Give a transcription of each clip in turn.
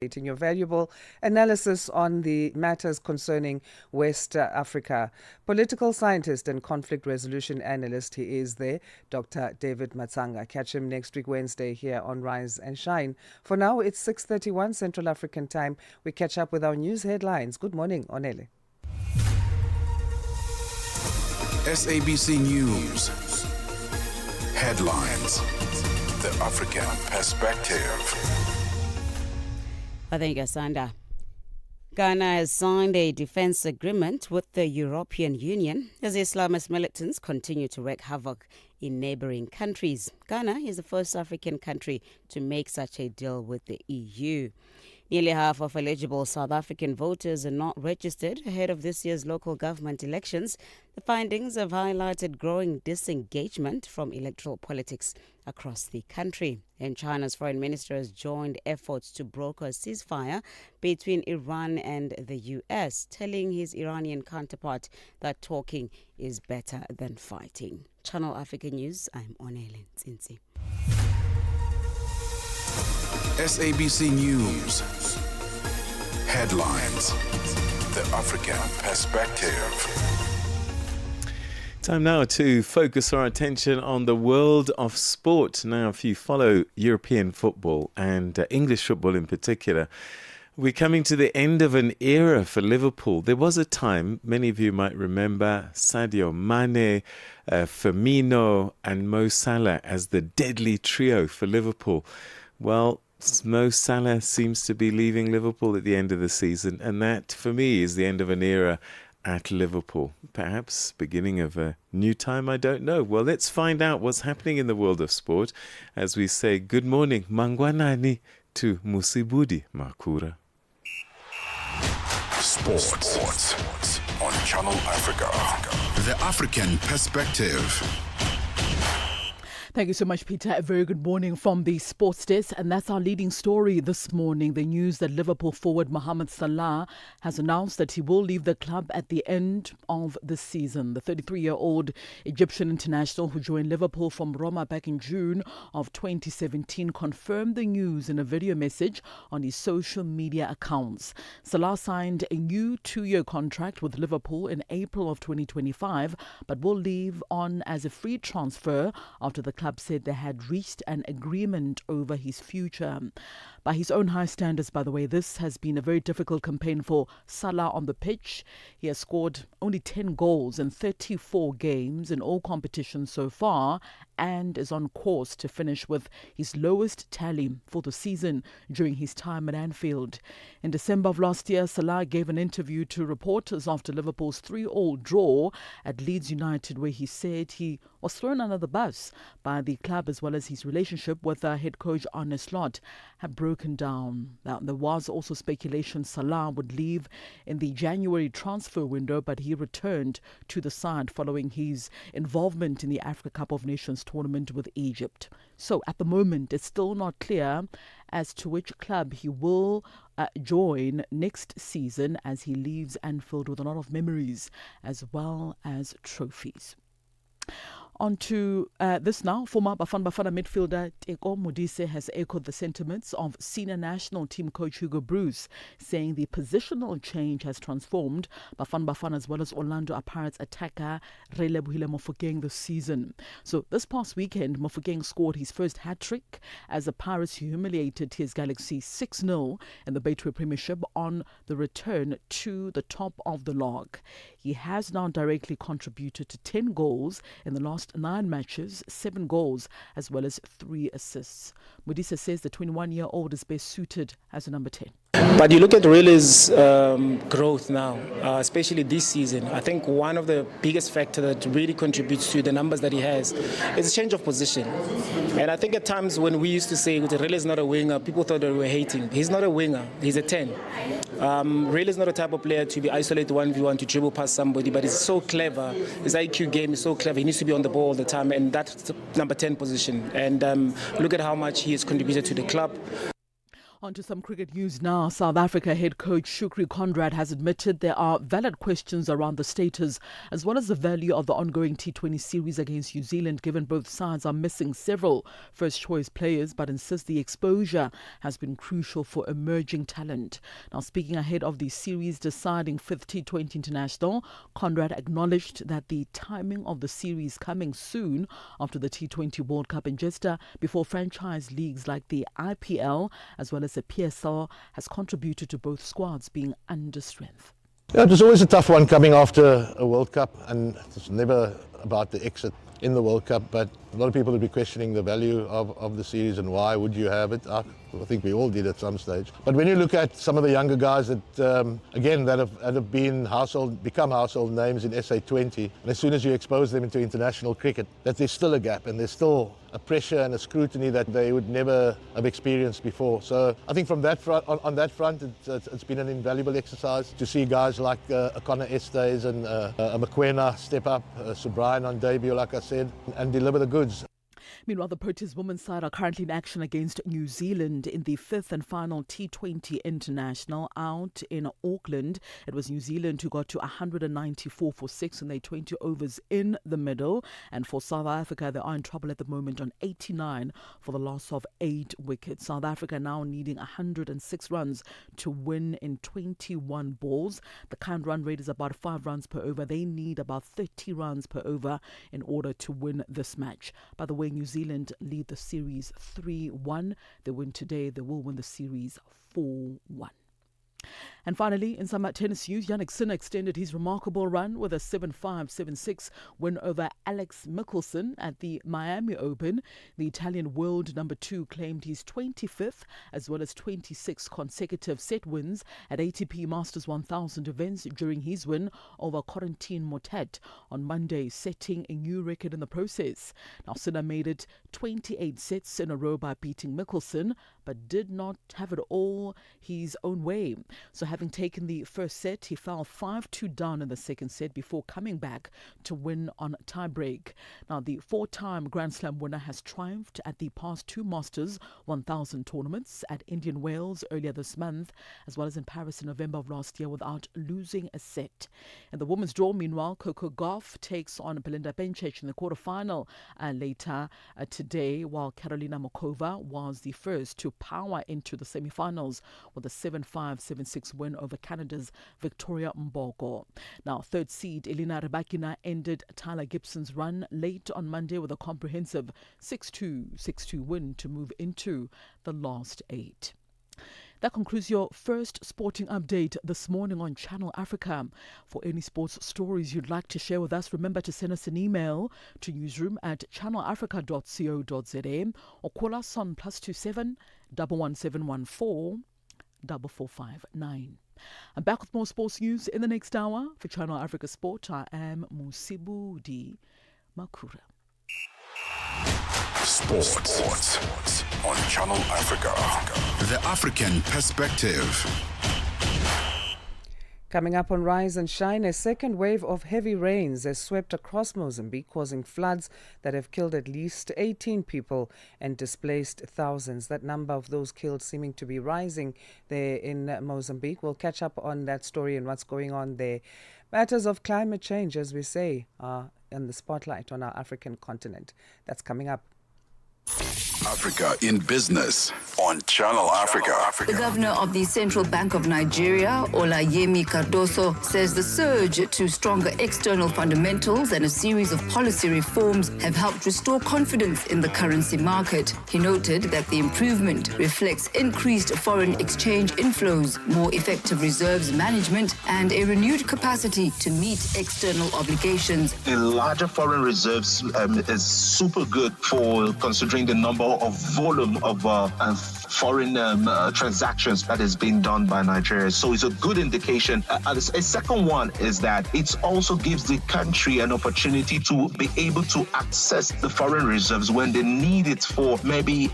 Your valuable analysis on the matters concerning West Africa. Political scientist and conflict resolution analyst, he is there, Dr. David Matsanga. Catch him next week, Wednesday, here on Rise and Shine. For now, it's 6:31 Central African time. We catch up with our news headlines. Good morning, Onele. SABC News. Headlines. The African Perspective. I think Asanda. Ghana has signed a defense agreement with the European Union as Islamist militants continue to wreak havoc in neighboring countries. Ghana is the first African country to make such a deal with the EU. Nearly half of eligible South African voters are not registered ahead of this year's local government elections. The findings have highlighted growing disengagement from electoral politics across the country. And China's foreign minister has joined efforts to broker a ceasefire between Iran and the US, telling his Iranian counterpart that talking is better than fighting. Channel Africa News, I'm Onele Ntsintsi. SABC News. Headlines. The African Perspective. Time now to focus our attention on the world of sport. Now, if you follow European football and English football in particular, we're coming to the end of an era for Liverpool. There was a time, many of you might remember, Sadio Mane, Firmino and Mo Salah as the deadly trio for Liverpool. Well, Mo Salah seems to be leaving Liverpool at the end of the season, and that, for me, is the end of an era at Liverpool. Perhaps beginning of a new time, I don't know. Well, let's find out what's happening in the world of sport as we say good morning, Mangwanani, to Musibudi Makura. Sports on Channel Africa. The African Perspective. Thank you so much, Peter. A very good morning from the Sports Desk. And that's our leading story this morning. The news that Liverpool forward Mohamed Salah has announced that he will leave the club at the end of the season. The 33-year-old Egyptian international who joined Liverpool from Roma back in June of 2017 confirmed the news in a video message on his social media accounts. Salah signed a new 2-year contract with Liverpool in April of 2025, but will leave on as a free transfer after the club said they had reached an agreement over his future. By his own high standards, by the way, this has been a very difficult campaign for Salah on the pitch. He has scored only 10 goals in 34 games in all competitions so far and is on course to finish with his lowest tally for the season during his time at Anfield. In December of last year, Salah gave an interview to reporters after Liverpool's 3-3 draw at Leeds United, where he said he was thrown under the bus by the club as well as his relationship with head coach Arne Slot had broken down. Now, there was also speculation Salah would leave in the January transfer window, but he returned to the side following his involvement in the Africa Cup of Nations tournament with Egypt. So at the moment, it's still not clear as to which club he will join next season as he leaves Anfield with a lot of memories as well as trophies. On to this now. Former Bafana midfielder Teko Modise has echoed the sentiments of senior national team coach Hugo Broos, saying the positional change has transformed Bafana as well as Orlando Pirates attacker Relebohile Mofokeng this season. So this past weekend, Mofokeng scored his first hat-trick as the Pirates humiliated his Galaxy 6-0 in the Betway Premiership on the return to the top of the log. He has now directly contributed to 10 goals in the last 9 matches, 7 goals as well as 3 assists. Modise says the 21-year-old is best suited as a number 10. But you look at Rile's growth now, especially this season. I think one of the biggest factors that really contributes to the numbers that he has is a change of position. And I think at times when we used to say Rile is not a winger, people thought that we were hating. He's not a winger, he's a 10. Rile is not a type of player to be isolated 1v1 to dribble past somebody, but he's so clever. His IQ game is so clever. He needs to be on the ball all the time, and that's the number 10 position. And look at how much he has contributed to the club. On to some cricket news now. South Africa head coach Shukri Conrad has admitted there are valid questions around the status as well as the value of the ongoing T20 series against New Zealand, given both sides are missing several first-choice players, but insists the exposure has been crucial for emerging talent. Now, speaking ahead of the series deciding fifth T20 international, Conrad acknowledged that the timing of the series coming soon after the T20 World Cup in Jeddah before franchise leagues like the IPL as well as the PSL has contributed to both squads being under strength. Yeah, it was always a tough one coming after a World Cup, and it's never about the exit in the World Cup, but a lot of people would be questioning the value of the series and why would you have it. I think we all did at some stage. But when you look at some of the younger guys that, again, that have become household names in SA20, and as soon as you expose them into international cricket, that there's still a gap and there's still a pressure and a scrutiny that they would never have experienced before. So I think from that front, on that front, it's been an invaluable exercise to see guys like Connor Estes and McQuena step up, Sir Brian on debut, like I said, and deliver the goods. Meanwhile, the Proteas women's side are currently in action against New Zealand in the fifth and final T20 international out in Auckland. It was New Zealand who got to 194 for 6 in their 20 overs in the middle. And for South Africa, they are in trouble at the moment on 89 for the loss of 8 wickets. South Africa now needing 106 runs to win in 21 balls. The current run rate is about 5 runs per over. They need about 30 runs per over in order to win this match. By the way, New Zealand lead the series 3-1. They win today, they will win the series 4-1. And finally, in some tennis news, Jannik Sinner extended his remarkable run with a 7-5, 7-6 win over Alex Michelsen at the Miami Open. The Italian world number 2 claimed his 25th as well as 26 consecutive set wins at ATP Masters 1000 events during his win over Corentin Moutet on Monday, setting a new record in the process. Now, Sinner made it 28 sets in a row by beating Michelsen, but did not have it all his own way. So having taken the first set, he fell 5-2 down in the second set before coming back to win on tiebreak. Now, the 4-time Grand Slam winner has triumphed at the past 2 Masters 1000 tournaments at Indian Wales earlier this month, as well as in Paris in November of last year without losing a set. In the women's draw, meanwhile, Coco Gauff takes on Belinda Bencic in the quarterfinal later today, while Karolina Muchova was the first to power into the semi-finals with a 7-5, 7-6 win over Canada's Victoria Mbogo. Now, third seed Elena Rybakina ended Tyler Gibson's run late on Monday with a comprehensive 6-2, 6-2 win to move into the last 8. That concludes your first sporting update this morning on Channel Africa. For any sports stories you'd like to share with us, remember to send us an email to newsroom@channelafrica.co.za or call us on +27 11714 4459. I'm back with more sports news in the next hour. For Channel Africa Sport, I am Musibudi Makura. Sports on Channel Africa. The African Perspective. Coming up on Rise and Shine, a second wave of heavy rains has swept across Mozambique, causing floods that have killed at least 18 people and displaced thousands. That number of those killed seeming to be rising there in Mozambique. We'll catch up on that story and what's going on there. Matters of climate change, as we say, are in the spotlight on our African continent. That's coming up. Africa in Business on Channel Africa. The governor of the Central Bank of Nigeria, Olayemi Cardoso, says the surge to stronger external fundamentals and a series of policy reforms have helped restore confidence in the currency market. He noted that the improvement reflects increased foreign exchange inflows, more effective reserves management, and a renewed capacity to meet external obligations. The larger foreign reserves is super good for considering the number of volume of foreign transactions that is being done by Nigeria. So it's a good indication. A second one is that it also gives the country an opportunity to be able to access the foreign reserves when they need it for maybe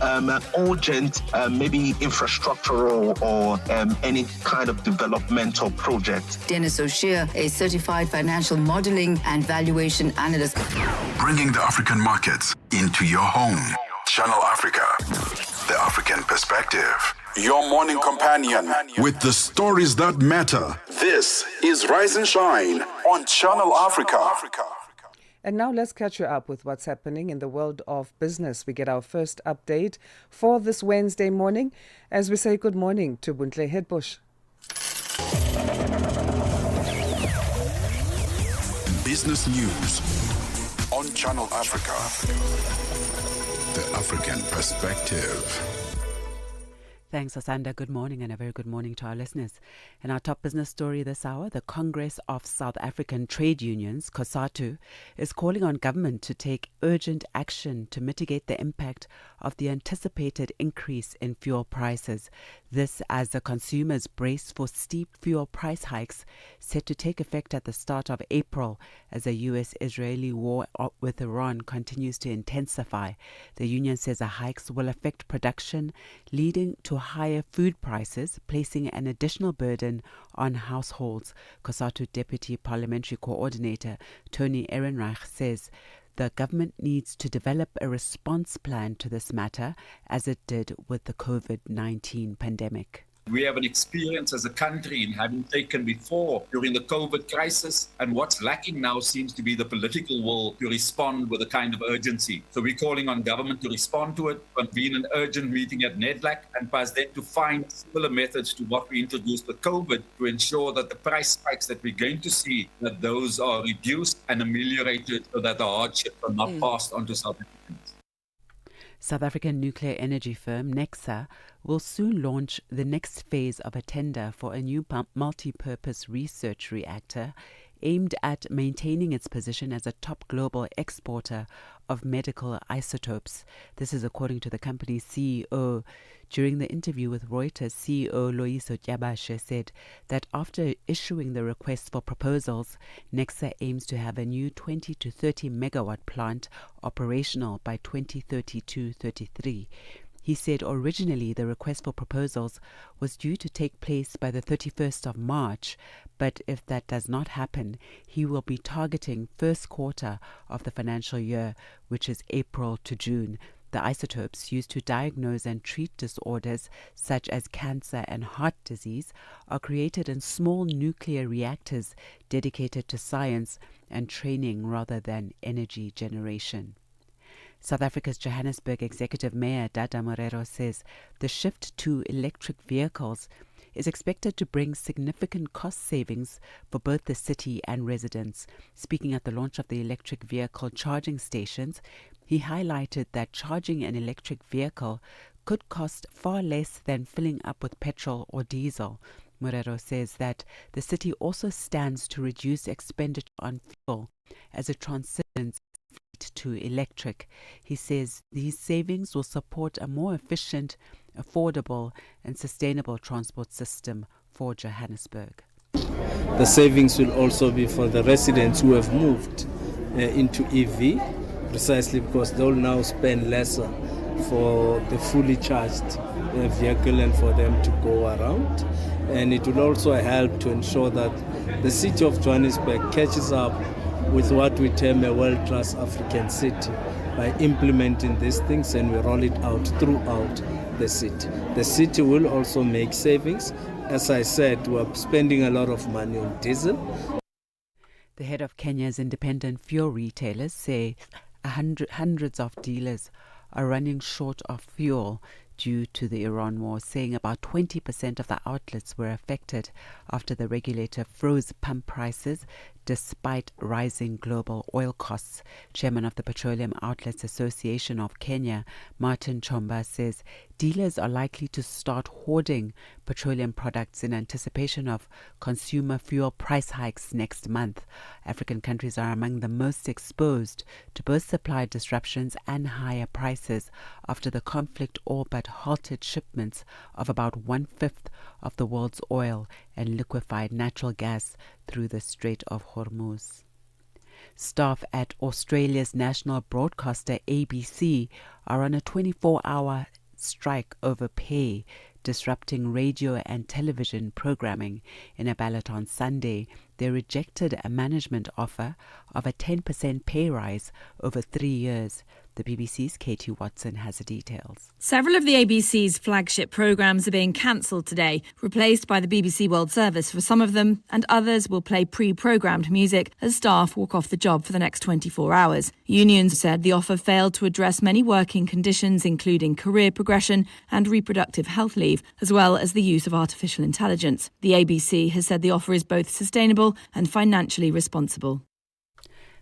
urgent, maybe infrastructural or any kind of developmental project. Dennis O'Shea, a certified financial modeling and valuation analyst. Bringing the African markets into your home. Channel Africa. The African African perspective. Your morning companion with the stories that matter. This is Rise and Shine on Channel Africa. And now let's catch you up with what's happening in the world of business. We get our first update for this Wednesday morning as we say good morning to Buntle Headbush. Business news on Channel Africa. The African perspective. Thanks, Asanda. Good morning and a very good morning to our listeners. In our top business story this hour, the Congress of South African Trade Unions, COSATU, is calling on government to take urgent action to mitigate the impact of the anticipated increase in fuel prices. This as the consumers brace for steep fuel price hikes set to take effect at the start of April as the US-Israeli war with Iran continues to intensify. The union says the hikes will affect production, leading to higher food prices, placing an additional burden on households. COSATU Deputy Parliamentary Coordinator Tony Ehrenreich says the government needs to develop a response plan to this matter, as it did with the COVID-19 pandemic. We have an experience as a country in having taken before during the COVID crisis, and what's lacking now seems to be the political will to respond with a kind of urgency. So we're calling on government to respond to it, convene an urgent meeting at NEDLAC, and pass then to find similar methods to what we introduced with COVID to ensure that the price spikes that we're going to see, that those are reduced and ameliorated so that the hardships are not passed on to South Africans. South African nuclear energy firm Nexa will soon launch the next phase of a tender for a new multi-purpose research reactor aimed at maintaining its position as a top global exporter of medical isotopes. This is according to the company's CEO. During the interview with Reuters, CEO Loyiso Tyabashe said that after issuing the request for proposals, Nexa aims to have a new 20 to 30 megawatt plant operational by 2032-33. He said originally the request for proposals was due to take place by the 31st of March, but if that does not happen, he will be targeting first quarter of the financial year, which is April to June. The isotopes used to diagnose and treat disorders such as cancer and heart disease are created in small nuclear reactors dedicated to science and training rather than energy generation. South Africa's Johannesburg Executive Mayor Dada Morero says the shift to electric vehicles is expected to bring significant cost savings for both the city and residents. Speaking at the launch of the electric vehicle charging stations, he highlighted that charging an electric vehicle could cost far less than filling up with petrol or diesel. Morero says that the city also stands to reduce expenditure on fuel as it transitions to electric. He says these savings will support a more efficient, affordable and sustainable transport system for Johannesburg. The savings will also be for the residents who have moved into EV, precisely because they'll now spend lesser for the fully charged vehicle and for them to go around. And it will also help to ensure that the city of Johannesburg catches up with what we term a world-class African city by implementing these things, and we roll it out throughout the city. The city will also make savings. As I said, we're spending a lot of money on diesel. The head of Kenya's independent fuel retailers say hundreds of dealers are running short of fuel due to the Iran war, saying about 20% of the outlets were affected after the regulator froze pump prices despite rising global oil costs. Chairman of the Petroleum Outlets Association of Kenya, Martin Chomba, says dealers are likely to start hoarding petroleum products in anticipation of consumer fuel price hikes next month. African countries are among the most exposed to both supply disruptions and higher prices after the conflict all but halted shipments of about 1/5 of the world's oil and liquefied natural gas through the Strait of Hormuz. Staff at Australia's national broadcaster ABC are on a 24-hour strike over pay, disrupting radio and television programming. In a ballot on Sunday, they rejected a management offer of a 10% pay rise over 3 years. The BBC's Katie Watson has the details. Several of the ABC's flagship programmes are being cancelled today, replaced by the BBC World Service for some of them, and others will play pre-programmed music as staff walk off the job for the next 24 hours. Unions said the offer failed to address many working conditions, including career progression and reproductive health leave, as well as the use of artificial intelligence. The ABC has said the offer is both sustainable and financially responsible.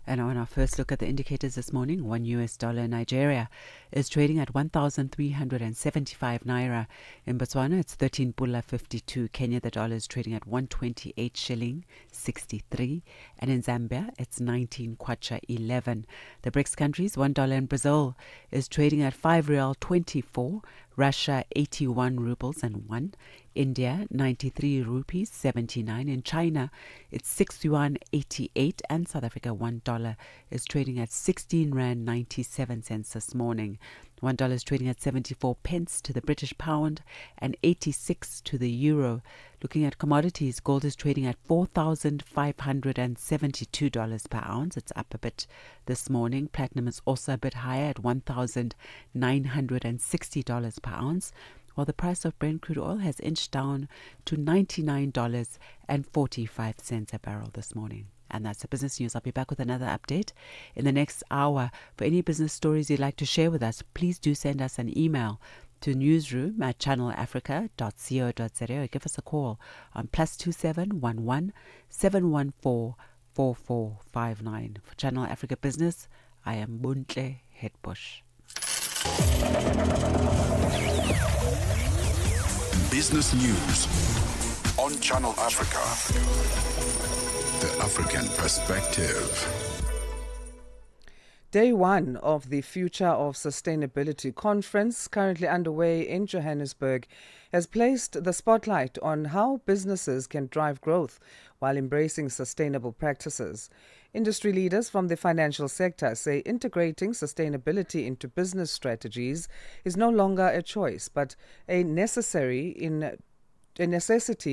And on our first look at the indicators this morning, $1 in Nigeria is trading at 1,375 naira. In Botswana, it's 13 pula 52. Kenya, the dollar is trading at 128 shilling 63. And in Zambia, it's 19 kwacha 11. The BRICS countries, $1 in Brazil is trading at 5 real 24. Russia, 81 rubles and 1. India, 93 rupees 79. In China, it's 6 yuan 88. And South Africa, $1 is trading at 16 rand 97 cents this morning. $1 is trading at 74 pence to the British pound and 86 to the euro. Looking at commodities, gold is trading at $4,572 per ounce. It's up a bit this morning. Platinum is also a bit higher at $1,960 per ounce, while the price of Brent crude oil has inched down to $99.45 a barrel this morning. And that's the business news. I'll be back with another update in the next hour. For any business stories you'd like to share with us, please do send us an email to newsroom@channelafrica.co.za or give us a call on +27 11 714 4459. For Channel Africa Business, I am Buntle Hetbush. Business News on Channel Africa. The African Perspective. Day one of the Future of Sustainability conference, currently underway in Johannesburg, has placed the spotlight on how businesses can drive growth while embracing sustainable practices. Industry leaders from the financial sector say integrating sustainability into business strategies is no longer a choice, but a necessity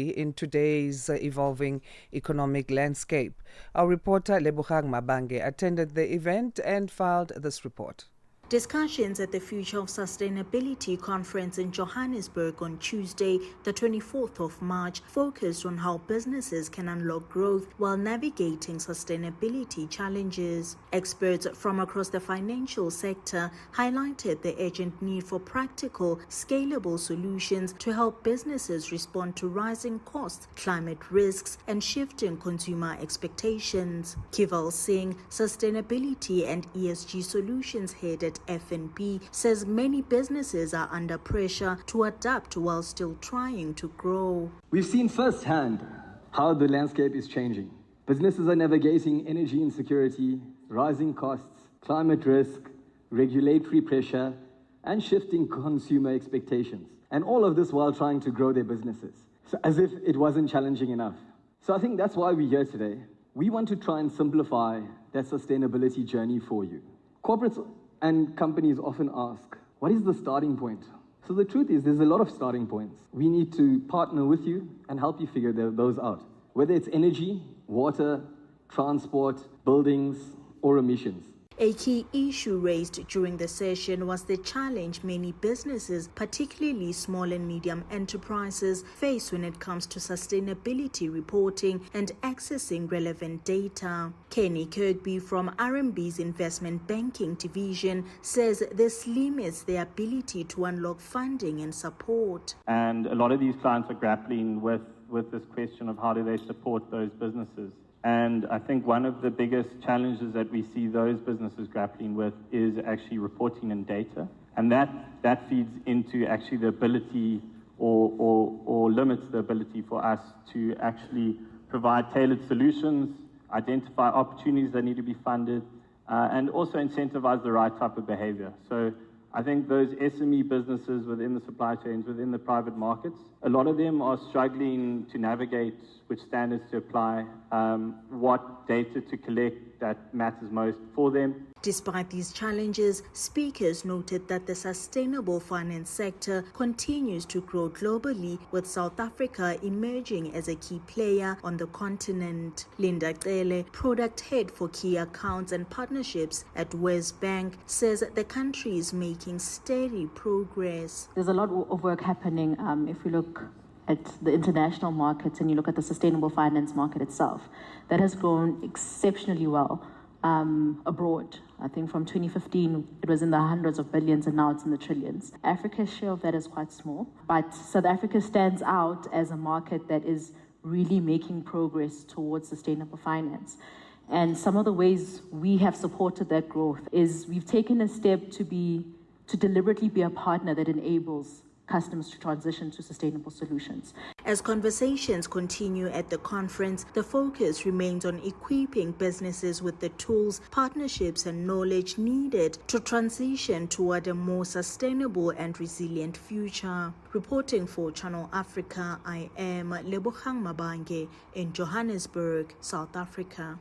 in today's evolving economic landscape. Our reporter Lebogang Mabange attended the event and filed this report. Discussions at the Future of Sustainability conference in Johannesburg on Tuesday, the 24th of March, focused on how businesses can unlock growth while navigating sustainability challenges. Experts from across the financial sector highlighted the urgent need for practical, scalable solutions to help businesses respond to rising costs, climate risks, and shifting consumer expectations. Kival Singh, Sustainability and ESG Solutions Head at FNB, says many businesses are under pressure to adapt while still trying to grow. We've seen firsthand how the landscape is changing. Businesses are navigating energy insecurity, rising costs, climate risk, regulatory pressure, and shifting consumer expectations. And all of this while trying to grow their businesses. So as if it wasn't challenging enough. So I think that's why we're here today. We want to try and simplify that sustainability journey for you. Corporates and companies often ask, what is the starting point? So the truth is, there's a lot of starting points. We need to partner with you and help you figure those out. Whether it's energy, water, transport, buildings, or emissions. A key issue raised during the session was the challenge many businesses, particularly small and medium enterprises, face when it comes to sustainability reporting and accessing relevant data. Kenny Kirkby from RMB's investment banking division says this limits their ability to unlock funding and support. And a lot of these clients are grappling with this question of how do they support those businesses. And I think one of the biggest challenges that we see those businesses grappling with is actually reporting and data. And that feeds into actually the ability or limits the ability for us to actually provide tailored solutions, identify opportunities that need to be funded, and also incentivize the right type of behavior. So I think those SME businesses within the supply chains, within the private markets, a lot of them are struggling to navigate which standards to apply, what data to collect, that matters most for them. Despite these challenges, speakers noted that the sustainable finance sector continues to grow globally, with South Africa emerging as a key player on the continent. Linda Cele, product head for key accounts and partnerships at WesBank, says the country is making steady progress. There's a lot of work happening if we look at the international markets and you look at the sustainable finance market itself. That has grown exceptionally well abroad. I think from 2015, it was in the hundreds of billions and now it's in the trillions. Africa's share of that is quite small, but South Africa stands out as a market that is really making progress towards sustainable finance. And some of the ways we have supported that growth is we've taken a step to deliberately be a partner that enables customers to transition to sustainable solutions. As conversations continue at the conference, the focus remains on equipping businesses with the tools, partnerships, and knowledge needed to transition toward a more sustainable and resilient future. Reporting for Channel Africa, I am Lebogang Mabange in Johannesburg, South Africa.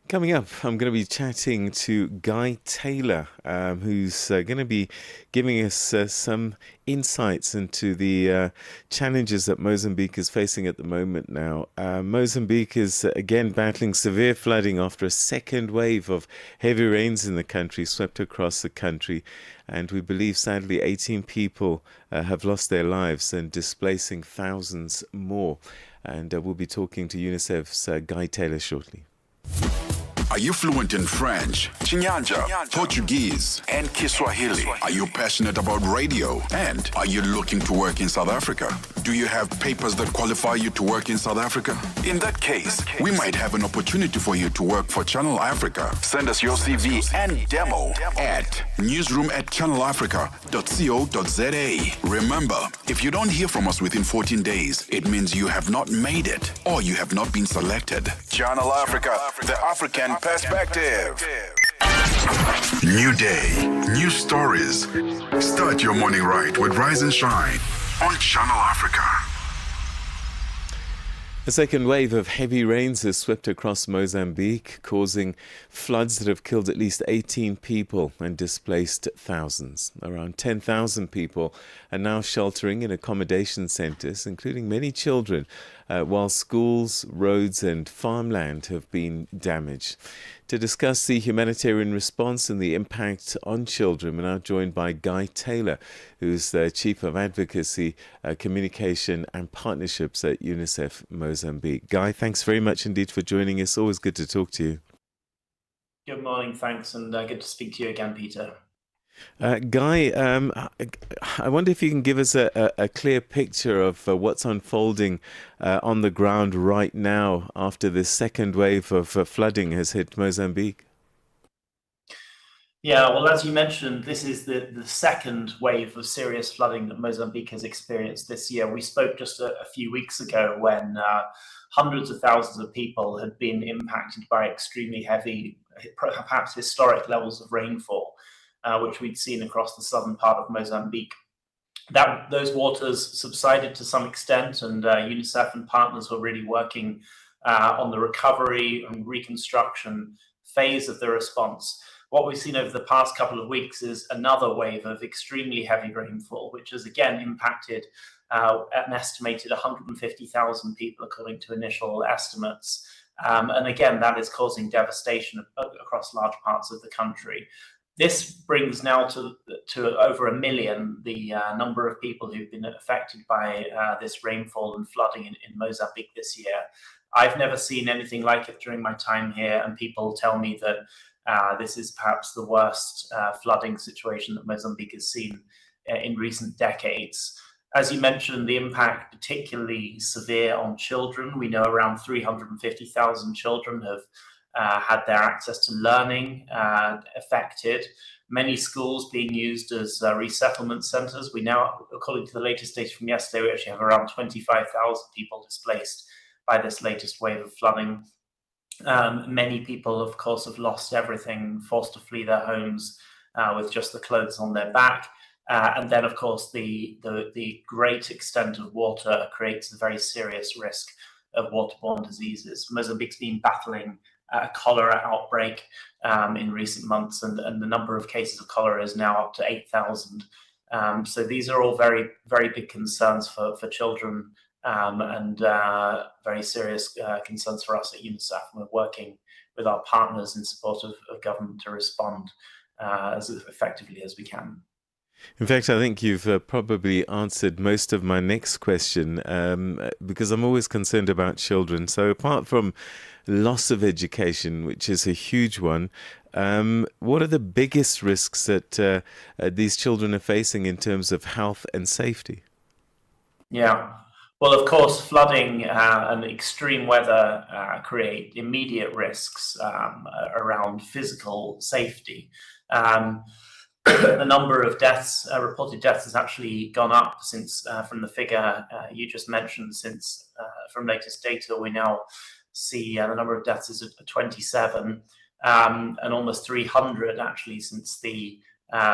Coming up, I'm going to be chatting to Guy Taylor, who's going to be giving us some insights into the challenges that Mozambique is facing at the moment now. Mozambique is again battling severe flooding after a second wave of heavy rains in the country swept across the country. And we believe, sadly, 18 people have lost their lives and displacing thousands more. And we'll be talking to UNICEF's Guy Taylor shortly. Are you fluent in French, Chinyanja, Portuguese, and Kiswahili? Are you passionate about radio? And are you looking to work in South Africa? Do you have papers that qualify you to work in South Africa? In that case, we might have an opportunity for you to work for Channel Africa. Send us your CV and demo at newsroom@channelafrica.co.za. Remember, if you don't hear from us within 14 days, it means you have not made it or you have not been selected. Channel Africa, the African perspective. New day, new stories. Start your morning right with Rise and Shine on Channel Africa. A second wave of heavy rains has swept across Mozambique, causing floods that have killed at least 18 people and displaced thousands. Around 10,000 people are now sheltering in accommodation centres, including many children, while schools, roads and farmland have been damaged. To discuss the humanitarian response and the impact on children, we're now joined by Guy Taylor, who's the Chief of Advocacy, Communication and Partnerships at UNICEF Mozambique. Guy, thanks very much indeed for joining us. Always good to talk to you. Good morning, thanks, and good to speak to you again, Peter. Guy, I wonder if you can give us a clear picture of what's unfolding on the ground right now after this second wave of flooding has hit Mozambique. Yeah, well, as you mentioned, this is the second wave of serious flooding that Mozambique has experienced this year. We spoke just a few weeks ago when hundreds of thousands of people had been impacted by extremely heavy, perhaps historic levels of rainfall, which we'd seen across the southern part of Mozambique. Those waters subsided to some extent, and UNICEF and partners were really working on the recovery and reconstruction phase of the response. What we've seen over the past couple of weeks is another wave of extremely heavy rainfall, which has again impacted an estimated 150,000 people, according to initial estimates. And again, that is causing devastation across large parts of the country. This brings now to over 1 million the number of people who've been affected by this rainfall and flooding in Mozambique this year. I've never seen anything like it during my time here, and people tell me that this is perhaps the worst flooding situation that Mozambique has seen in recent decades. As you mentioned, the impact particularly severe on children. We know around 350,000 children have had their access to learning affected. Many schools being used as resettlement centres. We now, according to the latest data from yesterday, we actually have around 25,000 people displaced by this latest wave of flooding. Many people, of course, have lost everything, forced to flee their homes with just the clothes on their back. And then, of course, the great extent of water creates a very serious risk of waterborne diseases. Mozambique's been battling a cholera outbreak in recent months, and the number of cases of cholera is now up to 8,000. So these are all very, very big concerns for children, and very serious concerns for us at UNICEF. We're working with our partners in support of government to respond as effectively as we can. In fact, I think you've probably answered most of my next question, because I'm always concerned about children. So apart from loss of education, which is a huge one, what are the biggest risks that these children are facing in terms of health and safety? Yeah. Well, of course, flooding and extreme weather create immediate risks around physical safety. The number of deaths, reported deaths, has actually gone up since from the figure you just mentioned. Since from latest data, we now see the number of deaths is at 27, and almost 300 actually since the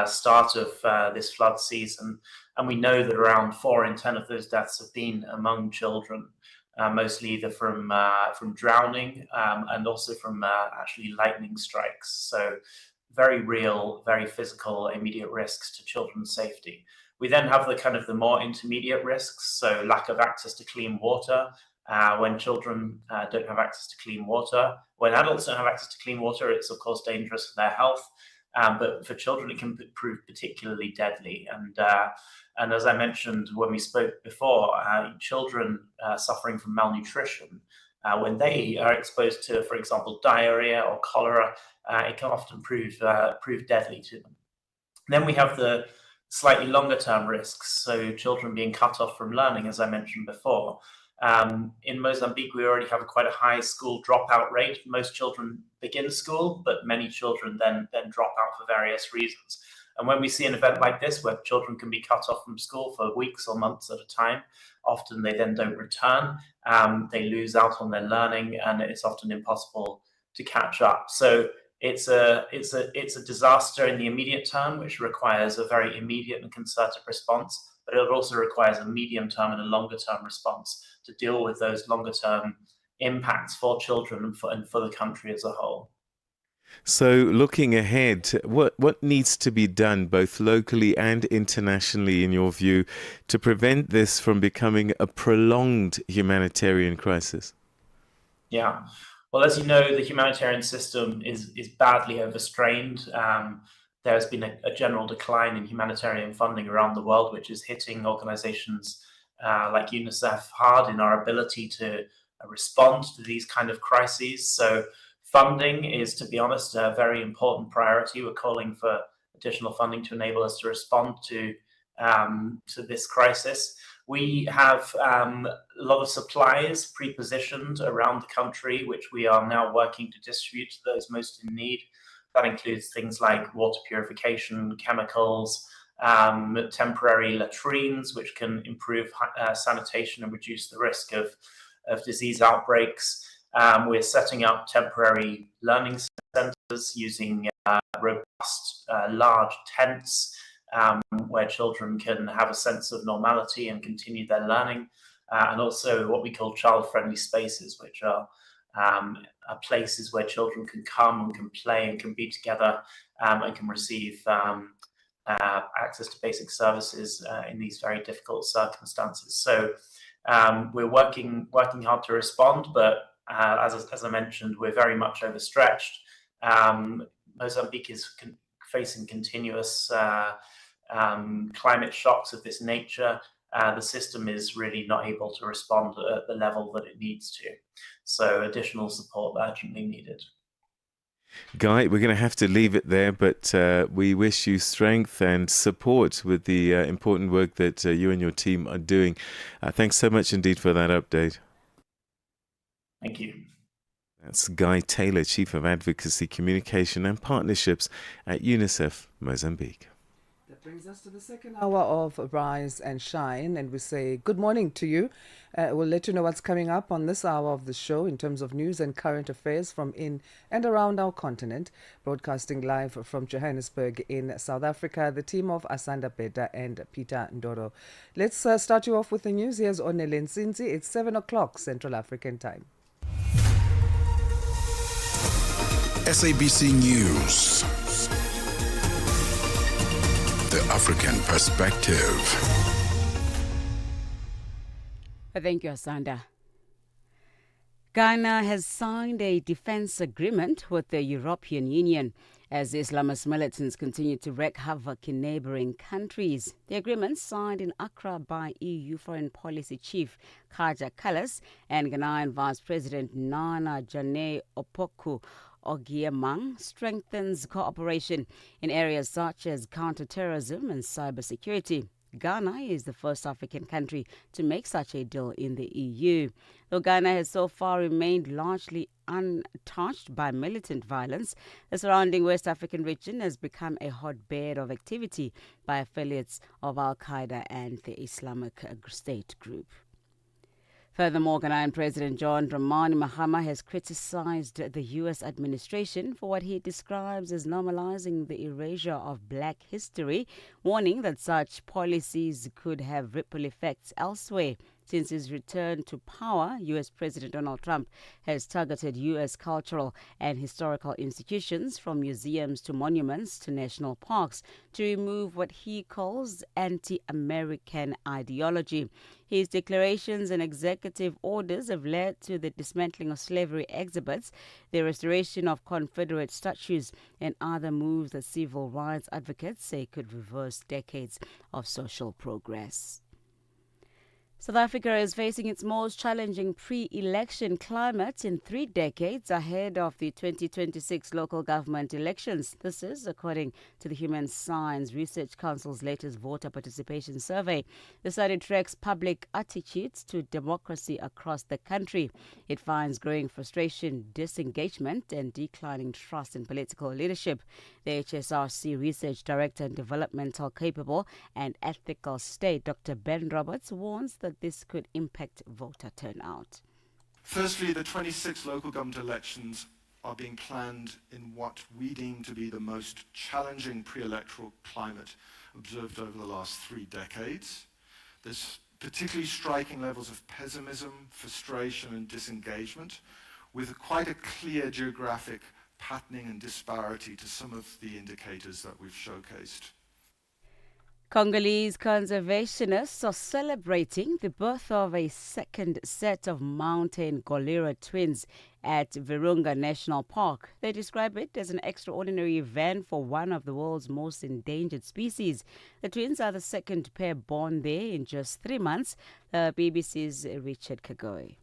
start of this flood season. And we know that around 4 in 10 of those deaths have been among children, mostly either from drowning and also from actually lightning strikes. So very real, very physical, immediate risks to children's safety. We then have the more intermediate risks, so lack of access to clean water. When children don't have access to clean water, when adults don't have access to clean water, it's of course dangerous for their health. But for children, it can prove particularly deadly. And as I mentioned when we spoke before, children suffering from malnutrition, when they are exposed to, for example, diarrhea or cholera, it can often prove deadly to them. Then we have the slightly longer term risks, so children being cut off from learning, as I mentioned before. In Mozambique, we already have quite a high school dropout rate. Most children begin school, but many children then drop out for various reasons. And when we see an event like this, where children can be cut off from school for weeks or months at a time, often they then don't return. They lose out on their learning, and it's often impossible to catch up. So it's a disaster in the immediate term, which requires a very immediate and concerted response. But it also requires a medium-term and a longer-term response to deal with those longer-term impacts for children and for the country as a whole. So looking ahead, what needs to be done both locally and internationally, in your view, to prevent this from becoming a prolonged humanitarian crisis? Yeah. Well, as you know, the humanitarian system is badly overstrained. There's been a general decline in humanitarian funding around the world, which is hitting organizations like UNICEF hard in our ability to respond to these kind of crises. So funding is, to be honest, a very important priority. We're calling for additional funding to enable us to respond to this crisis. We have a lot of supplies pre-positioned around the country, which we are now working to distribute to those most in need. That includes things like water purification, chemicals, temporary latrines, which can improve sanitation and reduce the risk of disease outbreaks. We're setting up temporary learning centers using robust, large tents where children can have a sense of normality and continue their learning, and also what we call child-friendly spaces, which are places where children can come and can play and can be together and can receive access to basic services in these very difficult circumstances. So we're working hard to respond, but as I mentioned, we're very much overstretched. Mozambique is facing continuous climate shocks of this nature. The system is really not able to respond at the level that it needs to. So additional support urgently needed. Guy, we're going to have to leave it there, but we wish you strength and support with the important work that you and your team are doing. Thanks so much indeed for that update. Thank you. That's Guy Taylor, Chief of Advocacy, Communication and Partnerships at UNICEF Mozambique. That brings us to the second hour of Rise and Shine, and we say good morning to you. We'll let you know what's coming up on this hour of the show in terms of news and current affairs from in and around our continent. Broadcasting live from Johannesburg in South Africa, the team of Asanda, Beda and Peter Ndoro. Let's start you off with the news. Here's Onele Nsinzi. It's 7 o'clock Central African time. SABC News. The African perspective. Thank you, Asanda. Ghana has signed a defense agreement with the European Union as Islamist militants continue to wreak havoc in neighboring countries. The agreement, signed in Accra by EU Foreign Policy Chief Kaja Kallas and Ghanaian Vice President Nana Jane Opoku Ogiemang, strengthens cooperation in areas such as counterterrorism and cybersecurity. Ghana is the first African country to make such a deal in the EU. Though Ghana has so far remained largely untouched by militant violence, the surrounding West African region has become a hotbed of activity by affiliates of Al-Qaeda and the Islamic State group. Furthermore, Ghanaian President John Dramani Mahama has criticized the U.S. administration for what he describes as normalizing the erasure of black history, warning that such policies could have ripple effects elsewhere. Since his return to power, U.S. President Donald Trump has targeted U.S. cultural and historical institutions, from museums to monuments to national parks, to remove what he calls anti-American ideology. His declarations and executive orders have led to the dismantling of slavery exhibits, the restoration of Confederate statues, and other moves that civil rights advocates say could reverse decades of social progress. South Africa is facing its most challenging pre-election climate in 3 decades ahead of the 2026 local government elections. This is according to the Human Science Research Council's latest voter participation survey. The study tracks public attitudes to democracy across the country. It finds growing frustration, disengagement, and declining trust in political leadership. The HSRC Research Director and Developmental Capable and Ethical State, Dr. Ben Roberts, warns that this could impact voter turnout. Firstly, the 26 local government elections are being planned in what we deem to be the most challenging pre-electoral climate observed over the last 3 decades. There's particularly striking levels of pessimism, frustration, and disengagement, with quite a clear geographic patterning and disparity to some of the indicators that we've showcased. Congolese conservationists are celebrating the birth of a second set of mountain gorilla twins at Virunga National Park. They describe it as an extraordinary event for one of the world's most endangered species. The twins are the second pair born there in just 3 months. The BBC's Richard Kagoy.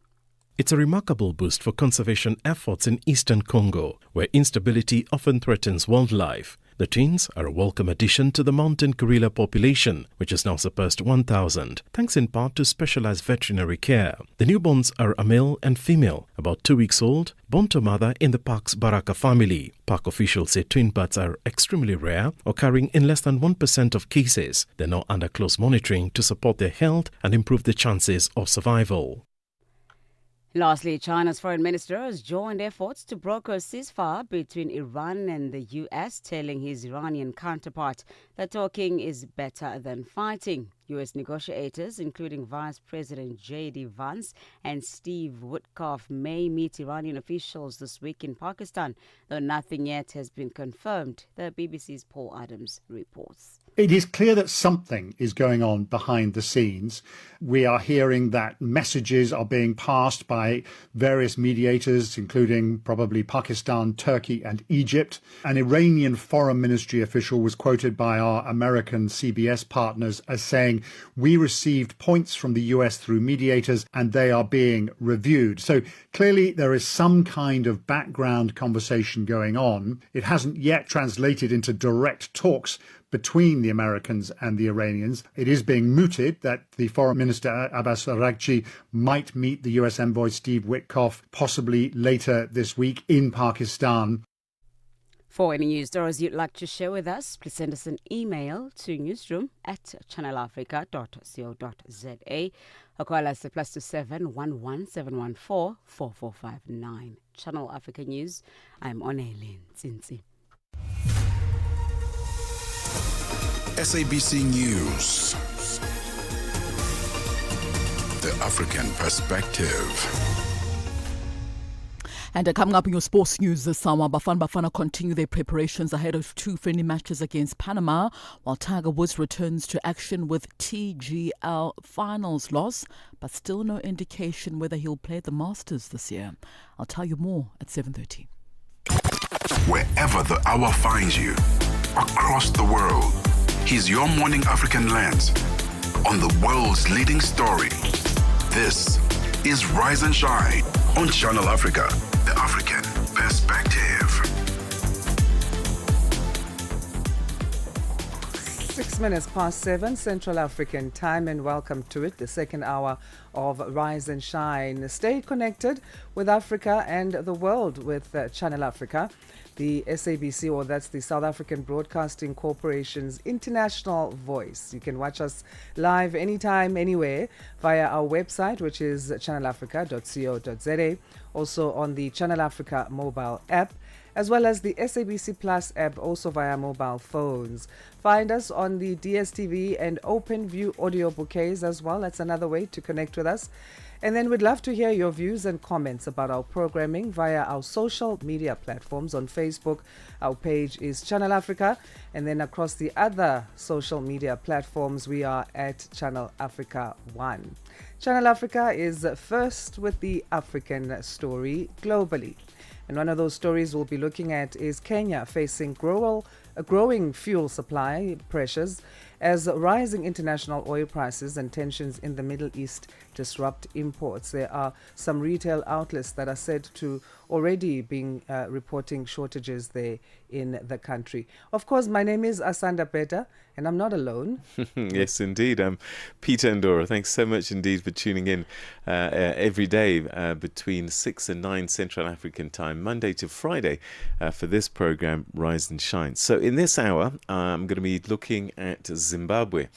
It's a remarkable boost for conservation efforts in eastern Congo, where instability often threatens wildlife. The twins are a welcome addition to the mountain gorilla population, which has now surpassed 1,000, thanks in part to specialized veterinary care. The newborns are a male and female, about 2 weeks old, born to mother in the park's Baraka family. Park officials say twin births are extremely rare, occurring in less than 1% of cases. They're now under close monitoring to support their health and improve the chances of survival. Lastly, China's foreign minister has joined efforts to broker a ceasefire between Iran and the U.S., telling his Iranian counterpart that talking is better than fighting. U.S. negotiators, including Vice President J.D. Vance and Steve Witkoff, may meet Iranian officials this week in Pakistan, though nothing yet has been confirmed. The BBC's Paul Adams reports. It is clear that something is going on behind the scenes. We are hearing that messages are being passed by various mediators, including probably Pakistan, Turkey and Egypt. An Iranian foreign ministry official was quoted by our American CBS partners as saying, "We received points from the US through mediators and they are being reviewed." So clearly there is some kind of background conversation going on. It hasn't yet translated into direct talks between the Americans and the Iranians. It is being mooted that the Foreign Minister Abbas Araghchi might meet the US envoy Steve Witkoff possibly later this week in Pakistan. For any news stories you'd like to share with us, please send us an email to newsroom@channelafrica.co.za or call us at +27 11 714 4459. Channel Africa News, I'm Onelin Tsinsi. SABC News. The African perspective. And coming up in your sports news this hour, Bafana continue their preparations ahead of 2 friendly matches against Panama, while Tiger Woods returns to action with TGL finals loss, but still no indication whether he'll play the Masters this year. I'll tell you more at 7:30. Wherever the hour finds you, across the world, he's your morning African lens on the world's leading story. This is Rise and Shine on Channel Africa, the African perspective. 6 minutes past 7 Central African time, and welcome to it, the second hour of Rise and Shine. Stay connected with Africa and the world with Channel Africa, the SABC, or that's the South African Broadcasting Corporation's international voice. You can watch us live anytime, anywhere via our website, which is channelafrica.co.za, also on the Channel Africa mobile app, as well as the SABC Plus app, also via mobile phones. Find us on the DSTV and OpenView audio bouquets as well. That's another way to connect with us. And then we'd love to hear your views and comments about our programming via our social media platforms. On Facebook, our page is Channel Africa. And then across the other social media platforms, we are at Channel Africa 1. Channel Africa is first with the African story globally. And one of those stories we'll be looking at is Kenya facing growing fuel supply pressures as rising international oil prices and tensions in the Middle East disrupt imports. There are some retail outlets that are said to already being reporting shortages there in the country. Of course, my name is Asanda, Beda, and I'm not alone. Yes, indeed. I'm Peter Ndoro. Thanks so much indeed for tuning in every day between 6 and 9 Central African time, Monday to Friday, for this program, Rise and Shine. So in this hour, I'm going to be looking at Zimbabwe.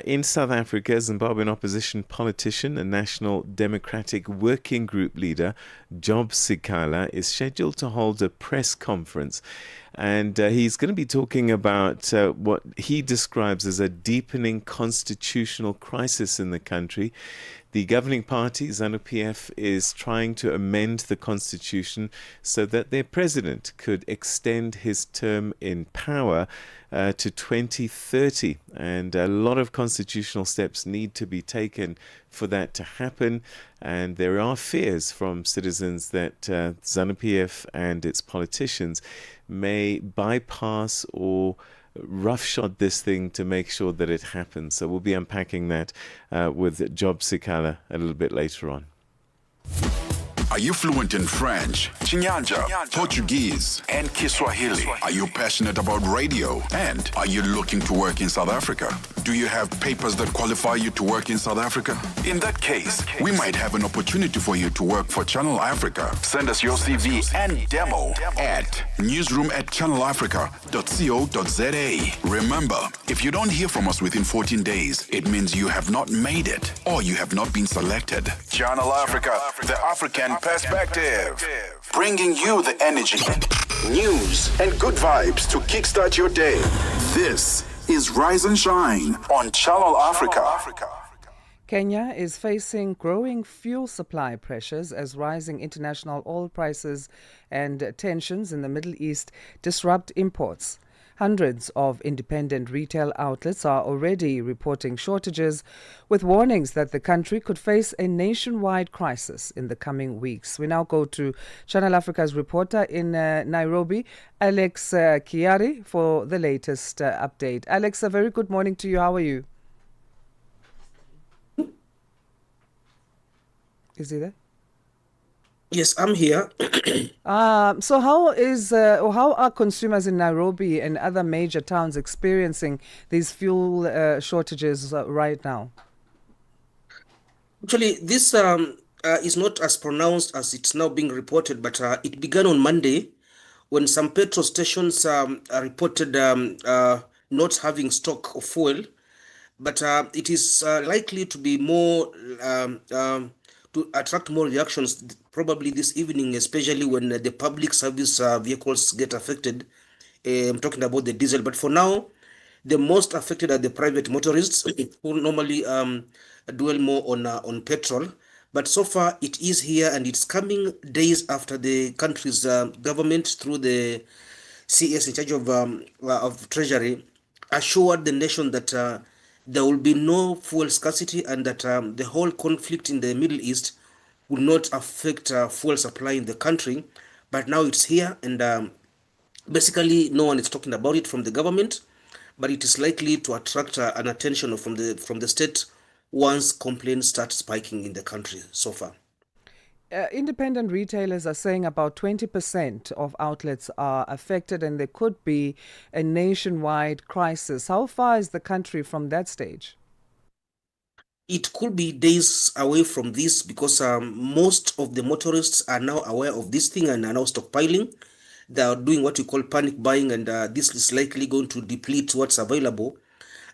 In South Africa, Zimbabwean opposition politician and National Democratic Working Group leader Job Sikala is scheduled to hold a press conference. And he's going to be talking about what he describes as a deepening constitutional crisis in the country. The governing party, ZANU-PF, is trying to amend the constitution so that their president could extend his term in power to 2030. And a lot of constitutional steps need to be taken for that to happen. And there are fears from citizens that ZANU-PF and its politicians may bypass or roughshod this thing to make sure that it happens. So we'll be unpacking that with Job Sikala a little bit later on. Are you fluent in French, Chinyanja, Portuguese, and Kiswahili? Are you passionate about radio? And are you looking to work in South Africa? Do you have papers that qualify you to work in South Africa? In that case, we might have an opportunity for you to work for Channel Africa. Send us your CV and demo at newsroom@channelafrica.co.za. Remember, if you don't hear from us within 14 days, it means you have not made it or you have not been selected. Channel Africa, the African perspective. Bringing you the energy, news, and good vibes to kickstart your day. This is Rise and Shine on Channel Africa. Kenya is facing growing fuel supply pressures as rising international oil prices and tensions in the Middle East disrupt imports. Hundreds of independent retail outlets are already reporting shortages, with warnings that the country could face a nationwide crisis in the coming weeks. We now go to Channel Africa's reporter in Nairobi, Alex Kiari, for the latest update. Alex, a very good morning to you. How are you? Is he there? Yes, I'm here. So how are consumers in Nairobi and other major towns experiencing these fuel shortages right now? Actually, this is not as pronounced as it's now being reported, but it began on Monday when some petrol stations reported not having stock of fuel, but it is likely to be more to attract more reactions probably this evening, especially when the public service vehicles get affected. I'm talking about the diesel, but for now, the most affected are the private motorists who normally dwell more on petrol. But so far, it is here, and it's coming days after the country's government, through the CS in charge of Treasury, assured the nation that there will be no fuel scarcity, and that the whole conflict in the Middle East will not affect fuel supply in the country. But now it's here, and basically no one is talking about it from the government, but it is likely to attract an attention from the state once complaints start spiking in the country so far. Independent retailers are saying about 20% of outlets are affected, and there could be a nationwide crisis. How far is the country from that stage? It could be days away from this, because most of the motorists are now aware of this thing and are now stockpiling. They are doing what we call panic buying, and this is likely going to deplete what's available.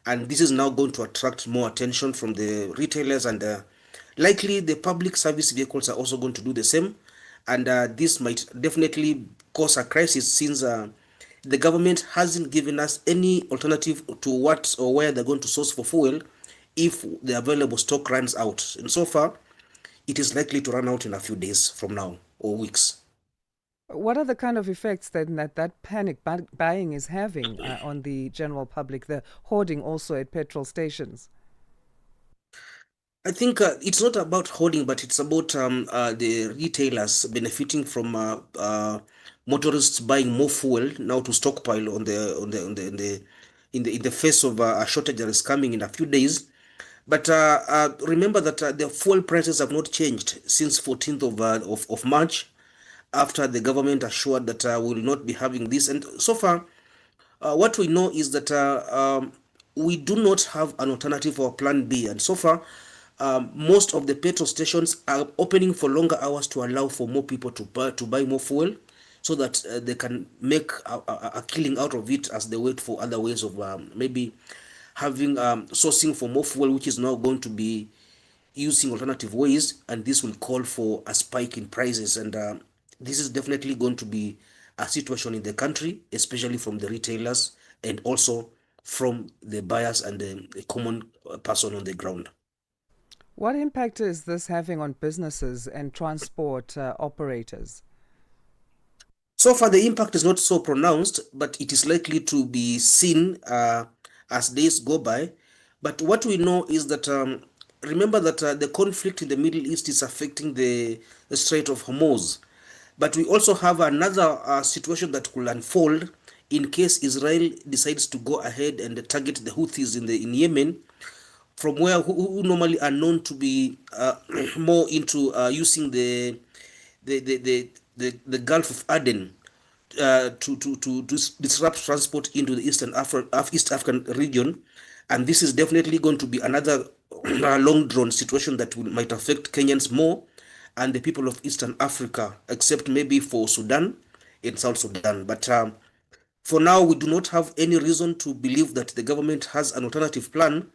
And this is now going to attract more attention from the retailers, and likely the public service vehicles are also going to do the same. And this might definitely cause a crisis, since the government hasn't given us any alternative to what or where they're going to source for fuel if the available stock runs out. And so far, it is likely to run out in a few days from now, or weeks. What are the kind of effects that panic buying is having on the general public, the hoarding also at petrol stations? I think it's not about hoarding, but it's about the retailers benefiting from motorists buying more fuel now to stockpile in the face of a shortage that is coming in a few days. But remember that the fuel prices have not changed since 14th of March, after the government assured that we will not be having this. And so far, what we know is that we do not have an alternative or plan B. And so far, most of the petrol stations are opening for longer hours to allow for more people to buy more fuel, so that they can make a killing out of it as they wait for other ways of maybe having sourcing for more fuel, which is now going to be using alternative ways, and this will call for a spike in prices. And this is definitely going to be a situation in the country, especially from the retailers and also from the buyers and the common person on the ground. What impact is this having on businesses and transport operators? So far, the impact is not so pronounced, but it is likely to be seen as days go by. But what we know is that, remember that the conflict in the Middle East is affecting the Strait of Hormuz. But we also have another situation that could unfold in case Israel decides to go ahead and target the Houthis in Yemen, from where who normally are known to be more into using the Gulf of Aden to disrupt transport into the East African region. And this is definitely going to be another long drawn situation that might affect Kenyans more and the people of Eastern Africa, except maybe for Sudan and South Sudan. But for now, we do not have any reason to believe that the government has an alternative plan,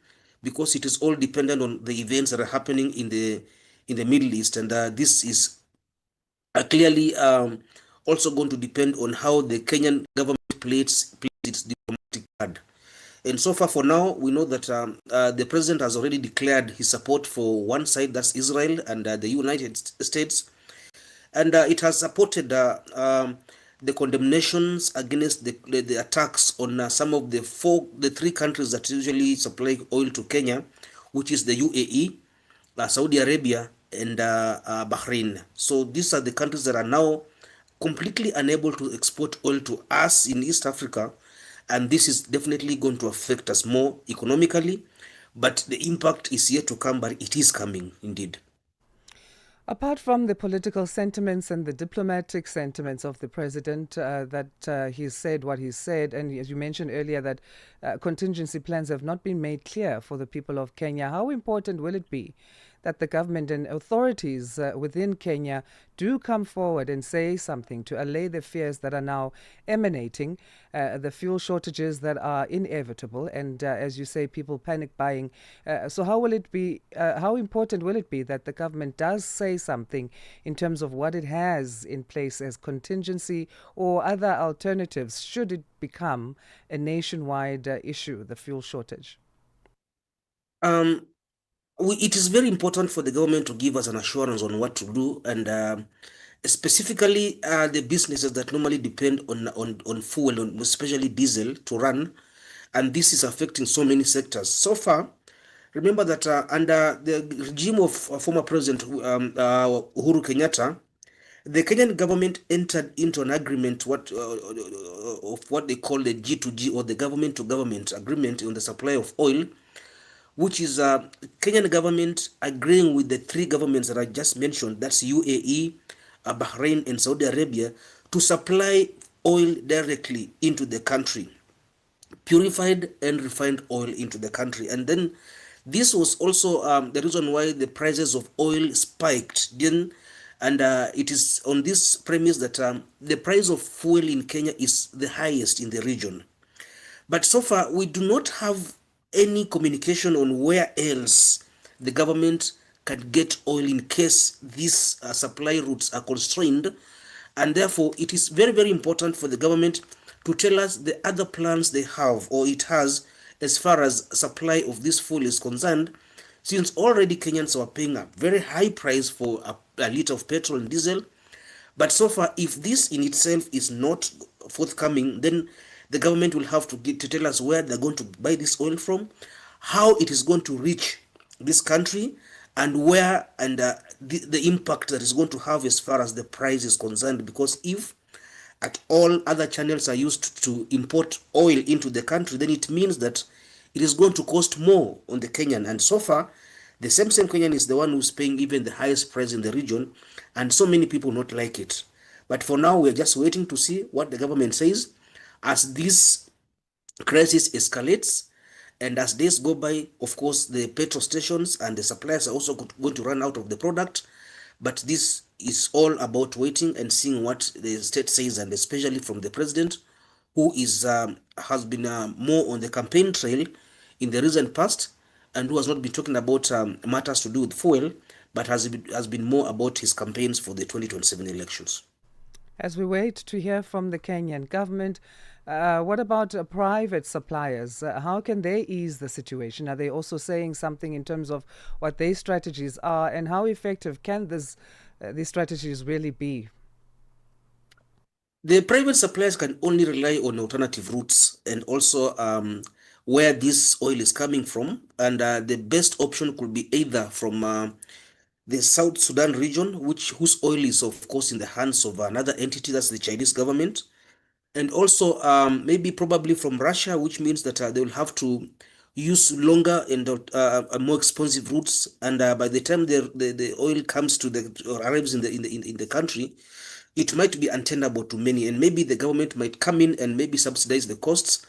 because it is all dependent on the events that are happening in the Middle East. And this is clearly also going to depend on how the Kenyan government plays its diplomatic card. And so far, for now, we know that the president has already declared his support for one side, that's Israel and the United States, and it has supported the condemnations against the attacks on some of the three countries that usually supply oil to Kenya, which is the UAE, Saudi Arabia, and Bahrain. So these are the countries that are now completely unable to export oil to us in East Africa, and this is definitely going to affect us more economically. But the impact is yet to come, but it is coming indeed. Apart from the political sentiments and the diplomatic sentiments of the president, that he said what he said, and as you mentioned earlier, that contingency plans have not been made clear for the people of Kenya, how important will it be that the government and authorities within Kenya do come forward and say something to allay the fears that are now emanating, the fuel shortages that are inevitable, and as you say, people panic buying. So how will it be, how important will it be that the government does say something in terms of what it has in place as contingency or other alternatives should it become a nationwide issue, the fuel shortage? it is very important for the government to give us an assurance on what to do, and specifically the businesses that normally depend on fuel, especially diesel, to run, and this is affecting so many sectors. So far, remember that under the regime of former President Uhuru Kenyatta, the Kenyan government entered into an agreement of what they call the G2G, or the government to government agreement on the supply of oil, which is Kenyan government agreeing with the three governments that I just mentioned, that's UAE, Bahrain, and Saudi Arabia, to supply oil directly into the country, purified and refined oil into the country. And then this was also the reason why the prices of oil spiked. And it is on this premise that the price of fuel in Kenya is the highest in the region. But so far, we do not have any communication on where else the government can get oil in case these supply routes are constrained. And therefore, it is very, very important for the government to tell us the other plans they have, or it has, as far as supply of this fuel is concerned, since already Kenyans are paying a very high price for a liter of petrol and diesel. But so far, if this in itself is not forthcoming, then the government will have to tell us where they're going to buy this oil from, how it is going to reach this country, and where, and the impact that is going to have as far as the price is concerned. Because if at all other channels are used to import oil into the country, then it means that it is going to cost more on the Kenyan. And so far, the same Kenyan is the one who's paying even the highest price in the region, and so many people not like it. But for now, we're just waiting to see what the government says as this crisis escalates. And as days go by, of course, the petrol stations and the suppliers are also going to run out of the product. But this is all about waiting and seeing what the state says, and especially from the president, who is has been more on the campaign trail in the recent past, and who has not been talking about matters to do with fuel, but has been more about his campaigns for the 2027 elections. As we wait to hear from the Kenyan government, what about private suppliers? How can they ease the situation? Are they also saying something in terms of what their strategies are, and how effective can these strategies really be? The private suppliers can only rely on alternative routes, and also where this oil is coming from. And the best option could be either from the South Sudan region, whose oil is, of course, in the hands of another entity, that's the Chinese government. And also maybe probably from Russia, which means that they will have to use longer and more expensive routes. And by the time the oil comes to or arrives in the country, it might be untenable to many. And maybe the government might come in and maybe subsidize the costs.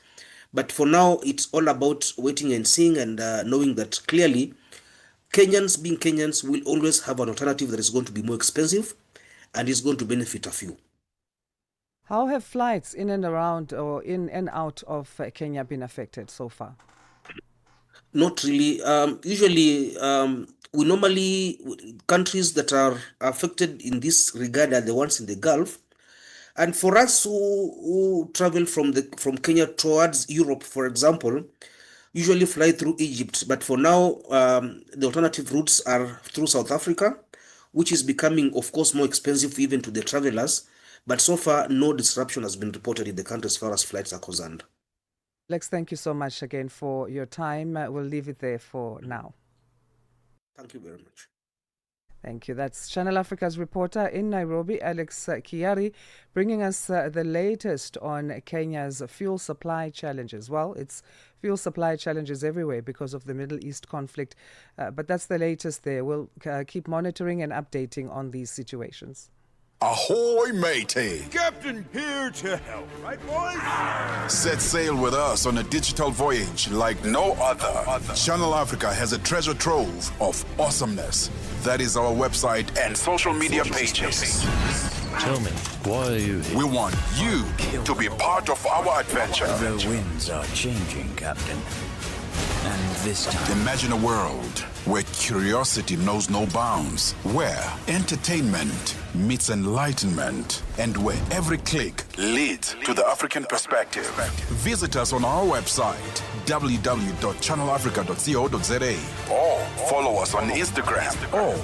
But for now, it's all about waiting and seeing, and knowing that clearly Kenyans, being Kenyans, will always have an alternative that is going to be more expensive and is going to benefit a few. How have flights in and around, or in and out of Kenya been affected so far? Not really. Usually, we normally, countries that are affected in this regard are the ones in the Gulf. And for us who travel from Kenya towards Europe, for example, usually fly through Egypt. But for now, the alternative routes are through South Africa, which is becoming, of course, more expensive even to the travelers. But so far, no disruption has been reported in the country as far as flights are concerned. Lex, thank you so much again for your time. We'll leave it there for now. Thank you very much. Thank you. That's Channel Africa's reporter in Nairobi, Alex Kiari, bringing us the latest on Kenya's fuel supply challenges. Well, it's fuel supply challenges everywhere because of the Middle East conflict, but that's the latest there. We'll keep monitoring and updating on these situations. Ahoy, matey! Captain here to help, right, boys? Set sail with us on a digital voyage like no other. Channel Africa has a treasure trove of awesomeness. That is our website and social media pages. Tell me, why are you here? We want you to be part of our adventure. The winds are changing, Captain. And this time... Imagine a world where curiosity knows no bounds, where entertainment meets enlightenment, and where every click leads to the African perspective. Visit us on our website, www.channelafrica.co.za, or follow us on Instagram or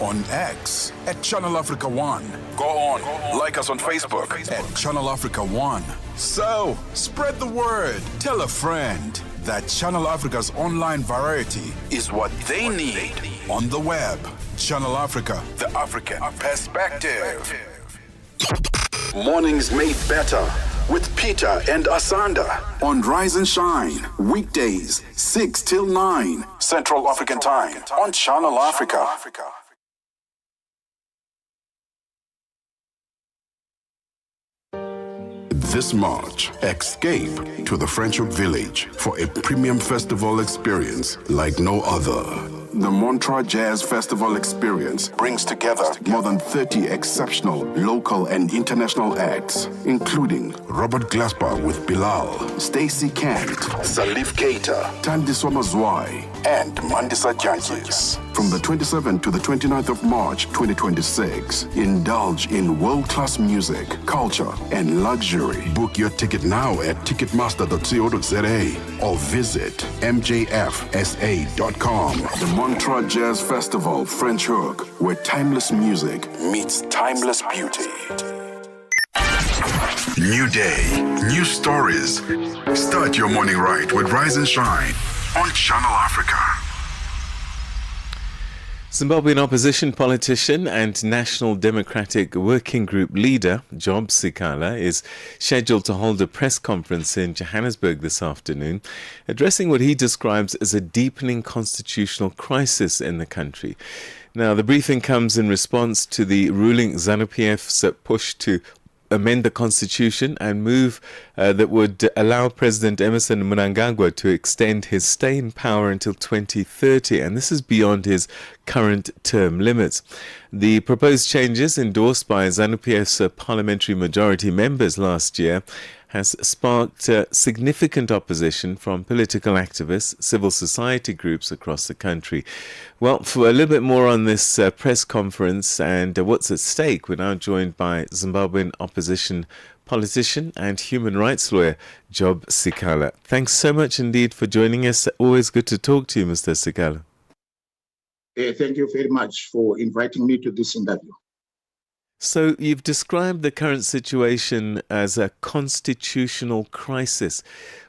on X at Channel Africa One. Go on, like us on Facebook at Channel Africa One. So, spread the word. Tell a friend that Channel Africa's online variety is what they need on the web. Channel Africa, the African perspective. Mornings made better with Peter and Asanda on Rise and Shine, weekdays 6 till 9 Central African Time on Channel Africa. This March, escape to the Friendship Village for a premium festival experience like no other. The Montreux Jazz Festival experience brings together more than 30 exceptional local and international acts, including Robert Glasper with Bilal, Stacey Kent, Salif Keita, Tandiswa Mazwai, and Mandisa Jantjes. From the 27th to the 29th of March 2026, indulge in world-class music, culture, and luxury. Book your ticket now at ticketmaster.co.za or visit mjfsa.com. The Montreux Jazz Festival French Hook, where timeless music meets timeless beauty. New day, new stories. Start your morning right with Rise and Shine on Channel Africa. Zimbabwean opposition politician and National Democratic Working Group leader Job Sikala is scheduled to hold a press conference in Johannesburg this afternoon, addressing what he describes as a deepening constitutional crisis in the country. Now, the briefing comes in response to the ruling ZANU-PF's push to amend the constitution and move that would allow President Emmerson Mnangagwa to extend his stay in power until 2030, and this is beyond his current term limits. The proposed changes, endorsed by ZANU-PF's parliamentary majority members last year, has sparked significant opposition from political activists, civil society groups across the country. Well, for a little bit more on this press conference and what's at stake, we're now joined by Zimbabwean opposition politician and human rights lawyer Job Sikala. Thanks so much indeed for joining us. Always good to talk to you, Mr. Sikala. Thank you very much for inviting me to this interview. So you've described the current situation as a constitutional crisis.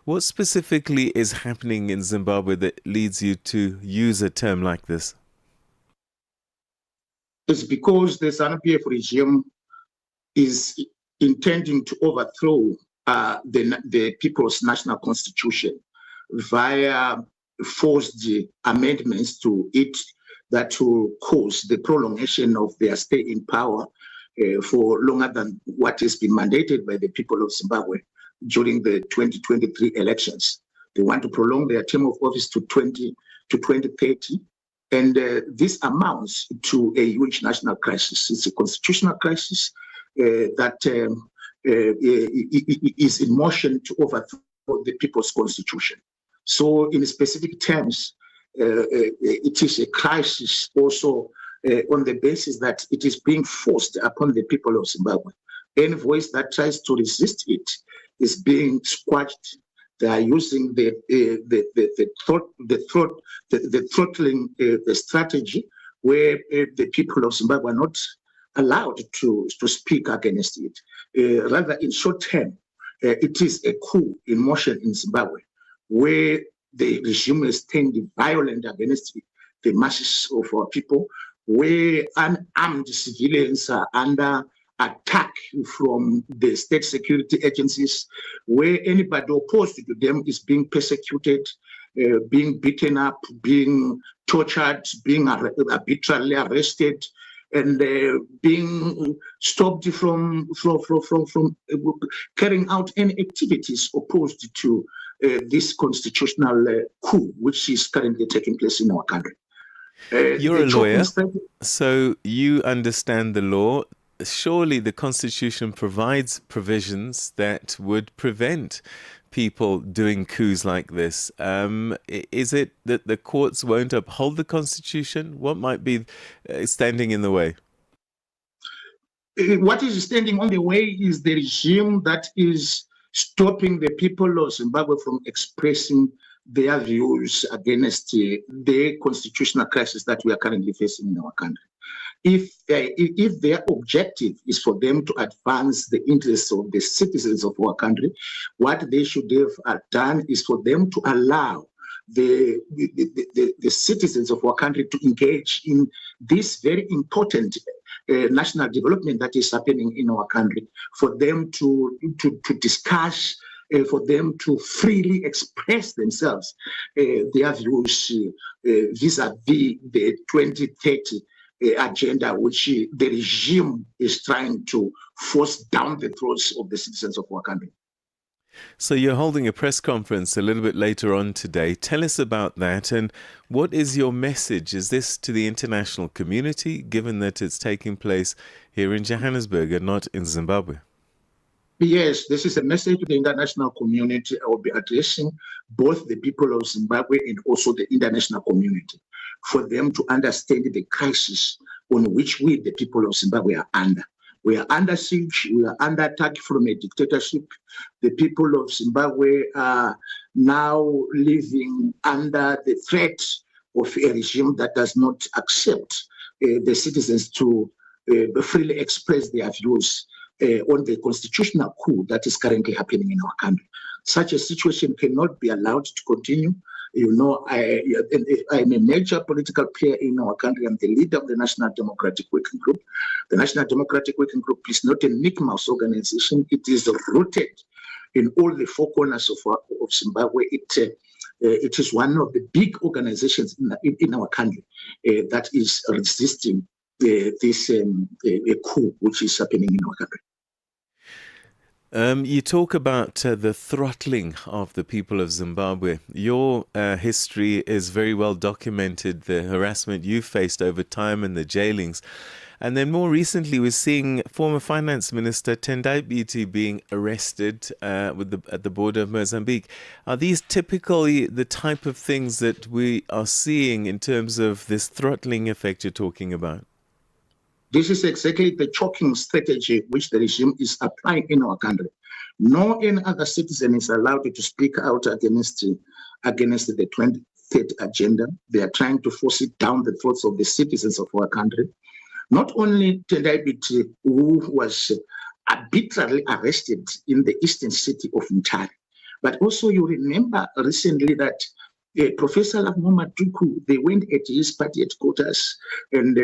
What specifically is happening in Zimbabwe that leads you to use a term like this? It's because the ZANU-PF regime is intending to overthrow the People's National Constitution via forced amendments to it that will cause the prolongation of their stay in power for longer than what has been mandated by the people of Zimbabwe during the 2023 elections. They want to prolong their term of office to 2030, and this amounts to a huge national crisis. It's a constitutional crisis that is in motion to overthrow the people's constitution. So in specific terms, it is a crisis also on the basis that it is being forced upon the people of Zimbabwe. Any voice that tries to resist it is being squashed. They are using the throttling strategy, where the people of Zimbabwe are not allowed to speak against it. Rather, in short term, it is a coup in motion in Zimbabwe, where the regime is turning violent against the masses of our people, where unarmed civilians are under attack from the state security agencies, where anybody opposed to them is being persecuted, being beaten up, being tortured, being arbitrarily arrested, and being stopped from carrying out any activities opposed to this constitutional coup, which is currently taking place in our country. You're a lawyer, so you understand the law. Surely the Constitution provides provisions that would prevent people doing coups like this. Is it that the courts won't uphold the Constitution? What might be standing in the way? What is standing on the way is the regime that is stopping the people of Zimbabwe from expressing their views against the constitutional crisis that we are currently facing in our country. If their objective is for them to advance the interests of the citizens of our country, what they should have done is for them to allow the citizens of our country to engage in this very important national development that is happening in our country, for them to discuss, for them to freely express themselves, their views vis-a-vis the 2030 agenda, which the regime is trying to force down the throats of the citizens of our country. So you're holding a press conference a little bit later on today. Tell us about that, and what is your message? Is this to the international community, given that it's taking place here in Johannesburg and not in Zimbabwe? Yes, this is a message to the international community. I will be addressing both the people of Zimbabwe and also the international community, for them to understand the crisis on which we, the people of Zimbabwe, are under. We are under siege. We are under attack from a dictatorship. The people of Zimbabwe are now living under the threat of a regime that does not accept the citizens to freely express their views on the constitutional coup that is currently happening in our country. Such a situation cannot be allowed to continue. You know, I'm a major political player in our country. I'm the leader of the National Democratic Working Group. The National Democratic Working Group is not a Mickey Mouse organization. It is rooted in all the four corners of Zimbabwe. It is one of the big organizations in our country that is resisting this coup which is happening in our country. You talk about the throttling of the people of Zimbabwe. Your history is very well documented, the harassment you faced over time and the jailings. And then more recently, we're seeing former Finance Minister Tendai Biti being arrested at the border of Mozambique. Are these typically the type of things that we are seeing in terms of this throttling effect you're talking about? This is exactly the choking strategy which the regime is applying in our country. No any other citizen is allowed to speak out against the 2030 agenda. They are trying to force it down the throats of the citizens of our country. Not only Tendai Biti, who was arbitrarily arrested in the eastern city of Mutare, but also you remember recently that Professor Lavmoma Duku, they went at his party headquarters and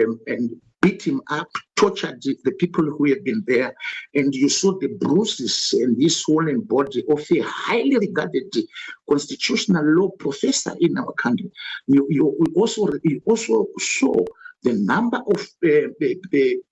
beat him up, tortured the people who had been there, and you saw the bruises and this swollen body of a highly regarded constitutional law professor in our country. You also saw the number of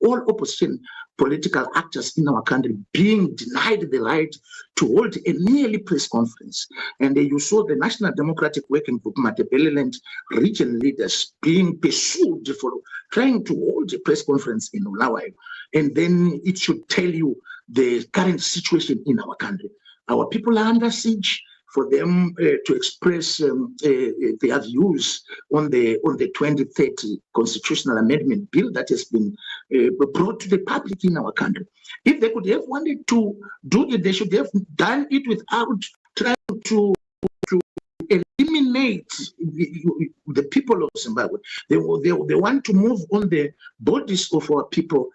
all opposition political actors in our country being denied the right to hold a merely press conference. And you saw the National Democratic Working Group, Matabeleland region leaders being pursued for trying to hold a press conference in Bulawayo. And then it should tell you the current situation in our country. Our people are under siege. For them to express their views on the 2030 constitutional amendment bill that has been brought to the public in our country. If they could have wanted to do it, they should have done it without trying to eliminate the people of Zimbabwe. They want to move on the bodies of our people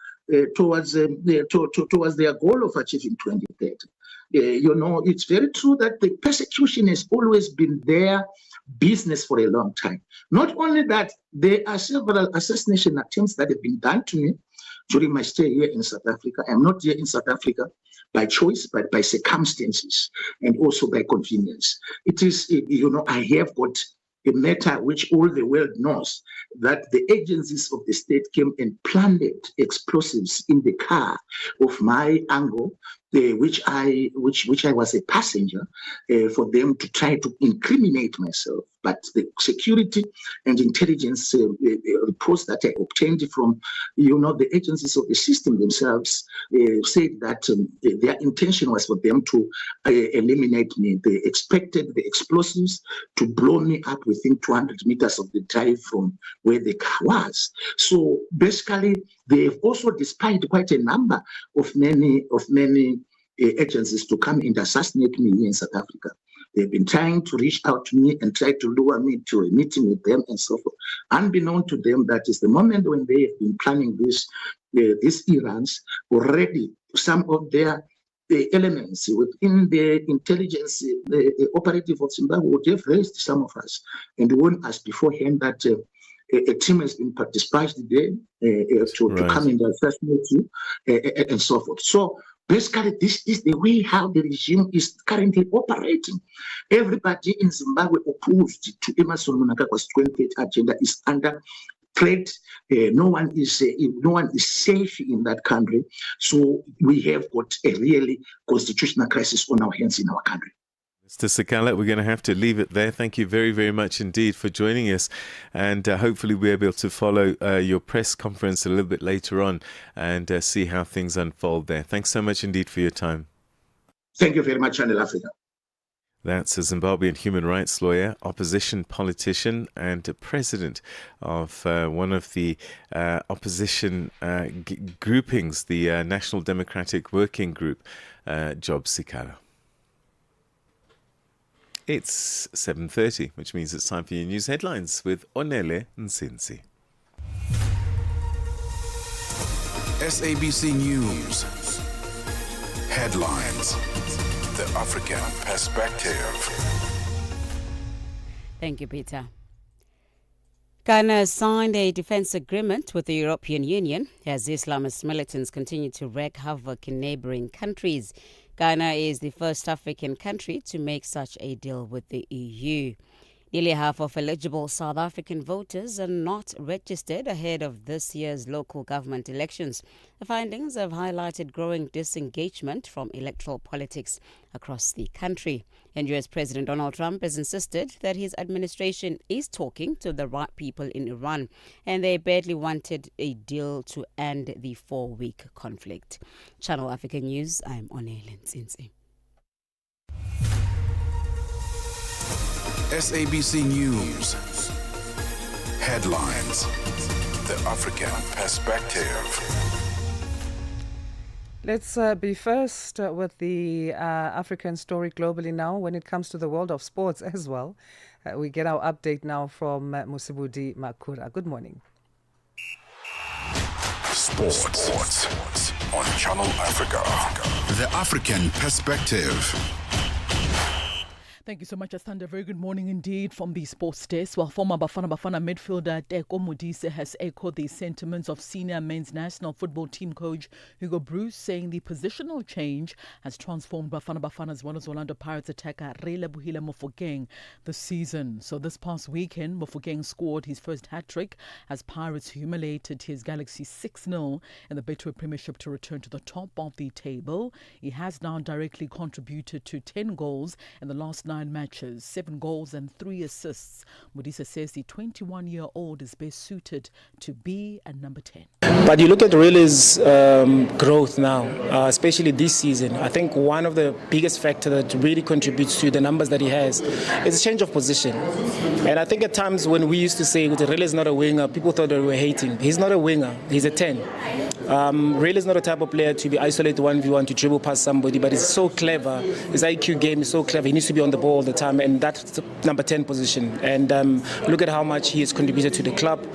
towards their goal of achieving 2030. You know, it's very true that the persecution has always been their business for a long time. Not only that, there are several assassination attempts that have been done to me during my stay here in South Africa. I'm not here in South Africa by choice, but by circumstances and also by convenience. It is, you know, I have got a matter which all the world knows, that the agencies of the state came and planted explosives in the car of my uncle, which I was a passenger, for them to try to incriminate myself. But the security and intelligence reports that I obtained from, you know, the agencies of the system themselves said that their intention was for them to eliminate me. They expected the explosives to blow me up within 200 meters of the drive from where the car was. So basically, They've also, despite quite a number of many agencies to come and assassinate me here in South Africa, they've been trying to reach out to me and try to lure me to a meeting with them and so forth. Unbeknown to them, that is the moment when they have been planning these errands, already some of their elements within the intelligence operative of Zimbabwe would have raised some of us and warned us beforehand that a team has been dispatched there to come and assassinate you and so forth. So basically, this is the way how the regime is currently operating. Everybody in Zimbabwe opposed to Emmerson Mnangagwa's 20th agenda is under threat. No one is safe in that country. So we have got a really constitutional crisis on our hands in our country. Mr. Sikala, we're going to have to leave it there. Thank you very, very much indeed for joining us. And hopefully we'll be able to follow your press conference a little bit later on and see how things unfold there. Thanks so much indeed for your time. Thank you very much, Channel Africa. That's a Zimbabwean human rights lawyer, opposition politician, and president of one of the opposition groupings, the National Democratic Working Group, Job Sikala. It's 7:30, which means it's time for your news headlines with Onele Nsinsi. SABC News. Headlines. The African Perspective. Thank you, Peter. Ghana has signed a defense agreement with the European Union as Islamist militants continue to wreak havoc in neighboring countries. Ghana is the first African country to make such a deal with the EU. Nearly half of eligible South African voters are not registered ahead of this year's local government elections. The findings have highlighted growing disengagement from electoral politics across the country. And US President Donald Trump has insisted that his administration is talking to the right people in Iran, and they badly wanted a deal to end the 4-week conflict. Channel Africa News, I'm Onele Nsinsi. SABC News. Headlines. The African Perspective. Let's be first with the African story globally now when it comes to the world of sports as well. We get our update now from Musibudi Makura. Good morning. Sports on Channel Africa. The African Perspective. Thank you so much, Asanda. Very good morning indeed from the sports desk. Well, former Bafana midfielder Teko Modise has echoed the sentiments of senior men's national football team coach Hugo Bruce, saying the positional change has transformed Bafana as well as Orlando Pirates attacker Relebohile Mofokeng this season. So this past weekend, Mofokeng scored his first hat-trick as Pirates humiliated his Galaxy 6-0 in the Betway Premiership to return to the top of the table. He has now directly contributed to 10 goals in the last 9 matches, 7 goals and 3 assists. Modise says the 21-year-old is best suited to be at number 10. But you look at Rile's growth now, especially this season. I think one of the biggest factors that really contributes to the numbers that he has is a change of position. And I think at times when we used to say Rile is not a winger, people thought that we were hating. He's not a winger, he's a 10. Rile is not a type of player to be isolated 1v1 to dribble past somebody, but he's so clever. His IQ game is so clever. He needs to be on the ball all the time, and that's the number 10 position. And look at how much he has contributed to the club.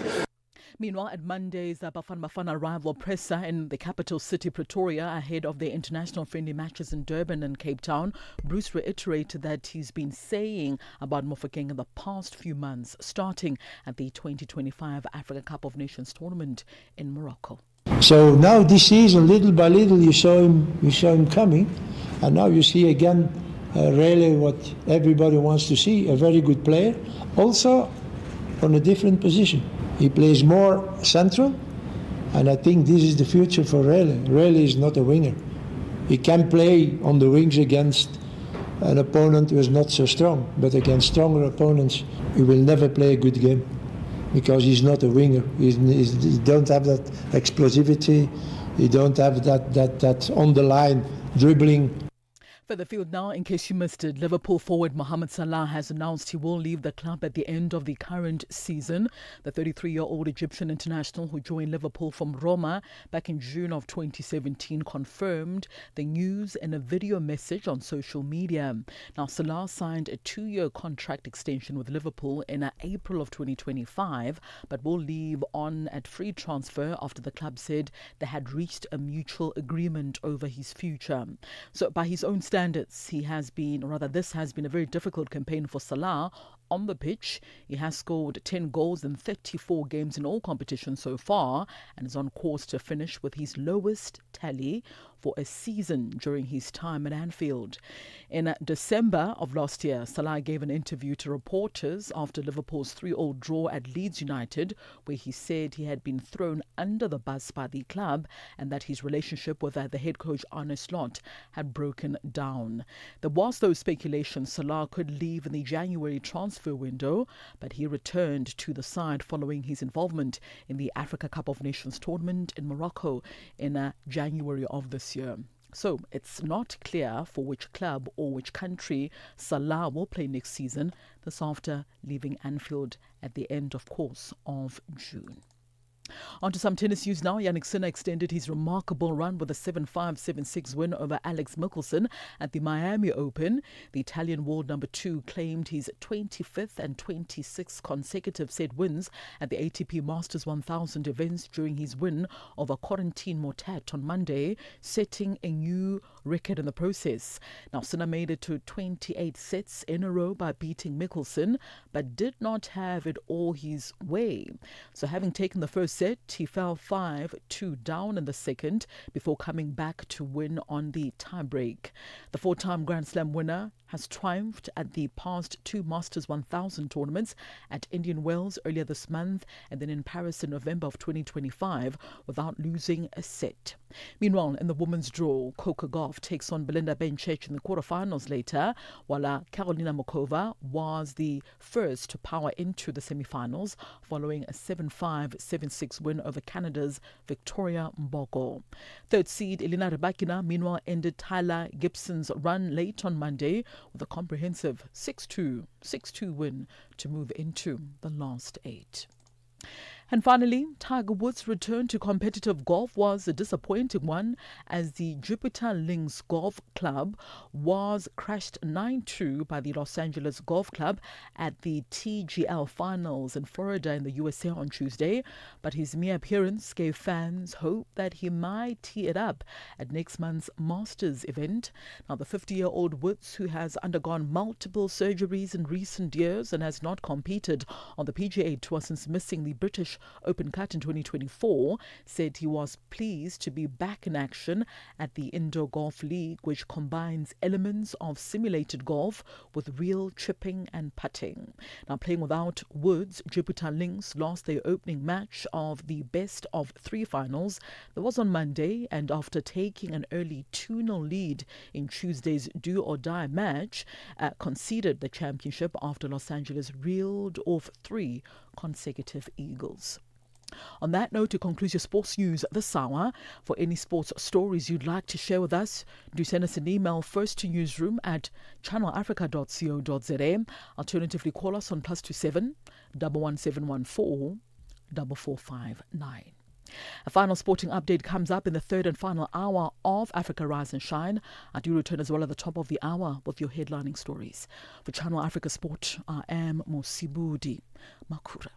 Meanwhile, at Monday's Bafana rival presser in the capital city, Pretoria, ahead of their international friendly matches in Durban and Cape Town, Bruce reiterated that he's been saying about Mofokeng in the past few months, starting at the 2025 Africa Cup of Nations tournament in Morocco. So now this season, little by little, you saw him coming, and now you see again really what everybody wants to see, a very good player, also on a different position. He plays more central, and I think this is the future for Rile. Rile is not a winger. He can play on the wings against an opponent who is not so strong, but against stronger opponents, he will never play a good game because he's not a winger. He don't have that explosivity. He don't have that on the line dribbling. Further field now, in case you missed it, Liverpool forward Mohamed Salah has announced he will leave the club at the end of the current season. The 33-year-old Egyptian international who joined Liverpool from Roma back in June of 2017 confirmed the news in a video message on social media. Now, Salah signed a 2-year contract extension with Liverpool in April of 2025, but will leave on at free transfer after the club said they had reached a mutual agreement over his future. So, by his own standards, this has been a very difficult campaign for Salah. On the pitch, he has scored 10 goals in 34 games in all competitions so far and is on course to finish with his lowest tally for a season during his time at Anfield. In December of last year, Salah gave an interview to reporters after Liverpool's 3-3 draw at Leeds United, where he said he had been thrown under the bus by the club and that his relationship with the head coach Arne Slot had broken down. There was, though, speculation Salah could leave in the January transfer window, but he returned to the side following his involvement in the Africa Cup of Nations tournament in Morocco in January of this year. So it's not clear for which club or which country Salah will play next season, this after leaving Anfield at the end, of course, of June. On to some tennis news now. Jannik Sinner extended his remarkable run with a 7-5, 7-6 win over Alex Michelsen at the Miami Open. The Italian world number 2 claimed his 25th and 26th consecutive set wins at the ATP Masters 1000 events during his win over Corentin Moutet on Monday, setting a new record in the process. Now, Sinner made it to 28 sets in a row by beating Michelsen, but did not have it all his way. So having taken the first set, he fell 5-2 down in the second before coming back to win on the tiebreak. The 4-time Grand Slam winner has triumphed at the past 2 Masters 1000 tournaments at Indian Wells earlier this month and then in Paris in November of 2025 without losing a set. Meanwhile, in the women's draw, Coco Gauff takes on Belinda Bencic in the quarterfinals later, while Karolina Muchova was the first to power into the semifinals following a 7-5, 7-6 win over Canada's Victoria Mbogo. Third seed Elena Rybakina, meanwhile, ended Tyler Gibson's run late on Monday with a comprehensive 6-2 win to move into the last 8. And finally, Tiger Woods' return to competitive golf was a disappointing one as the Jupiter Links Golf Club was crashed 9-2 by the Los Angeles Golf Club at the TGL Finals in Florida in the USA on Tuesday. But his mere appearance gave fans hope that he might tee it up at next month's Masters event. Now, the 50-year-old Woods, who has undergone multiple surgeries in recent years and has not competed on the PGA Tour since missing the British Open Cut in 2024, said he was pleased to be back in action at the Indoor Golf League, which combines elements of simulated golf with real chipping and putting. Now, playing without Woods, Jupiter Links lost their opening match of the best of 3 finals. That was on Monday, and after taking an early 2-0 lead in Tuesday's do-or-die match, conceded the championship after Los Angeles reeled off 3 consecutive eagles. On that note, to conclude your sports news this hour, for any sports stories you'd like to share with us, do send us an email first to newsroom@channelafrica.co.za. Alternatively, call us on +27 11714 4459. A final sporting update comes up in the third and final hour of Africa Rise and Shine. I do return as well at the top of the hour with your headlining stories. For Channel Africa Sport, I am Mosibudi Makura.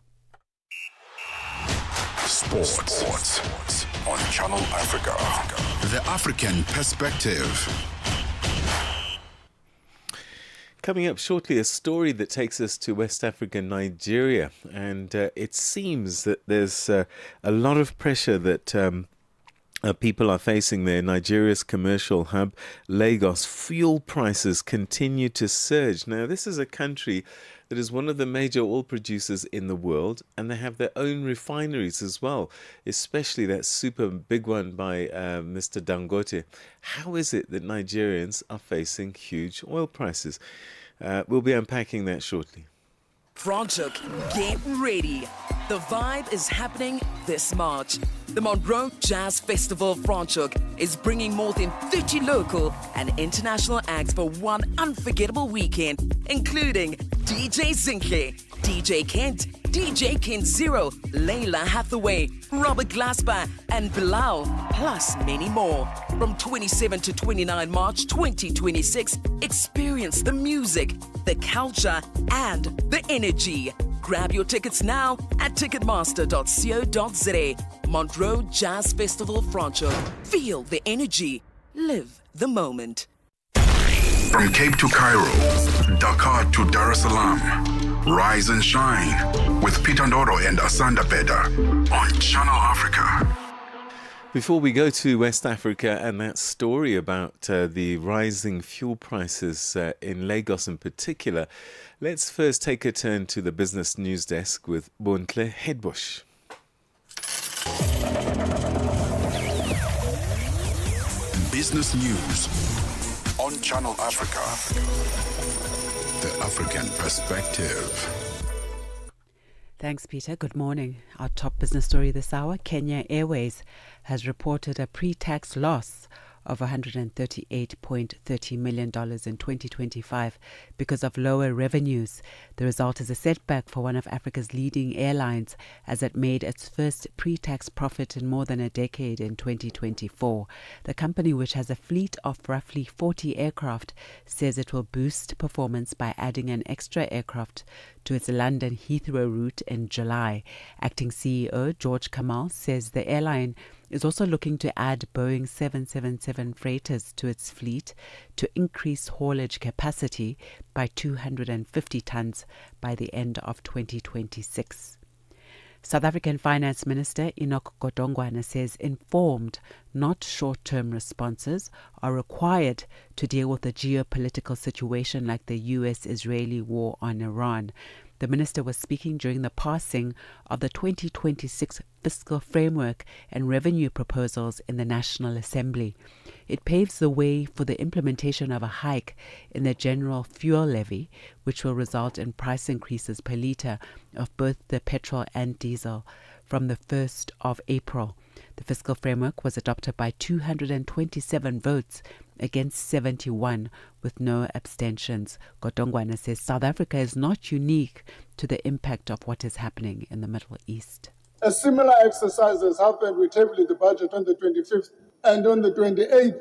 Sports on Channel Africa. The African perspective. Coming up shortly, a story that takes us to West Africa, Nigeria. And it seems that there's a lot of pressure that people are facing there. Nigeria's commercial hub, Lagos, fuel prices continue to surge. Now, this is a country that is one of the major oil producers in the world, and they have their own refineries as well, especially that super big one by Mr. Dangote. How is it that Nigerians are facing huge oil prices? We'll be unpacking that shortly. Franchuk, get ready. The vibe is happening this March. The Ndoro Jazz Festival Franschhoek is bringing more than 30 local and international acts for one unforgettable weekend, including DJ Zinke, DJ Kent, DJ Kent Zero, Layla Hathaway, Robert Glasper, and Bilal, plus many more. From 27 to 29 March 2026, experience the music, the culture, and the energy. Grab your tickets now at ticketmaster.co.za. Ndoro Jazz Festival Franschhoek. Feel the energy. Live the moment. From Cape to Cairo, Dakar to Dar es Salaam, rise and shine with Peter Ndoro and Asanda Beda on Channel Africa. Before we go to West Africa and that story about the rising fuel prices in Lagos in particular, let's first take a turn to the business news desk with Bontle Hedbush. Business news on Channel Africa. The African perspective. Thanks, Peter. Good morning. Our top business story this hour: Kenya Airways has reported a pre-tax loss of $138.30 million in 2025 because of lower revenues. The result is a setback for one of Africa's leading airlines, as it made its first pre-tax profit in more than a decade in 2024. The company, which has a fleet of roughly 40 aircraft, says it will boost performance by adding an extra aircraft to its London Heathrow route in July. Acting CEO George Kamal says the airline is also looking to add Boeing 777 freighters to its fleet to increase haulage capacity by 250 tons by the end of 2026. South African Finance Minister Enoch Godongwana says informed, not short-term responses are required to deal with a geopolitical situation like the US-Israeli war on Iran. The minister was speaking during the passing of the 2026 fiscal framework and revenue proposals in the National Assembly. It paves the way for the implementation of a hike in the general fuel levy, which will result in price increases per litre of both the petrol and diesel from the 1st of April. The fiscal framework was adopted by 227 votes against 71 with no abstentions. Godongwana says South Africa is not unique to the impact of what is happening in the Middle East. A similar exercise has happened. We tabled the budget on the 25th, and on the 28th,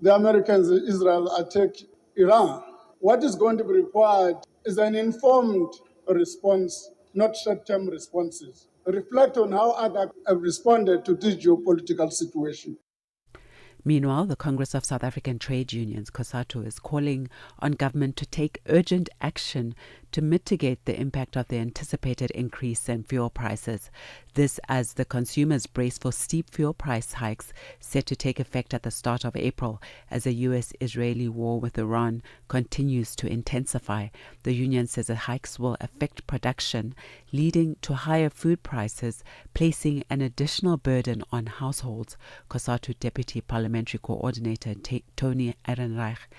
the Americans and Israel attacked Iran. What is going to be required is an informed response, not short-term responses. Reflect on how others have responded to this geopolitical situation. Meanwhile, the Congress of South African Trade Unions, COSATU, is calling on government to take urgent action to mitigate the impact of the anticipated increase in fuel prices. This as the consumers brace for steep fuel price hikes set to take effect at the start of April as the US-Israeli war with Iran continues to intensify. The union says the hikes will affect production, leading to higher food prices, placing an additional burden on households. COSATU Deputy Parliamentary Coordinator Tony Ehrenreich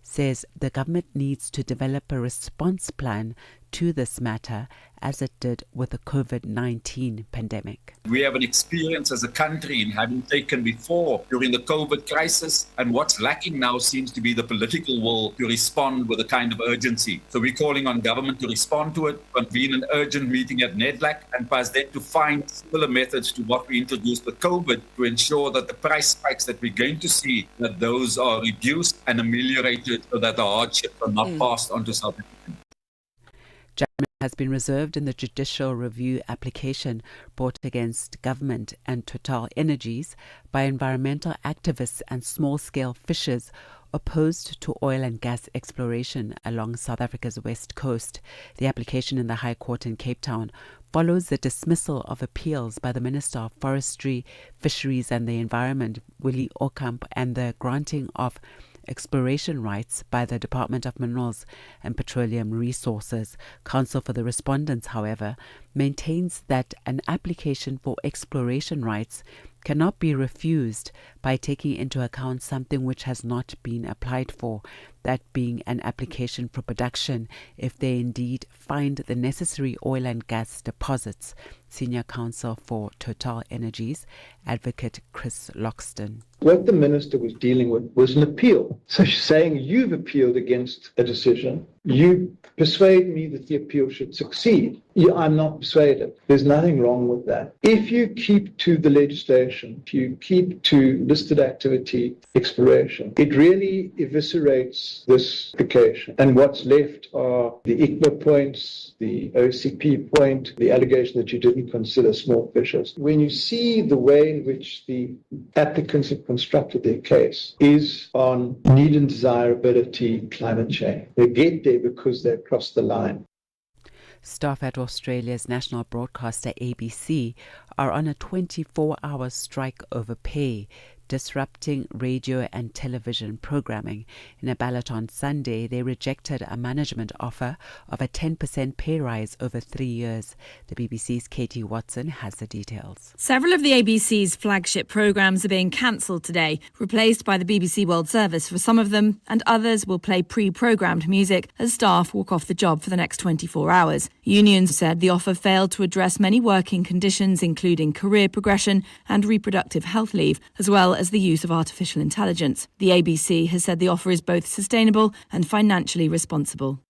says the government needs to develop a response plan to this matter as it did with the COVID-19 pandemic. We have an experience as a country in having taken before during the COVID crisis, and what's lacking now seems to be the political will to respond with a kind of urgency. So we're calling on government to respond to it, convene an urgent meeting at NEDLAC, and pass then to find similar methods to what we introduced with COVID to ensure that the price spikes that we're going to see, that those are reduced and ameliorated so that the hardships are not passed on to South Africa. Judgment has been reserved in the judicial review application brought against government and Total Energies by environmental activists and small-scale fishers opposed to oil and gas exploration along South Africa's west coast. The application in the High Court in Cape Town follows the dismissal of appeals by the Minister of Forestry, Fisheries and the Environment, Willie Okamp, and the granting of exploration rights by the Department of Minerals and Petroleum Resources. Counsel for the respondents, however, maintains that an application for exploration rights cannot be refused by taking into account something which has not been applied for, that being an application for production if they indeed find the necessary oil and gas deposits. Senior Counsel for Total Energies, Advocate Chris Loxton. What the minister was dealing with was an appeal. So she's saying, you've appealed against a decision. You persuade me that the appeal should succeed. I'm not persuaded. There's nothing wrong with that. If you keep to the legislation, if you keep to listed activity exploration, it really eviscerates this application. And what's left are the ICMA points, the OCP point, the allegation that you didn't consider small fishes. When you see the way in which the applicants have constructed their case is on need and desirability, climate change. They get there because they've crossed the line. Staff at Australia's national broadcaster ABC are on a 24-hour strike over pay, disrupting radio and television programming. In a ballot on Sunday, they rejected a management offer of a 10% pay rise over 3 years. The BBC's Katie Watson has the details. Several of the ABC's flagship programmes are being cancelled today, replaced by the BBC World Service for some of them, and others will play pre-programmed music as staff walk off the job for the next 24 hours. Unions said the offer failed to address many working conditions, including career progression and reproductive health leave, as well as the use of artificial intelligence. The ABC has said the offer is both sustainable and financially responsible.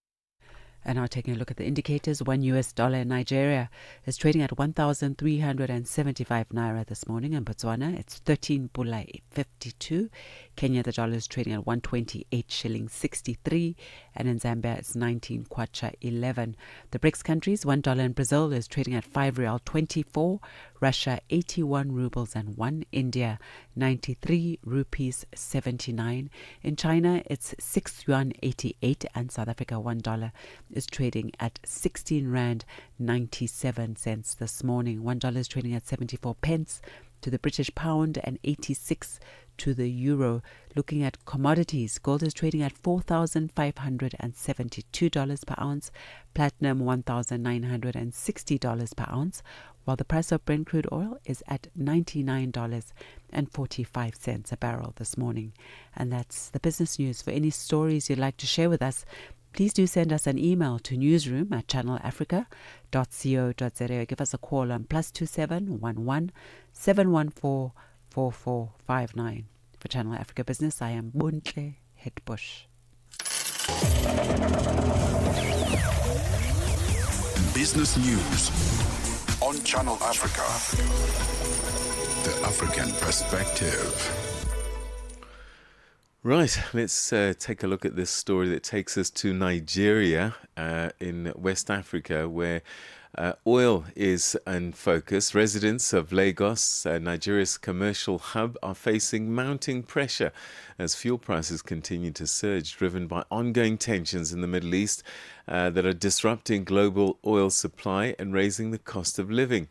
And now taking a look at the indicators, $1 in Nigeria is trading at 1,375 naira this morning. In Botswana, it's 13 pula 52. Kenya, the dollar is trading at 128 shillings 63. And in Zambia, it's 19 kwacha 11. The BRICS countries, $1 in Brazil is trading at 5 real 24. Russia, 81 rubles and 1. India, 93 rupees 79. In China, it's 6 yuan 88. And South Africa, $1 is trading at 16 rand 97 cents this morning. $1 is trading at 74 pence to the British pound and 86 to the euro. Looking at commodities, gold is trading at $4,572 per ounce, platinum $1,960 per ounce, while the price of Brent crude oil is at $99.45 a barrel this morning. And that's the business news. For any stories you'd like to share with us, please do send us an email to newsroom@channelafrica.co.za. Give us a call on +27 11 714 4459. For Channel Africa Business, I am Buntle Hetbush. Business news on Channel Africa. The African perspective. Right, let's take a look at this story that takes us to Nigeria in West Africa, where oil is in focus. Residents of Lagos, Nigeria's commercial hub, are facing mounting pressure as fuel prices continue to surge, driven by ongoing tensions in the Middle East that are disrupting global oil supply and raising the cost of living.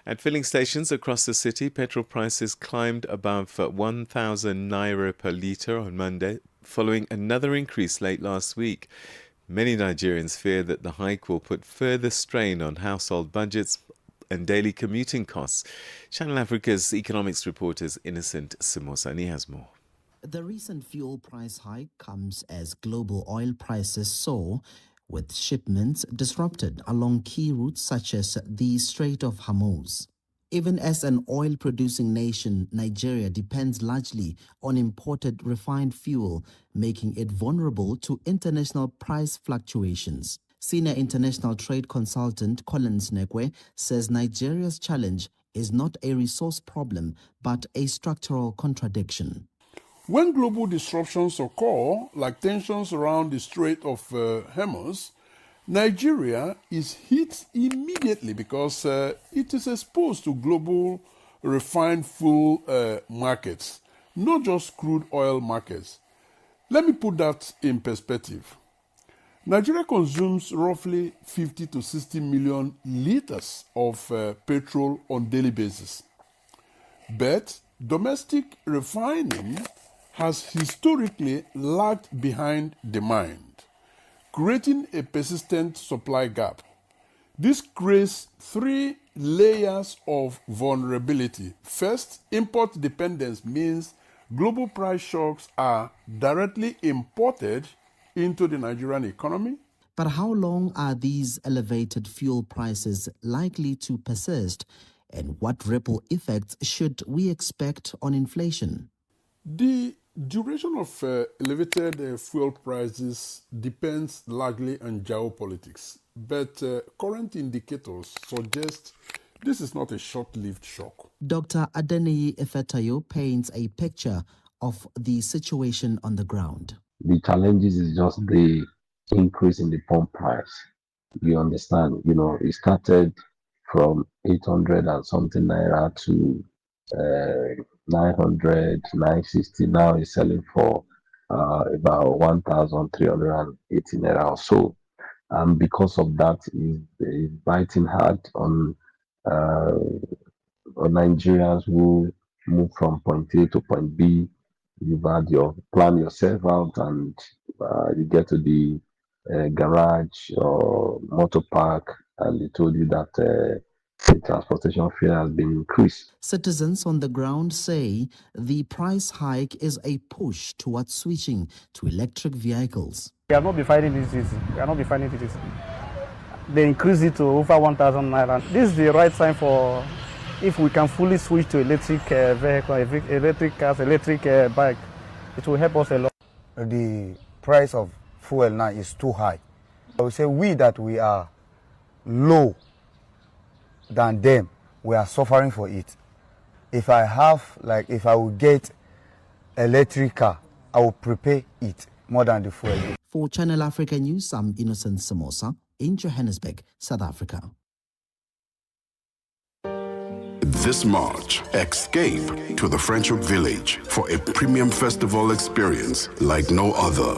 At filling stations across the city, petrol prices climbed above 1,000 naira per litre on Monday, following another increase late last week. Many Nigerians fear that the hike will put further strain on household budgets and daily commuting costs. Channel Africa's economics reporter's Innocent Simosani has more. The recent fuel price hike comes as global oil prices soar, with shipments disrupted along key routes such as the Strait of Hormuz. Even as an oil-producing nation, Nigeria depends largely on imported refined fuel, making it vulnerable to international price fluctuations. Senior international trade consultant Collins Nekwe says Nigeria's challenge is not a resource problem, but a structural contradiction. When global disruptions occur, like tensions around the Strait of Hormuz, Nigeria is hit immediately because it is exposed to global refined fuel markets, not just crude oil markets. Let me put that in perspective. Nigeria consumes roughly 50 to 60 million liters of petrol on a daily basis. But domestic refining has historically lagged behind demand, creating a persistent supply gap. This creates three layers of vulnerability. First, import dependence means global price shocks are directly imported into the Nigerian economy. But how long are these elevated fuel prices likely to persist, and what ripple effects should we expect on inflation? The duration of elevated fuel prices depends largely on geopolitics, but current indicators suggest this is not a short-lived shock. Dr. Adeniyi Efetayo paints a picture of the situation on the ground. The challenges is just the increase in the pump price. You understand, it started from 800 and something naira to 900, 960. Now it's selling for about 1,380 naira or so. And because of that, is biting hard on Nigerians who move from point A to point B. You've had plan yourself out, and you get to the garage or motor park, and they told you that the transportation fare has been increased. Citizens on the ground say the price hike is a push towards switching to electric vehicles. We have not been finding this easy. They increased it to over 1,000 naira. This is the right time for, if we can fully switch to electric vehicle, electric cars, electric bike, it will help us a lot. The price of fuel now is too high. I would say we are low than them, we are suffering for it. If I will get electric car, I will prepare it more than the fuel. For Channel Africa News, I'm Innocent Samosa in Johannesburg, South Africa. This March, escape to the French Hook Village for a premium festival experience like no other.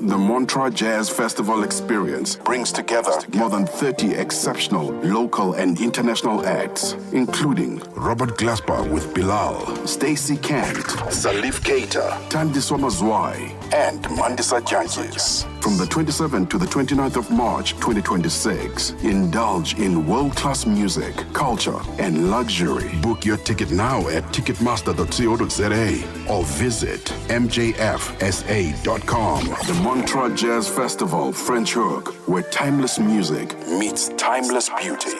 The Montreux Jazz Festival experience brings together more than 30 exceptional local and international acts, including Robert Glasper with Bilal, Stacey Kent, Salif Keita, Thandiswa Mazwai, and Mandisa Janjis. From the 27th to the 29th of March 2026, indulge in world-class music, culture, and luxury. Book your ticket now at ticketmaster.co.za or visit mjfsa.com. The Montreux Jazz Festival French Hook, where timeless music meets timeless beauty.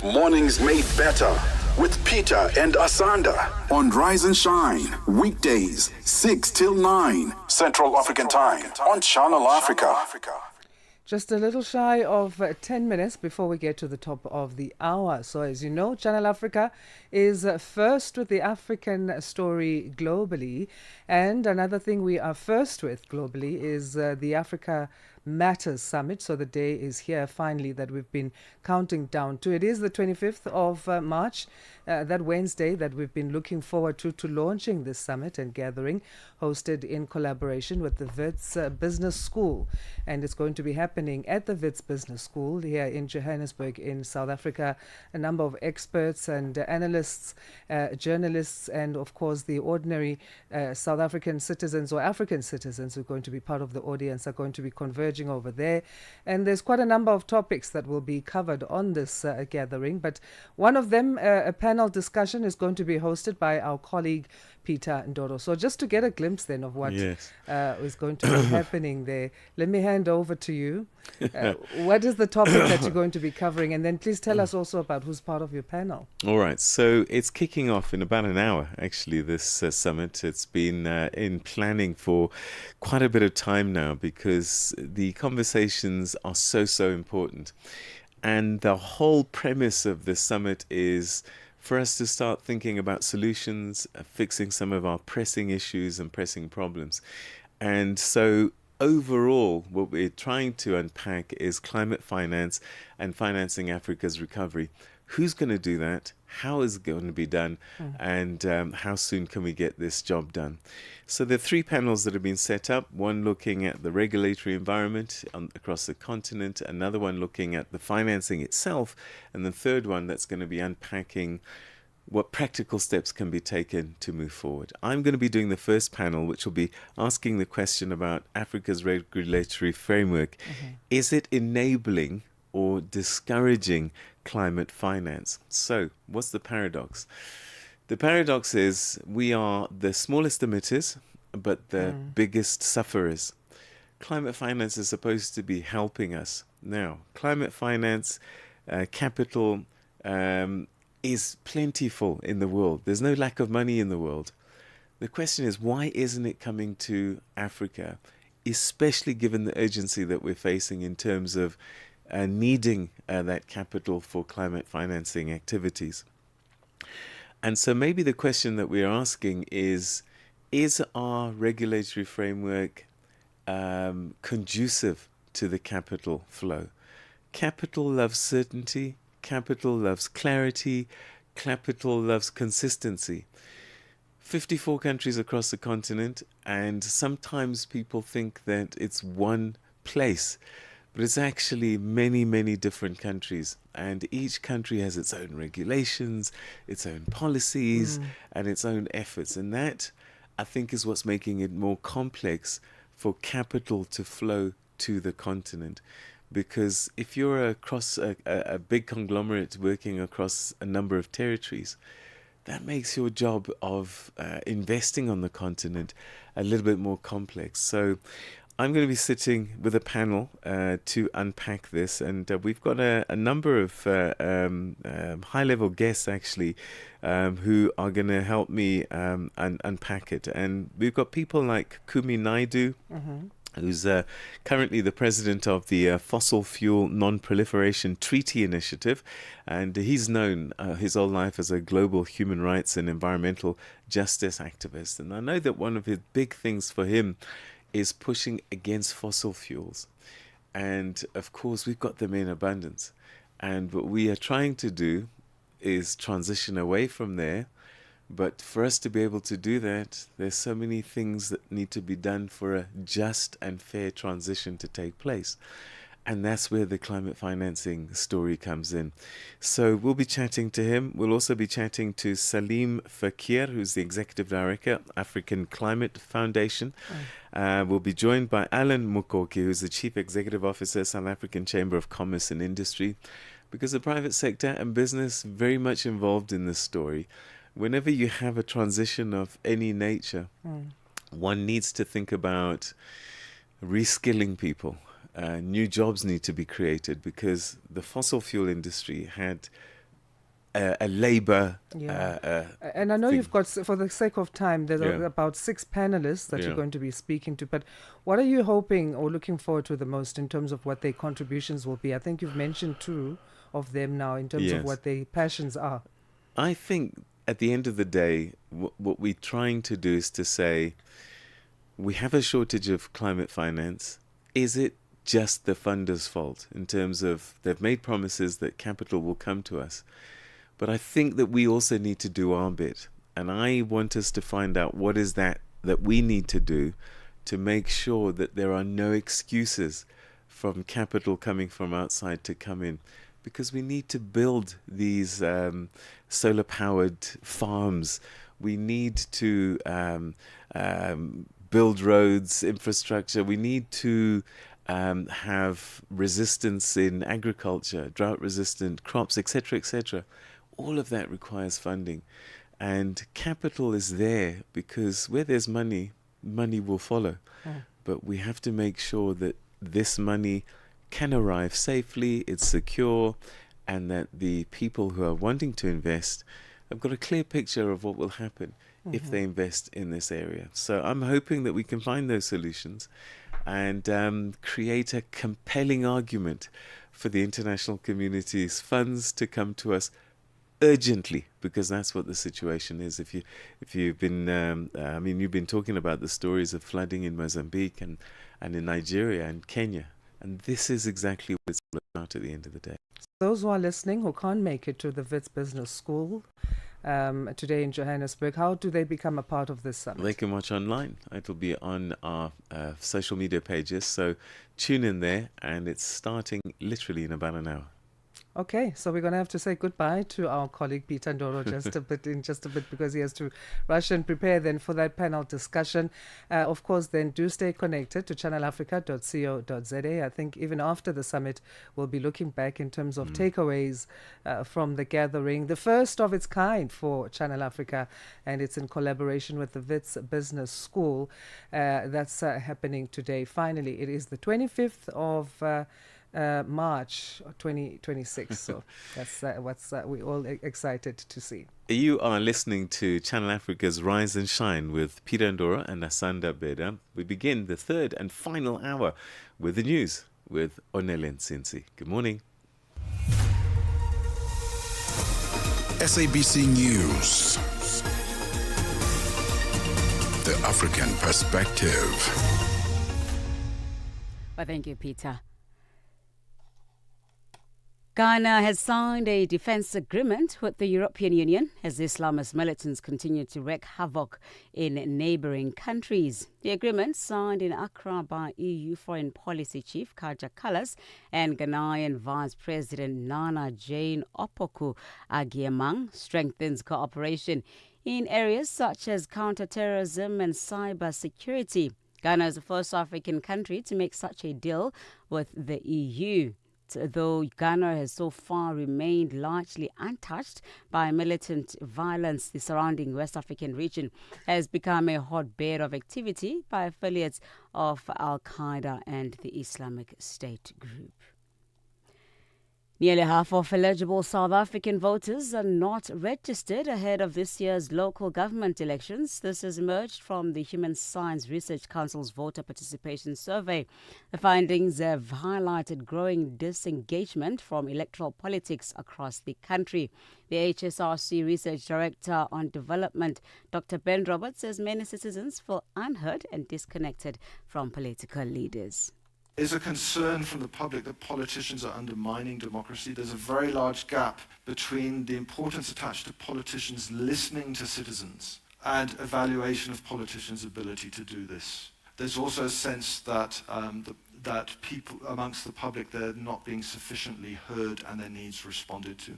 Mornings made better with Peter and Asanda on Rise and Shine, weekdays 6 till 9 Central African Time on Channel Africa. Just a little shy of 10 minutes before we get to the top of the hour. So as you know, Channel Africa is first with the African story globally. And another thing we are first with globally is the Africa Matters Summit. So the day is here finally that we've been counting down to. It is the 25th of March, that Wednesday that we've been looking forward to launching this summit and gathering, hosted in collaboration with the Wits Business School. And it's going to be happening at the Wits Business School here in Johannesburg in South Africa. A number of experts and analysts, journalists, and of course the ordinary South African citizens or African citizens who are going to be part of the audience are going to be converging over there. And there's quite a number of topics that will be covered on this gathering. But one of them, a panel discussion, is going to be hosted by our colleague Peter Ndoro. So just to get a glimpse then of what is going to be happening there, let me hand over to you. What is the topic that you're going to be covering? And then please tell us also about who's part of your panel. All right. So it's kicking off in about an hour, actually, this summit. It's been in planning for quite a bit of time now because the conversations are so important. And the whole premise of this summit is for us to start thinking about solutions, fixing some of our pressing issues and pressing problems. And so overall, what we're trying to unpack is climate finance and financing Africa's recovery. Who's going to do that? How is it going to be done? And how soon can we get this job done? So there are 3 panels that have been set up. One looking at the regulatory environment across the continent, another one looking at the financing itself, and the third one that's going to be unpacking what practical steps can be taken to move forward. I'm going to be doing the first panel, which will be asking the question about Africa's regulatory framework. Is it enabling or discouraging climate finance. So, what's the paradox? The paradox is we are the smallest emitters, but the biggest sufferers. Climate finance is supposed to be helping us. Now, climate finance capital is plentiful in the world. There's no lack of money in the world. The question is, why isn't it coming to Africa, especially given the urgency that we're facing in terms of needing that capital for climate financing activities? And so maybe the question that we're asking is our regulatory framework conducive to the capital flow? Capital loves certainty, capital loves clarity, capital loves consistency. 54 countries across the continent, and sometimes people think that it's one place, but it's actually many, many different countries, and each country has its own regulations, its own policies, and its own efforts, and that, I think, is what's making it more complex for capital to flow to the continent. Because if you're a big conglomerate working across a number of territories, that makes your job of investing on the continent a little bit more complex. So I'm going to be sitting with a panel to unpack this, and we've got a number of high-level guests actually who are going to help me unpack it. And we've got people like Kumi Naidu, who's currently the president of the Fossil Fuel Non-Proliferation Treaty Initiative, and he's known his whole life as a global human rights and environmental justice activist. And I know that one of his big things for him is pushing against fossil fuels. And of course, we've got them in abundance. And what we are trying to do is transition away from there. But for us to be able to do that, there's so many things that need to be done for a just and fair transition to take place. And that's where the climate financing story comes in. So we'll be chatting to him. We'll also be chatting to Salim Fakir, who's the Executive Director, African Climate Foundation. We'll be joined by Alan Mukoki, who's the Chief Executive Officer, South African Chamber of Commerce and Industry, because the private sector and business very much involved in this story. Whenever you have a transition of any nature, one needs to think about reskilling people. New jobs need to be created because the fossil fuel industry had a labor. And I know you've got, for the sake of time, there's about 6 panelists that you're going to be speaking to. But what are you hoping or looking forward to the most in terms of what their contributions will be? I think you've mentioned 2 of them now in terms of what their passions are. I think at the end of the day, what we're trying to do is to say, we have a shortage of climate finance. Is it just the funders' fault in terms of they've made promises that capital will come to us? But I think that we also need to do our bit. And I want us to find out what is that we need to do to make sure that there are no excuses from capital coming from outside to come in. Because we need to build these solar-powered farms. We need to build roads, infrastructure. We need to have resistance in agriculture, drought-resistant crops, etc., etc. All of that requires funding. And capital is there because where there's money, money will follow. But we have to make sure that this money can arrive safely, it's secure, and that the people who are wanting to invest have got a clear picture of what will happen if they invest in this area. So I'm hoping that we can find those solutions and create a compelling argument for the international community's funds to come to us urgently, because that's what the situation is. If you've been, you've been talking about the stories of flooding in Mozambique and in Nigeria and Kenya. And this is exactly what it's all about at the end of the day. Those who are listening who can't make it to the Wits Business School today in Johannesburg, how do they become a part of this summit? They can watch online. It'll be on our social media pages. So tune in there, and it's starting literally in about an hour. Okay, so we're going to have to say goodbye to our colleague Peter Ndoro just a bit because he has to rush and prepare then for that panel discussion. Of course, then do stay connected to channelafrica.co.za. I think even after the summit, we'll be looking back in terms of takeaways from the gathering, the first of its kind for Channel Africa, and it's in collaboration with the Wits Business School. That's happening today. Finally, it is the 25th of March 2026. So that's what's we're all excited to see. You are listening to Channel Africa's Rise and Shine with Peter Ndoro and Asanda Beda. We begin the third and final hour with the news with Onelen Sinsi. Good morning. SABC News. The African Perspective. Well, thank you, Peter. Ghana has signed a defense agreement with the European Union as Islamist militants continue to wreak havoc in neighboring countries. The agreement, signed in Accra by EU Foreign Policy Chief Kaja Kallas and Ghanaian Vice President Nana Jane Opoku Agyemang, strengthens cooperation in areas such as counterterrorism and cyber security. Ghana is the first African country to make such a deal with the EU. Though Ghana has so far remained largely untouched by militant violence, the surrounding West African region has become a hotbed of activity by affiliates of Al-Qaeda and the Islamic State group. Nearly half of eligible South African voters are not registered ahead of this year's local government elections. This has emerged from the Human Science Research Council's voter participation survey. The findings have highlighted growing disengagement from electoral politics across the country. The HSRC Research Director on Development, Dr. Ben Roberts, says many citizens feel unheard and disconnected from political leaders. There's a concern from the public that politicians are undermining democracy. There's a very large gap between the importance attached to politicians listening to citizens and evaluation of politicians' ability to do this. There's also a sense that that people amongst the public, they're not being sufficiently heard and their needs responded to.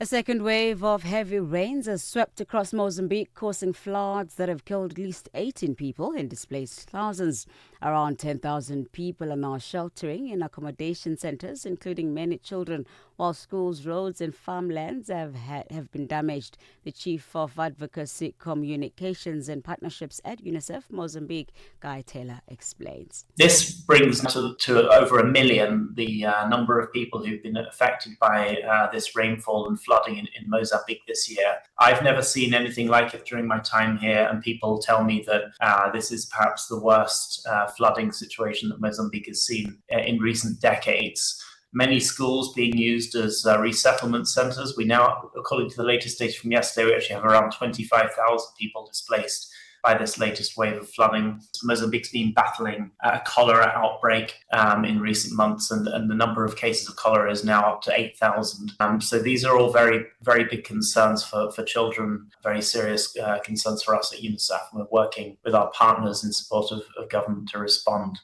A second wave of heavy rains has swept across Mozambique, causing floods that have killed at least 18 people and displaced thousands. Around 10,000 people are now sheltering in accommodation centres, including many children, while schools, roads and farmlands have been damaged. The Chief of Advocacy, Communications and Partnerships at UNICEF Mozambique, Guy Taylor, explains. This brings to over 1 million the number of people who've been affected by this rainfall and flooding in Mozambique this year. I've never seen anything like it during my time here, and people tell me that this is perhaps the worst flooding situation that Mozambique has seen in recent decades. Many schools being used as resettlement centres. We now, according to the latest data from yesterday, we actually have around 25,000 people displaced by this latest wave of flooding. Mozambique's been battling a cholera outbreak in recent months, and the number of cases of cholera is now up to 8,000. So these are all very, very big concerns for children, very serious concerns for us at UNICEF. We're working with our partners in support of government to respond.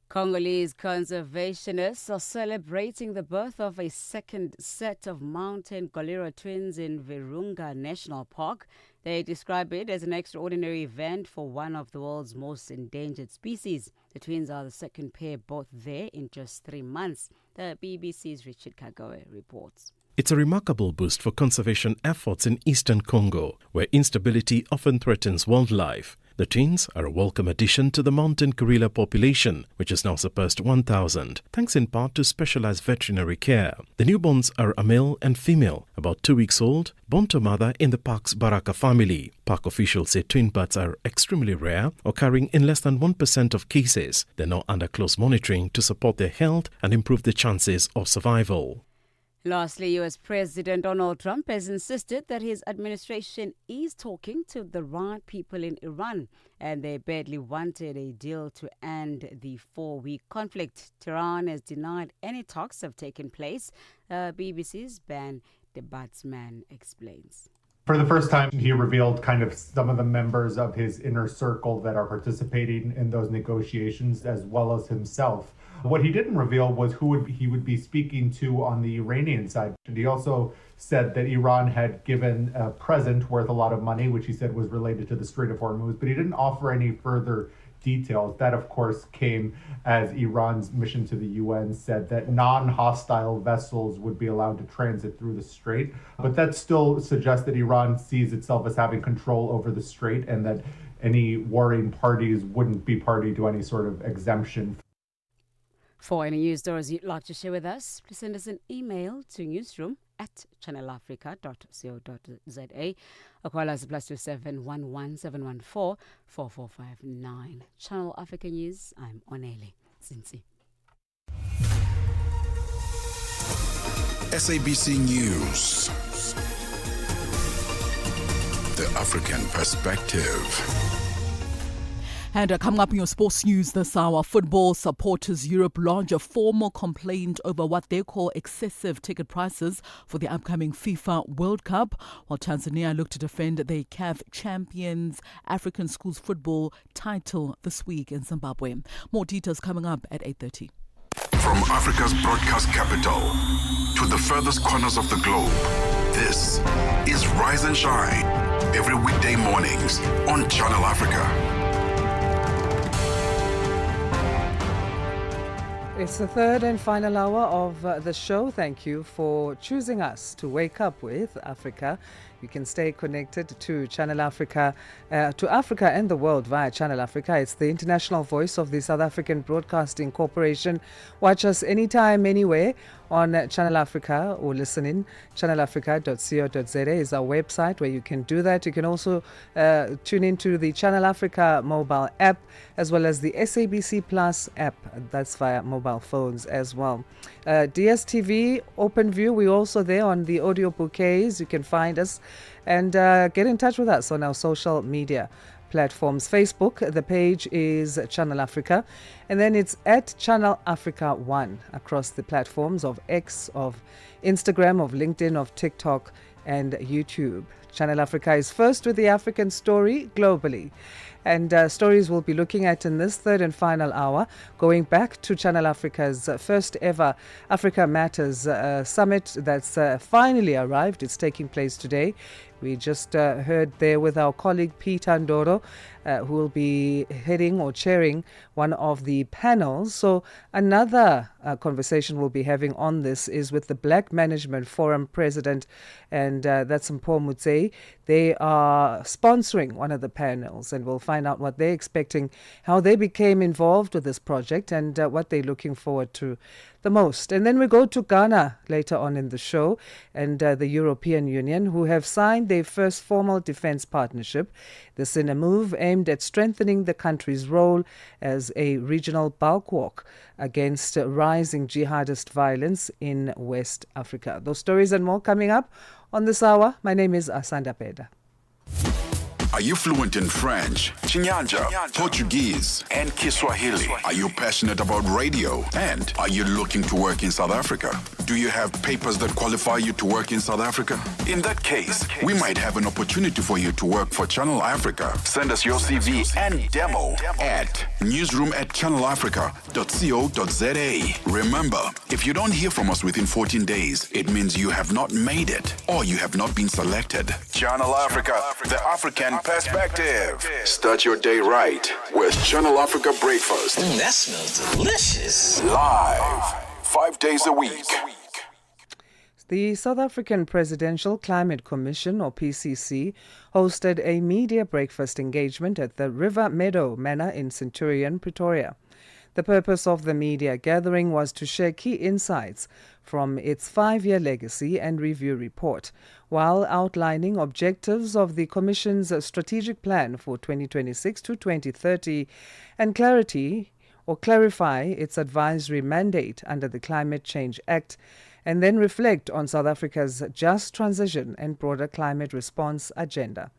Congolese conservationists are celebrating the birth of a second set of mountain gorilla twins in Virunga National Park. They describe it as an extraordinary event for one of the world's most endangered species. The twins are the second pair brought there in just 3 months. The BBC's Richard Kagoe reports. It's a remarkable boost for conservation efforts in eastern Congo, where instability often threatens wildlife. The twins are a welcome addition to the mountain gorilla population, which has now surpassed 1,000, thanks in part to specialized veterinary care. The newborns are a male and female, about 2 weeks old, born to mother in the park's Baraka family. Park officials say twin births are extremely rare, occurring in less than 1% of cases. They're now under close monitoring to support their health and improve the chances of survival. Lastly, U.S. President Donald Trump has insisted that his administration is talking to the right people in Iran, and they badly wanted a deal to end the 4-week conflict. Tehran has denied any talks have taken place. BBC's Ben Debatsman explains. For the first time, he revealed kind of some of the members of his inner circle that are participating in those negotiations, as well as himself. What he didn't reveal was who he would be speaking to on the Iranian side. And he also said that Iran had given a present worth a lot of money, which he said was related to the Strait of Hormuz, but he didn't offer any further details. That, of course, came as Iran's mission to the UN said that non-hostile vessels would be allowed to transit through the strait. But that still suggests that Iran sees itself as having control over the strait and that any warring parties wouldn't be party to any sort of exemption. For any news stories you'd like to share with us, please send us an email to newsroom@channelafrica.co.za or call us +27 11 714 4459. Channel Africa News, I'm Onele Zinzi. SABC News. The African Perspective. And coming up in your sports news this hour, Football Supporters Europe launch a formal complaint over what they call excessive ticket prices for the upcoming FIFA World Cup, while Tanzania look to defend their CAF Champions African Schools Football title this week in Zimbabwe. More details coming up at 8:30. From Africa's broadcast capital to the furthest corners of the globe, this is Rise and Shine, every weekday mornings on Channel Africa. It's the third and final hour of the show. Thank you for choosing us to wake up with Africa. You can stay connected to Channel Africa, to Africa and the world via Channel Africa. It's the international voice of the South African Broadcasting Corporation. Watch us anytime, anywhere on Channel Africa or listen in. channelafrica.co.za is our website where you can do that. You can also tune into the Channel Africa mobile app as well as the SABC Plus app. That's via mobile phones as well. DSTV, OpenView, we're also there on the audio bouquets. You can find us and get in touch with us on our social media platforms. Facebook, the page is Channel Africa, and then it's at Channel Africa 1 across the platforms of X, of Instagram, of LinkedIn, of TikTok, and YouTube. Channel Africa is first with the African story globally. And stories we'll be looking at in this third and final hour, going back to Channel Africa's first ever Africa Matters summit that's finally arrived. It's taking place today. We just heard there with our colleague Peter Ndoro, who will be heading or chairing one of the panels. So another conversation we'll be having on this is with the Black Management Forum president, and that's Mpho Mutsei. They are sponsoring one of the panels, and we'll find out what they're expecting, how they became involved with this project, and what they're looking forward to the most. And then we go to Ghana later on in the show, and the European Union, who have signed their first formal defense partnership. This in a move aimed at strengthening the country's role as a regional bulwark against rising jihadist violence in West Africa. Those stories and more coming up on this hour. My name is Asanda, Beda. Are you fluent in French, Chinyanja, Portuguese, and Kiswahili? Are you passionate about radio? And are you looking to work in South Africa? Do you have papers that qualify you to work in South Africa? In that case, we might have an opportunity for you to work for Channel Africa. Send us your CV and demo at newsroom@channelafrica.co.za. Remember, if you don't hear from us within 14 days, it means you have not made it or you have not been selected. Channel Africa, the African Perspective. Start your day right with Channel Africa Breakfast. That smells delicious. Live, 5 days a week. The South African Presidential Climate Commission, or PCC, hosted a media breakfast engagement at the River Meadow Manor in Centurion, Pretoria. The purpose of the media gathering was to share key insights from its 5-year legacy and review report, while outlining objectives of the Commission's strategic plan for 2026 to 2030 and clarify its advisory mandate under the Climate Change Act, and then reflect on South Africa's just transition and broader climate response agenda.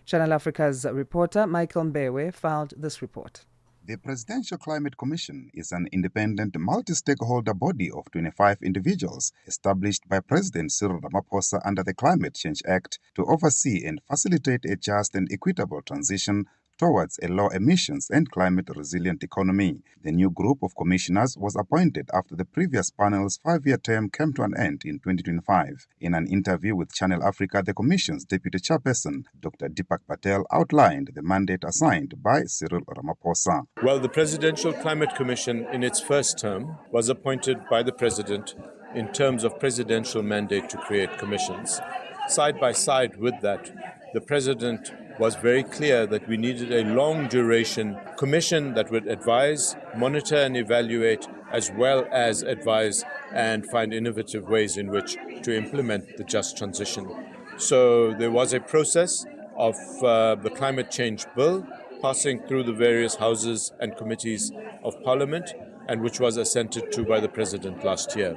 Channel Africa's reporter Michael Mbewe filed this report. The Presidential Climate Commission is an independent multi-stakeholder body of 25 individuals established by President Cyril Ramaphosa under the Climate Change Act to oversee and facilitate a just and equitable transition towards a low emissions and climate resilient economy. The new group of commissioners was appointed after the previous panel's 5-year term came to an end in 2025. In an interview with Channel Africa, the Commission's Deputy Chairperson, Dr. Deepak Patel, outlined the mandate assigned by Cyril Ramaphosa. Well, the Presidential Climate Commission in its first term was appointed by the President in terms of presidential mandate to create commissions. Side by side with that, the President was very clear that we needed a long duration commission that would advise, monitor and evaluate, as well as advise and find innovative ways in which to implement the just transition. So there was a process of the climate change bill passing through the various houses and committees of Parliament, and which was assented to by the President last year.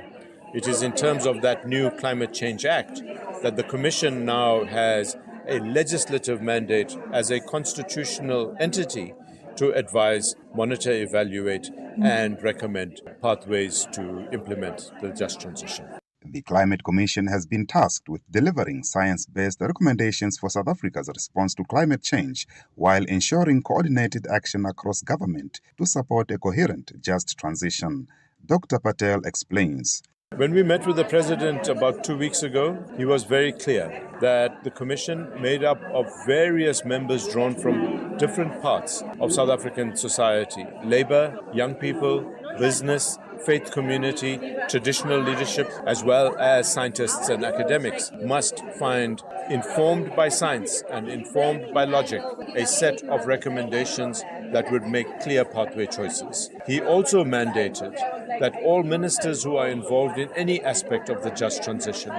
It is in terms of that new Climate Change Act that the Commission now has a legislative mandate as a constitutional entity to advise, monitor, evaluate, and recommend pathways to implement the just transition. The Climate Commission has been tasked with delivering science-based recommendations for South Africa's response to climate change while ensuring coordinated action across government to support a coherent, just transition. Dr. Patel explains. When we met with the President about 2 weeks ago, he was very clear that the Commission, made up of various members drawn from different parts of South African society, labour, young people, business, faith community, traditional leadership, as well as scientists and academics, must find, informed by science and informed by logic, a set of recommendations that would make clear pathway choices. He also mandated that all ministers who are involved in any aspect of the just transition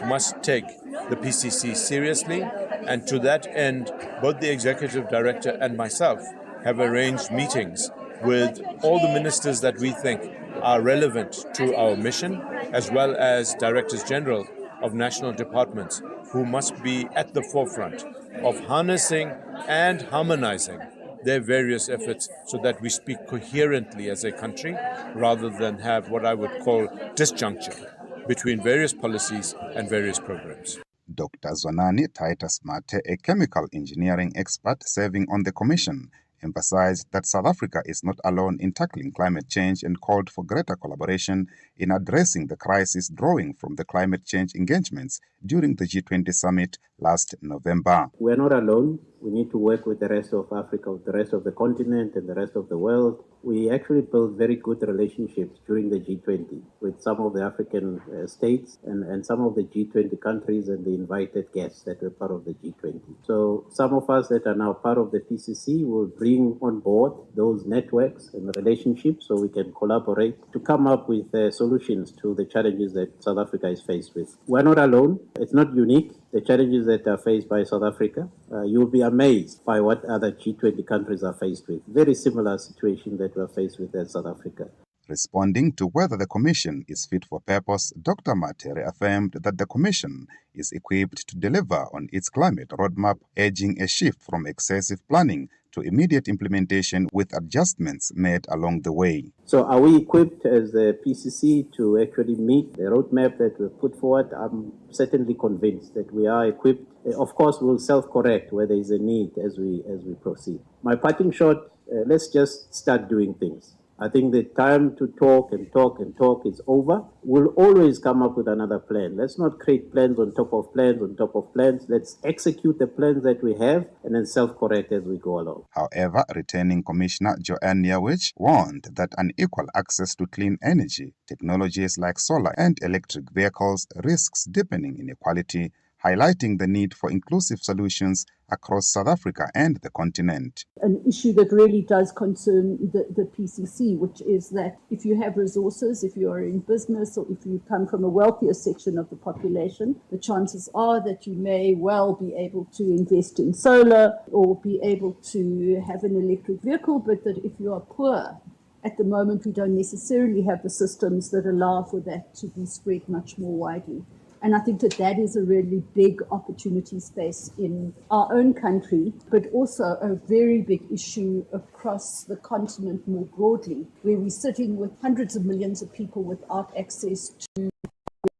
must take the PCC seriously, and to that end, both the Executive Director and myself have arranged meetings with all the ministers that we think are relevant to our mission, as well as Directors General of national departments who must be at the forefront of harnessing and harmonizing their various efforts so that we speak coherently as a country rather than have what I would call disjuncture between various policies and various programs. Dr. Zonani Titus Mate, a chemical engineering expert serving on the Commission, emphasized that South Africa is not alone in tackling climate change and called for greater collaboration in addressing the crisis drawing from the climate change engagements during the G20 summit last November. We're not alone. We need to work with the rest of Africa, with the rest of the continent and the rest of the world. We actually built very good relationships during the G20 with some of the African states and some of the G20 countries and the invited guests that were part of the G20. So some of us that are now part of the PCC will bring on board those networks and relationships so we can collaborate to come up with solutions to the challenges that South Africa is faced with. We're not alone. It's not unique. The challenges that are faced by South Africa, you'll be amazed by what other G20 countries are faced with. Very similar situation that we're faced with in South Africa. Responding to whether the Commission is fit for purpose, Dr. Mate affirmed that the Commission is equipped to deliver on its climate roadmap, urging a shift from excessive planning to immediate implementation with adjustments made along the way. So are we equipped as the PCC to actually meet the roadmap that we've put forward? I'm certainly convinced that we are equipped. Of course, we'll self-correct where there is a need as we proceed. My parting shot, let's just start doing things. I think the time to talk is over. We'll always come up with another plan. Let's not create plans on top of plans on top of plans. Let's execute the plans that we have and then self-correct as we go along. However, returning Commissioner Joanne Nyawich warned that unequal access to clean energy, technologies like solar and electric vehicles risks deepening inequality, highlighting the need for inclusive solutions across South Africa and the continent. An issue that really does concern the PCC, which is that if you have resources, if you are in business, or if you come from a wealthier section of the population, the chances are that you may well be able to invest in solar or be able to have an electric vehicle, but that if you are poor, at the moment we don't necessarily have the systems that allow for that to be spread much more widely. And I think that that is a really big opportunity space in our own country, but also a very big issue across the continent more broadly, where we're sitting with hundreds of millions of people without access to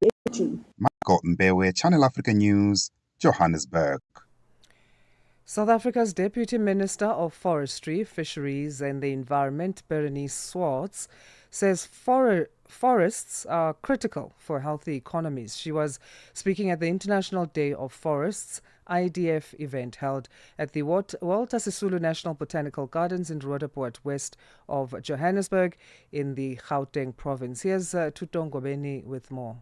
energy. Michael Mbewe, Channel Africa News, Johannesburg. South Africa's Deputy Minister of Forestry, Fisheries and the Environment, Berenice Swartz, says forests are critical for healthy economies. She was speaking at the International Day of Forests IDF event held at the Walter Sisulu National Botanical Gardens in Roodepoort, west of Johannesburg in the Gauteng province. Here's Tutongo Beni with more.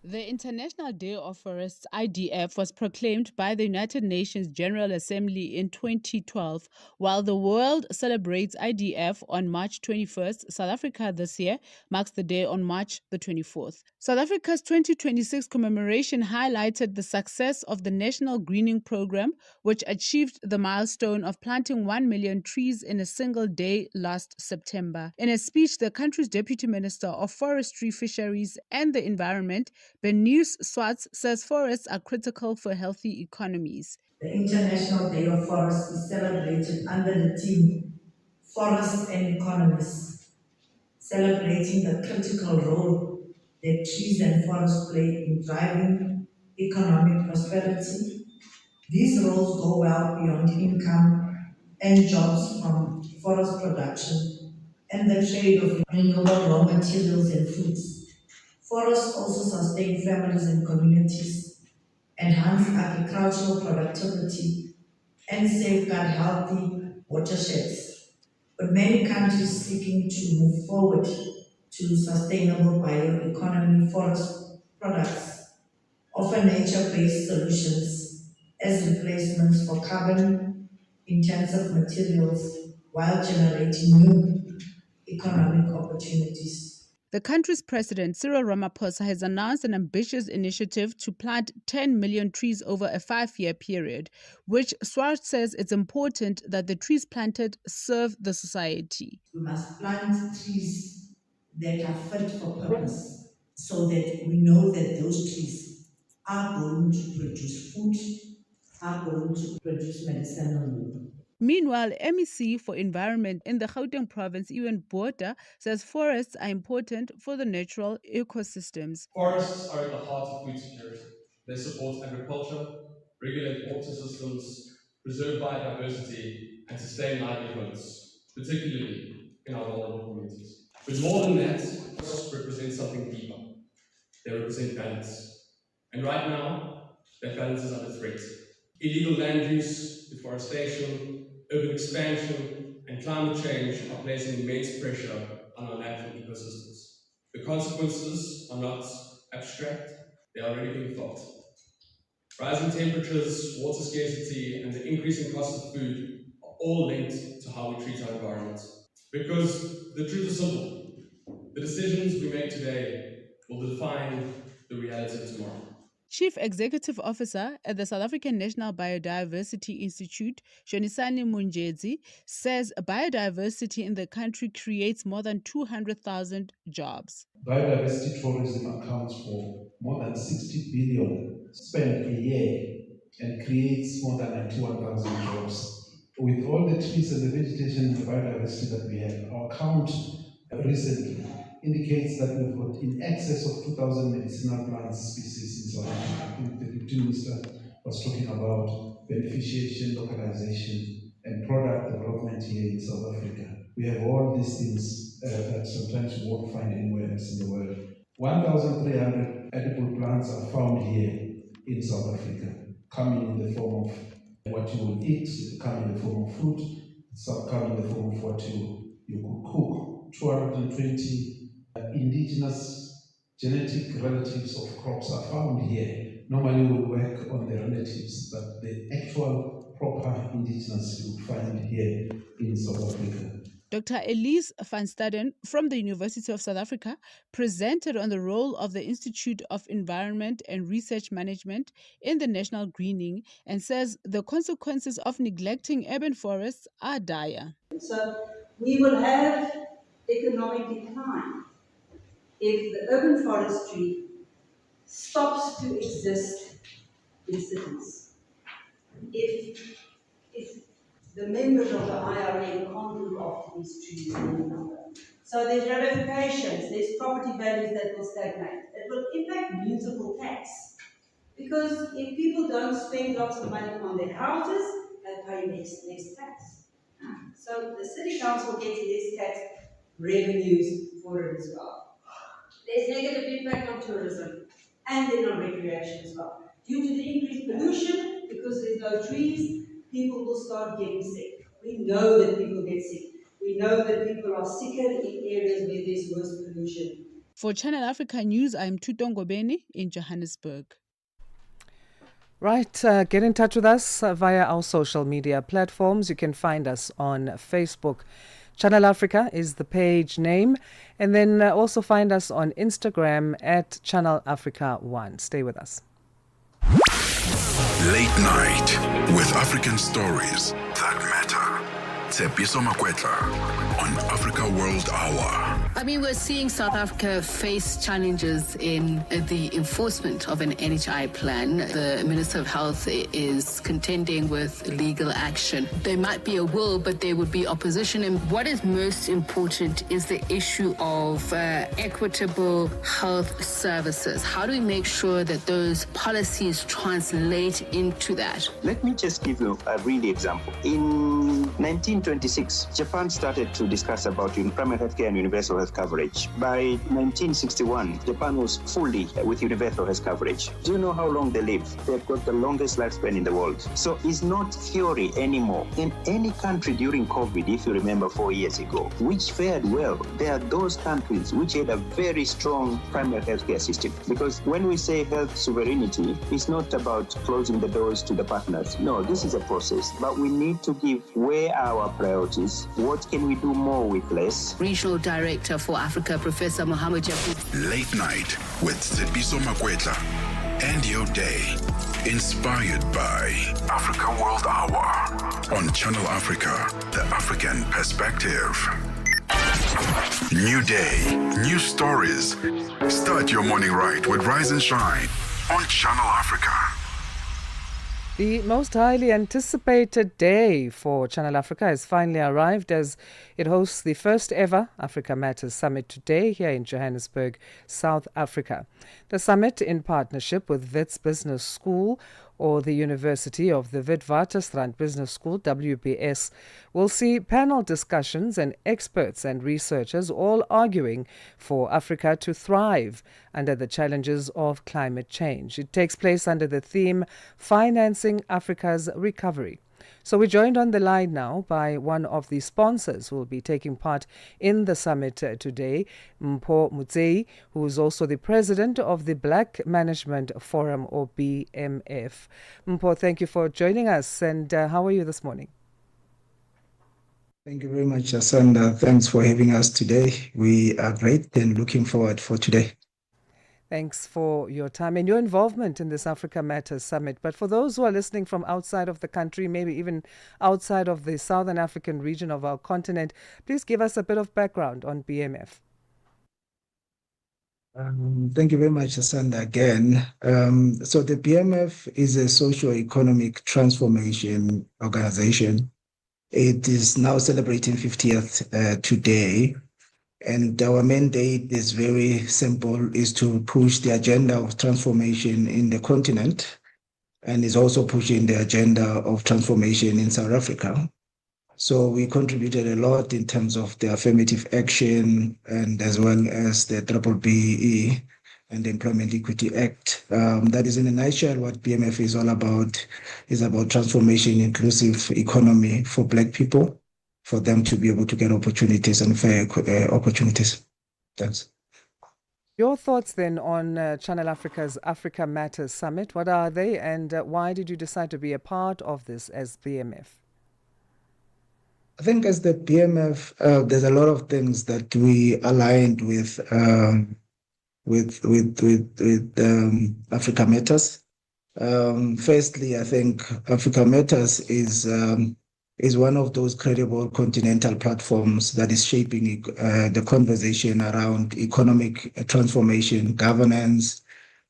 The International Day of Forests, IDF, was proclaimed by the United Nations General Assembly in 2012. While the world celebrates IDF on March 21st, South Africa this year marks the day on March the 24th. South Africa's 2026 commemoration highlighted the success of the National Greening Program, which achieved the milestone of planting 1 million trees in a single day last September. In a speech, the country's Deputy Minister of Forestry, Fisheries and the Environment, Berenice Swartz, says forests are critical for healthy economies. The International Day of Forests is celebrated under the theme Forests and Economies, celebrating the critical role that trees and forests play in driving economic prosperity. These roles go well beyond income and jobs from forest production and the trade of renewable raw materials and foods. Forests also sustain families and communities, enhance agricultural productivity, and safeguard healthy watersheds. But many countries seeking to move forward to sustainable bioeconomy forest products offer nature-based solutions as replacements for carbon-intensive materials while generating new economic opportunities. The country's president, Cyril Ramaphosa, has announced an ambitious initiative to plant 10 million trees over a 5-year period, which Swartz says it's important that the trees planted serve the society. We must plant trees that are fit for purpose so that we know that those trees are going to produce food, are going to produce medicinal wood. Meanwhile, MEC for Environment in the Gauteng province, Beda, says forests are important for the natural ecosystems. Forests are at the heart of food security. They support agriculture, regulate water systems, preserve biodiversity, and sustain livelihoods, particularly in our vulnerable communities. But more than that, forests represent something deeper. They represent balance. And right now, that balance is under threat. Illegal land use, deforestation, urban expansion, and climate change are placing immense pressure on our natural ecosystems. The consequences are not abstract, they are already being felt. Rising temperatures, water scarcity, and the increasing cost of food are all linked to how we treat our environment. Because the truth is simple, the decisions we make today will define the reality of tomorrow. Chief Executive Officer at the South African National Biodiversity Institute, Shonisani Munjezi, says biodiversity in the country creates more than 200,000 jobs. Biodiversity tourism accounts for more than 60 billion spent a year and creates more than 91,000 jobs. With all the trees and the vegetation and the biodiversity that we have, our count recently indicates that we've got in excess of 2,000 medicinal plant species in South Africa. I think the Deputy Minister was talking about beneficiation, localization, and product development here in South Africa. We have all these things that sometimes you won't find anywhere else in the world. 1,300 edible plants are found here in South Africa, coming in the form of what you will eat, coming in the form of fruit, some come in the form of what you could cook. 220 indigenous genetic relatives of crops are found here. Normally we work on the relatives, but the actual proper indigenous you find here in South Africa. Dr. Elise van Staden from the University of South Africa presented on the role of the Institute of Environment and Research Management in the national greening and says the consequences of neglecting urban forests are dire. So we will have economic decline if the urban forestry stops to exist in cities. If the members of the IRA can't look after these trees any longer. So there's ramifications, there's property values that will stagnate. It will impact municipal tax. Because if people don't spend lots of money on their houses, they pay less tax. So the city council gets less tax revenues for it as well. There's negative impact on tourism and then on recreation as well. Due to the increased pollution, because there's no trees, people will start getting sick. We know that people get sick. We know that people are sicker in areas where there's worse pollution. For Channel Africa News, I'm Tutongo Beni in Johannesburg. Right, get in touch with us via our social media platforms. You can find us on Facebook. Channel Africa is the page name. And then also find us on Instagram at Channel Africa 1. Stay with us. Late night with African stories that matter. Tshepiso Makwetla on Africa World Hour. I mean, we're seeing South Africa face challenges in the enforcement of an NHI plan. The Minister of Health is contending with legal action. There might be a will, but there would be opposition. And what is most important is the issue of equitable health services. How do we make sure that those policies translate into that? Let me just give you a real example. In 1926, Japan started to discuss about primary healthcare and universal health coverage. By 1961, Japan was fully with universal health coverage. Do you know how long they live? They've got the longest lifespan in the world. So it's not theory anymore. In any country during COVID, if you remember 4 years ago, which fared well, there are those countries which had a very strong primary healthcare system. Because when we say health sovereignty, it's not about closing the doors to the partners. No, this is a process. But we need to give where our priorities, what can we do more with less. Regional Director for Africa, Professor Mohamed Jacob. Late night with Tshepiso Makwetla. End your day inspired by Africa World Hour on Channel Africa, the African perspective. New day, new stories. Start your morning right with Rise and Shine on Channel Africa. The most highly anticipated day for Channel Africa has finally arrived as it hosts the first ever Africa Matters Summit today here in Johannesburg, South Africa. The summit, in partnership with Wits Business School or the University of the Witwatersrand Business School, WBS, will see panel discussions and experts and researchers all arguing for Africa to thrive under the challenges of climate change. It takes place under the theme Financing Africa's Recovery. So we're joined on the line now by one of the sponsors who will be taking part in the summit today, Mpho Motsei, who is also the president of the Black Management Forum, or BMF. Mpho, thank you for joining us, and how are you this morning? Thank you very much, Asanda. Thanks for having us today. We are great and looking forward for today. Thanks for your time and your involvement in this Africa Matters Summit. But for those who are listening from outside of the country, maybe even outside of the Southern African region of our continent, please give us a bit of background on BMF. Thank you very much, Asanda, again. So the BMF is a socio-economic transformation organization. It is now celebrating 50th today. And our mandate is very simple, is to push the agenda of transformation in the continent, and is also pushing the agenda of transformation in South Africa. So we contributed a lot in terms of the affirmative action and as well as the BBBE and the Employment Equity Act. That is in a nutshell what BMF is all about, is about transformation, inclusive economy for Black people, for them to be able to get opportunities and fair opportunities. Thanks. Your thoughts then on Channel Africa's Africa Matters Summit. What are they, and why did you decide to be a part of this as BMF? I think as the BMF, there's a lot of things that we aligned with Africa Matters. Firstly, I think Africa Matters is one of those credible continental platforms that is shaping the conversation around economic transformation, governance,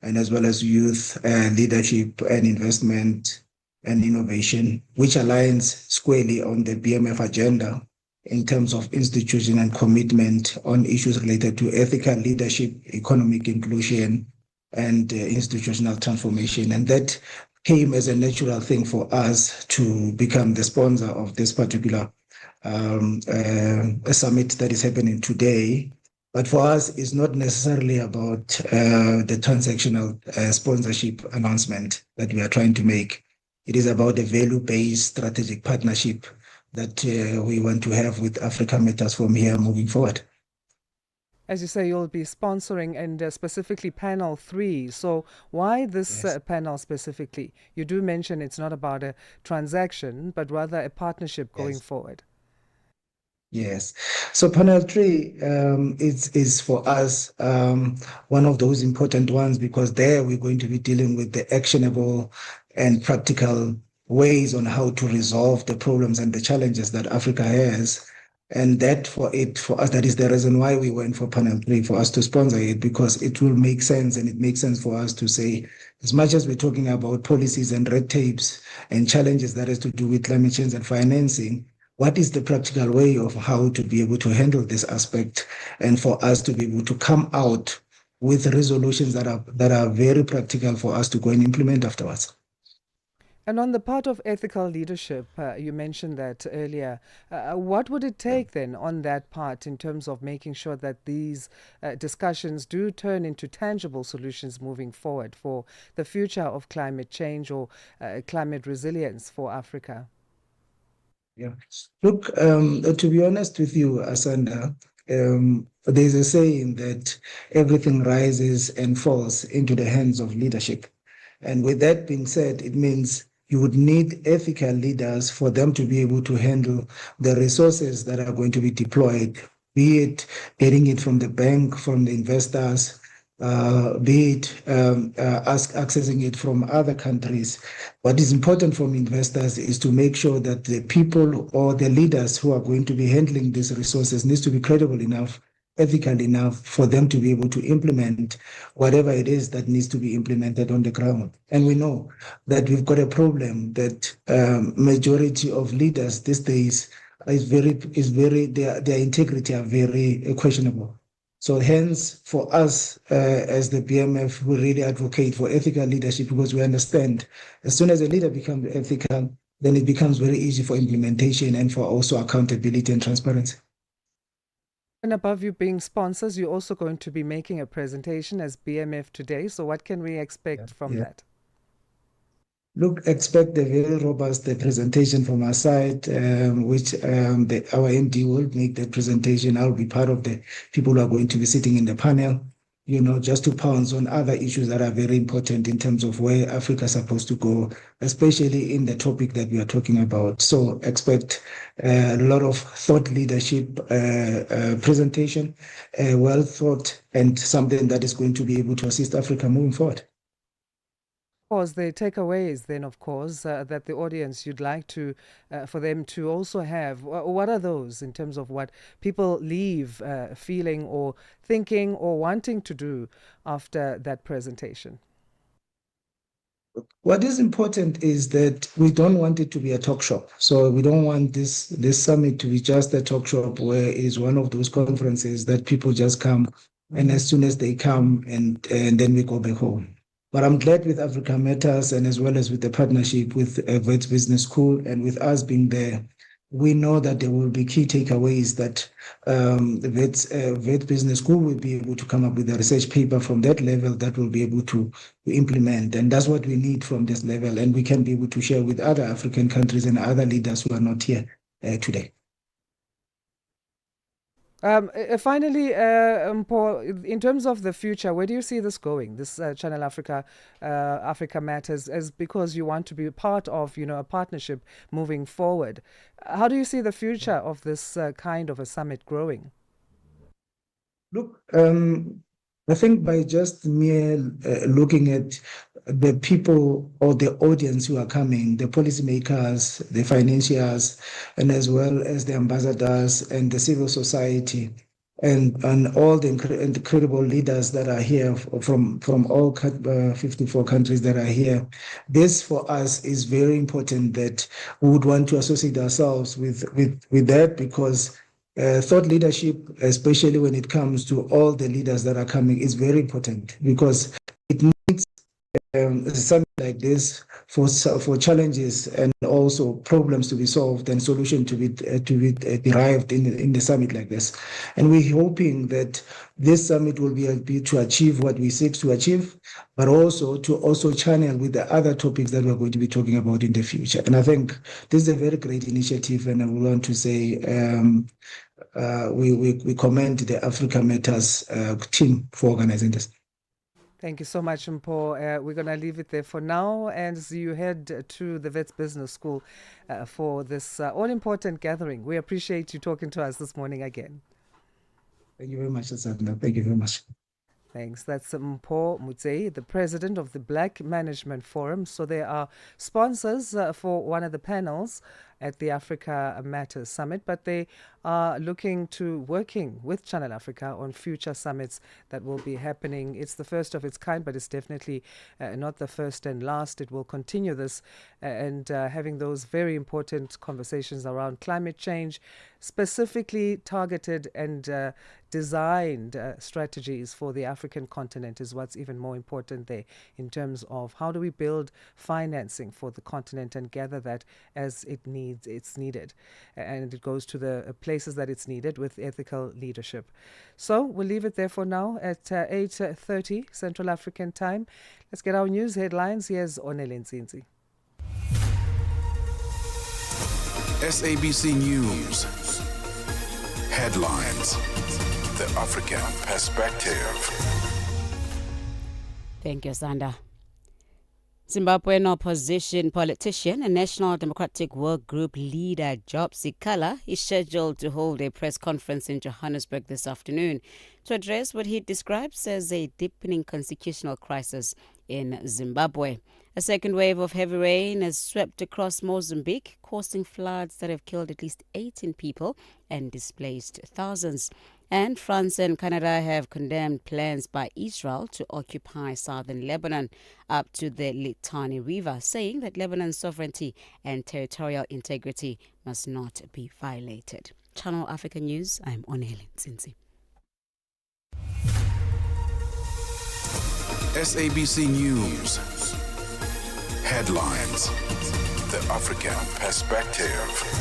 and as well as youth leadership and investment and innovation, which aligns squarely on the BMF agenda in terms of institution and commitment on issues related to ethical leadership, economic inclusion, and institutional transformation. And that came as a natural thing for us to become the sponsor of this particular summit that is happening today. But for us, it's not necessarily about the transactional sponsorship announcement that we are trying to make. It is about a value-based strategic partnership that we want to have with Africa Matters from here moving forward. As you say, you'll be sponsoring and specifically panel 3. So why this panel specifically? You do mention it's not about a transaction, but rather a partnership going forward. Yes. So panel 3 is for us one of those important ones, because there we're going to be dealing with the actionable and practical ways on how to resolve the problems and the challenges that Africa has. And that for us, that is the reason why we went for panel 3, for us to sponsor it, because it will make sense, and it makes sense for us to say, as much as we're talking about policies and red tapes and challenges that has to do with climate change and financing, what is the practical way of how to be able to handle this aspect, and for us to be able to come out with resolutions that are very practical for us to go and implement afterwards. And on the part of ethical leadership, you mentioned that earlier. What would it take then on that part in terms of making sure that these discussions do turn into tangible solutions moving forward for the future of climate change or climate resilience for Africa? Yeah. Look, to be honest with you, Asanda, there's a saying that everything rises and falls into the hands of leadership. And with that being said, it means you would need ethical leaders for them to be able to handle the resources that are going to be deployed, be it getting it from the bank, from the investors, be it accessing it from other countries. What is important from investors is to make sure that the people or the leaders who are going to be handling these resources needs to be credible enough, ethical enough for them to be able to implement whatever it is that needs to be implemented on the ground. And we know that we've got a problem that majority of leaders these days their integrity are very questionable. So hence, for us as the BMF, we really advocate for ethical leadership, because we understand as soon as a leader becomes ethical, then it becomes very easy for implementation and for also accountability and transparency. And above you being sponsors, you're also going to be making a presentation as BMF today. So what can we expect from that? Look, expect a very robust presentation from our side, which our MD will make the presentation. I'll be part of the people who are going to be sitting in the panel, just to pounce on other issues that are very important in terms of where Africa is supposed to go, especially in the topic that we are talking about. So expect a lot of thought leadership presentation, well thought, and something that is going to be able to assist Africa moving forward. Of course, the takeaways then, of course, that the audience you'd like to, for them to also have, what are those in terms of what people leave feeling or thinking or wanting to do after that presentation? What is important is that we don't want it to be a talk shop. So we don't want this summit to be just a talk shop where it is one of those conferences that people just come, and as soon as they come and then we go back home. But I'm glad with Africa Matters, and as well as with the partnership with Wits Business School and with us being there, we know that there will be key takeaways that the Wits Business School will be able to come up with a research paper from that level that will be able to implement. And that's what we need from this level. And we can be able to share with other African countries and other leaders who are not here today. Finally, Paul, in terms of the future, where do you see this going, this Channel Africa, Africa Matters, as because you want to be part of, a partnership moving forward? How do you see the future of this kind of a summit growing? Look, I think by just mere looking at the people or the audience who are coming, the policymakers, the financiers, and as well as the ambassadors and the civil society, and all the incredible leaders that are here from all 54 countries that are here. This for us is very important, that we would want to associate ourselves with that, because thought leadership, especially when it comes to all the leaders that are coming, is very important, because it needs something like this for challenges and also problems to be solved and solution to be derived in the summit like this. And we're hoping that this summit will be to achieve what we seek to achieve, but also to channel with the other topics that we're going to be talking about in the future. And I think this is a very great initiative, and I would want to say we commend the Africa Matters team for organizing this. Thank you so much, Mpo. We're going to leave it there for now. And as you head to the Wits Business School for this all-important gathering, we appreciate you talking to us this morning again. Thank you very much, Asanda. Thank you very much. Thanks. That's Mpo Mutsei, the president of the Black Management Forum. So they are sponsors for one of the panels at the Africa Matters Summit, but they are looking to working with Channel Africa on future summits that will be happening. It's the first of its kind, but it's definitely not the first and last. It will continue this and having those very important conversations around climate change, specifically targeted and designed strategies for the African continent is what's even more important there, in terms of how do we build financing for the continent and gather that as it's needed, and it goes to the places that it's needed with ethical leadership. So we'll leave it there for now at 8:30 Central African time. Let's get our news headlines. Here's Onele Nzinzi. SABC News headlines. The African perspective. Thank you, Asanda. Zimbabwean opposition politician and National Democratic Work Group leader Job Sikala is scheduled to hold a press conference in Johannesburg this afternoon to address what he describes as a deepening constitutional crisis in Zimbabwe. A second wave of heavy rain has swept across Mozambique, causing floods that have killed at least 18 people and displaced thousands. And France and Canada have condemned plans by Israel to occupy southern Lebanon up to the Litani River, saying that Lebanon's sovereignty and territorial integrity must not be violated. Channel Africa News, I'm Onele Nzinzi. SABC News headlines. The African perspective.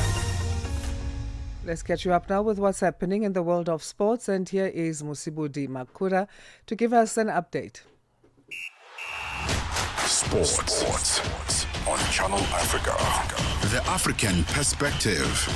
Let's catch you up now with what's happening in the world of sports. And here is Musibudi Makura to give us an update. Sports on Channel Africa. The African perspective.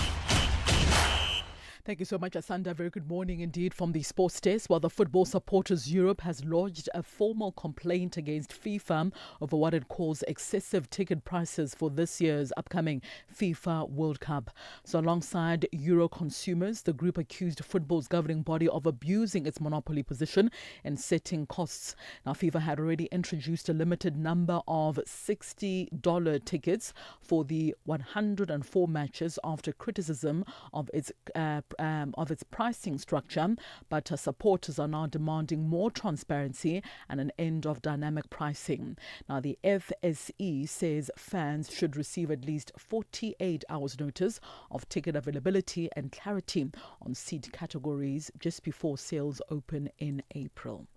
Thank you so much, Asanda. Very good morning indeed from the sports desk. While the Football Supporters Europe has lodged a formal complaint against FIFA over what it calls excessive ticket prices for this year's upcoming FIFA World Cup. So alongside Euro consumers, the group accused football's governing body of abusing its monopoly position and setting costs. Now, FIFA had already introduced a limited number of $60 tickets for the 104 matches after criticism of its pricing structure, but supporters are now demanding more transparency and an end of dynamic pricing. Now, the FSE says fans should receive at least 48 hours notice of ticket availability and clarity on seat categories just before sales open in April.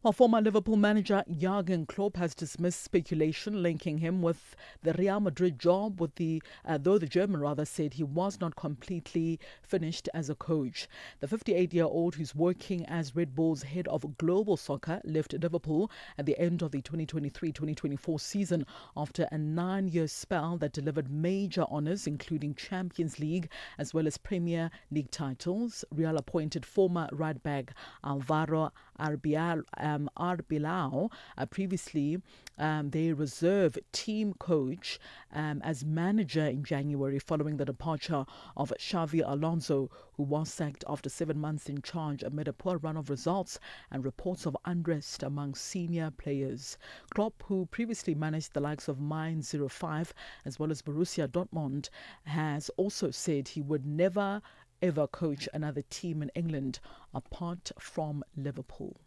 While former Liverpool manager Jurgen Klopp has dismissed speculation linking him with the Real Madrid job, though the German said he was not completely finished as a coach. The 58-year-old, who's working as Red Bull's head of global soccer, left Liverpool at the end of the 2023-2024 season after a 9-year spell that delivered major honours, including Champions League as well as Premier League titles. Real appointed former right back Alvaro Arbeloa, previously their reserve team coach, as manager in January following the departure of Xavi Alonso, who was sacked after 7 months in charge amid a poor run of results and reports of unrest among senior players. Klopp, who previously managed the likes of Mainz 05 as well as Borussia Dortmund, has also said he would never ever coach another team in England apart from Liverpool.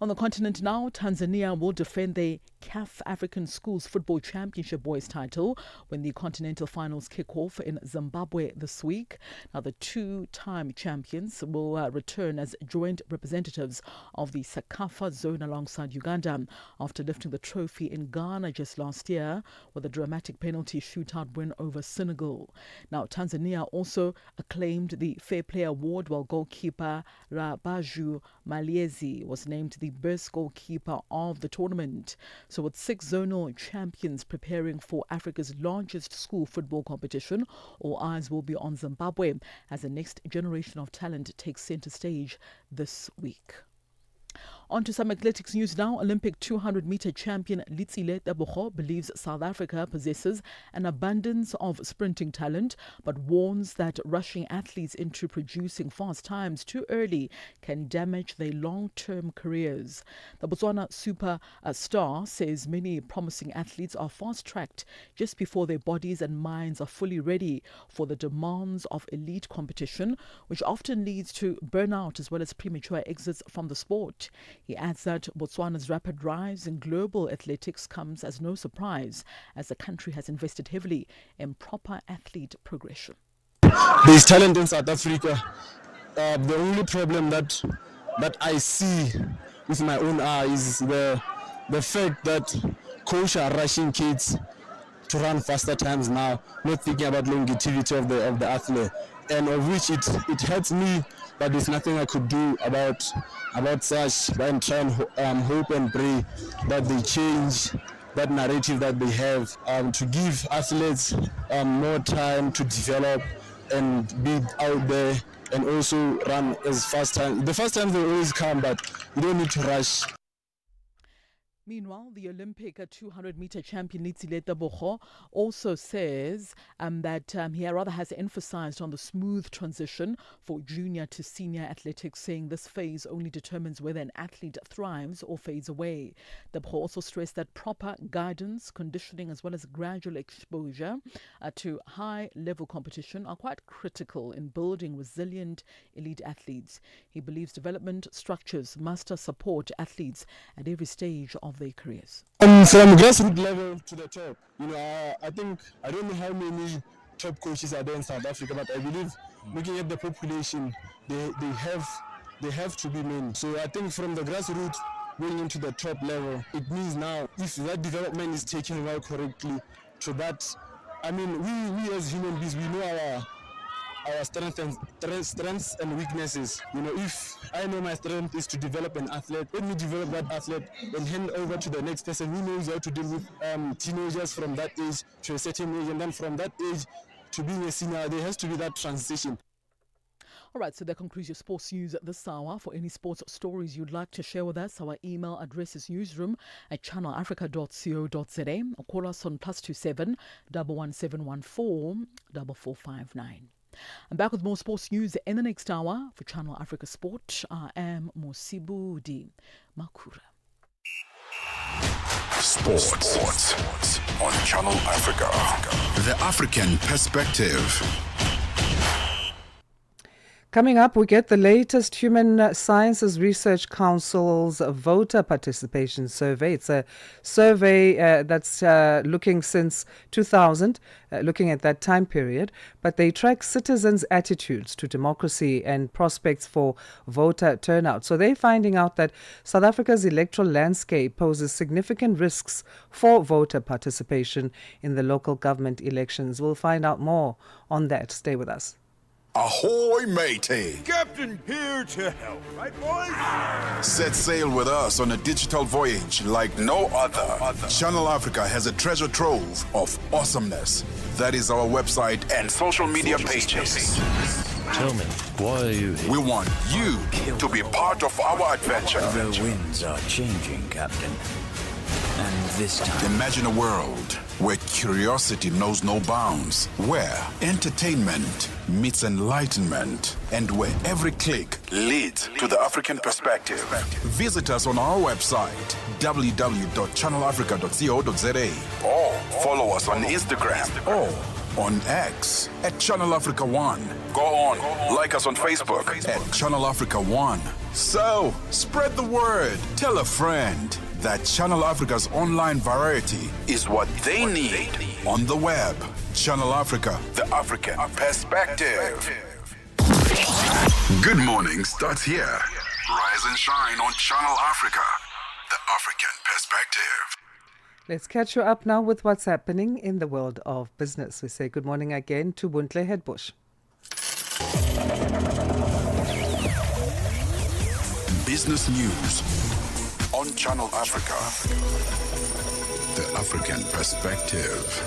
On the continent now, Tanzania will defend the CAF African Schools Football Championship boys title when the continental finals kick off in Zimbabwe this week. Now, the two-time champions will return as joint representatives of the Sakafa zone alongside Uganda after lifting the trophy in Ghana just last year with a dramatic penalty shootout win over Senegal. Now, Tanzania also acclaimed the Fair Play Award while goalkeeper Rabaju Maliezi was named the best goalkeeper of the tournament. So with 6 zonal champions preparing for Africa's largest school football competition, all eyes will be on Zimbabwe as the next generation of talent takes center stage this week. On to some athletics news now. Olympic 200-meter champion Litsile Tebogo believes South Africa possesses an abundance of sprinting talent, but warns that rushing athletes into producing fast times too early can damage their long-term careers. The Botswana superstar says many promising athletes are fast-tracked just before their bodies and minds are fully ready for the demands of elite competition, which often leads to burnout as well as premature exits from the sport. He adds that Botswana's rapid rise in global athletics comes as no surprise, as the country has invested heavily in proper athlete progression. There's talent in South Africa. The only problem that I see with my own eyes is the fact that coaches are rushing kids to run faster times now, not thinking about longevity of the athlete, and of which it hurts me. But there's nothing I could do about such. I'm trying hope and pray that they change that narrative that they have, to give athletes more time to develop and be out there and also run as fast time. The fast times they always come, but you don't need to rush. Meanwhile, the Olympic 200-meter champion Litsile Tebogo also says that he rather has emphasized on the smooth transition for junior to senior athletics, saying this phase only determines whether an athlete thrives or fades away. Tebogo also stressed that proper guidance, conditioning, as well as gradual exposure to high-level competition are quite critical in building resilient elite athletes. He believes development structures must support athletes at every stage of their careers. From grassroots level to the top, I don't know how many top coaches are there in South Africa, but I believe looking at the population, they have to be men. So I think from the grassroots going into the top level, it means now if that development is taken well correctly, to that, we as human beings, we know our strengths and weaknesses. If I know my strength is to develop an athlete, let me develop that athlete and hand over to the next person who knows how to deal with teenagers from that age to a certain age, and then from that age to being a senior, there has to be that transition. All right, so that concludes your sports news at this hour. For any sports stories you'd like to share with us, our email address is newsroom@channelafrica.co.za, or call us on +27 11714 4459. I'm back with more sports news in the next hour. For Channel Africa Sport, I am Mosibudi Makura. Sports on Channel Africa. The African perspective. Coming up, we get the latest Human Sciences Research Council's voter participation survey. It's a survey that's looking since 2000, looking at that time period, but they track citizens' attitudes to democracy and prospects for voter turnout. So they're finding out that South Africa's electoral landscape poses significant risks for voter participation in the local government elections. We'll find out more on that. Stay with us. Ahoy, matey! Captain here to help, right, boys? Set sail with us on a digital voyage like no other. Channel Africa has a treasure trove of awesomeness. That is our website and social media pages. Tell me, why are you here? We want you to be part of our adventure. The winds are changing, Captain. And this time... Imagine a world where curiosity knows no bounds, where entertainment meets enlightenment, and where every click leads to the African perspective. Visit us on our website, www.channelafrica.co.za, or follow us on Instagram, or On X at Channel Africa One. Go on, like us on Facebook at Channel Africa One. So, spread the word. Tell a friend that Channel Africa's online variety is what they need. On the web, Channel Africa, the African perspective. Good morning starts here. Rise and shine on Channel Africa, the African perspective. Let's catch you up now with what's happening in the world of business. We say good morning again to Buntle Headbush. Business news on Channel Africa, the African perspective.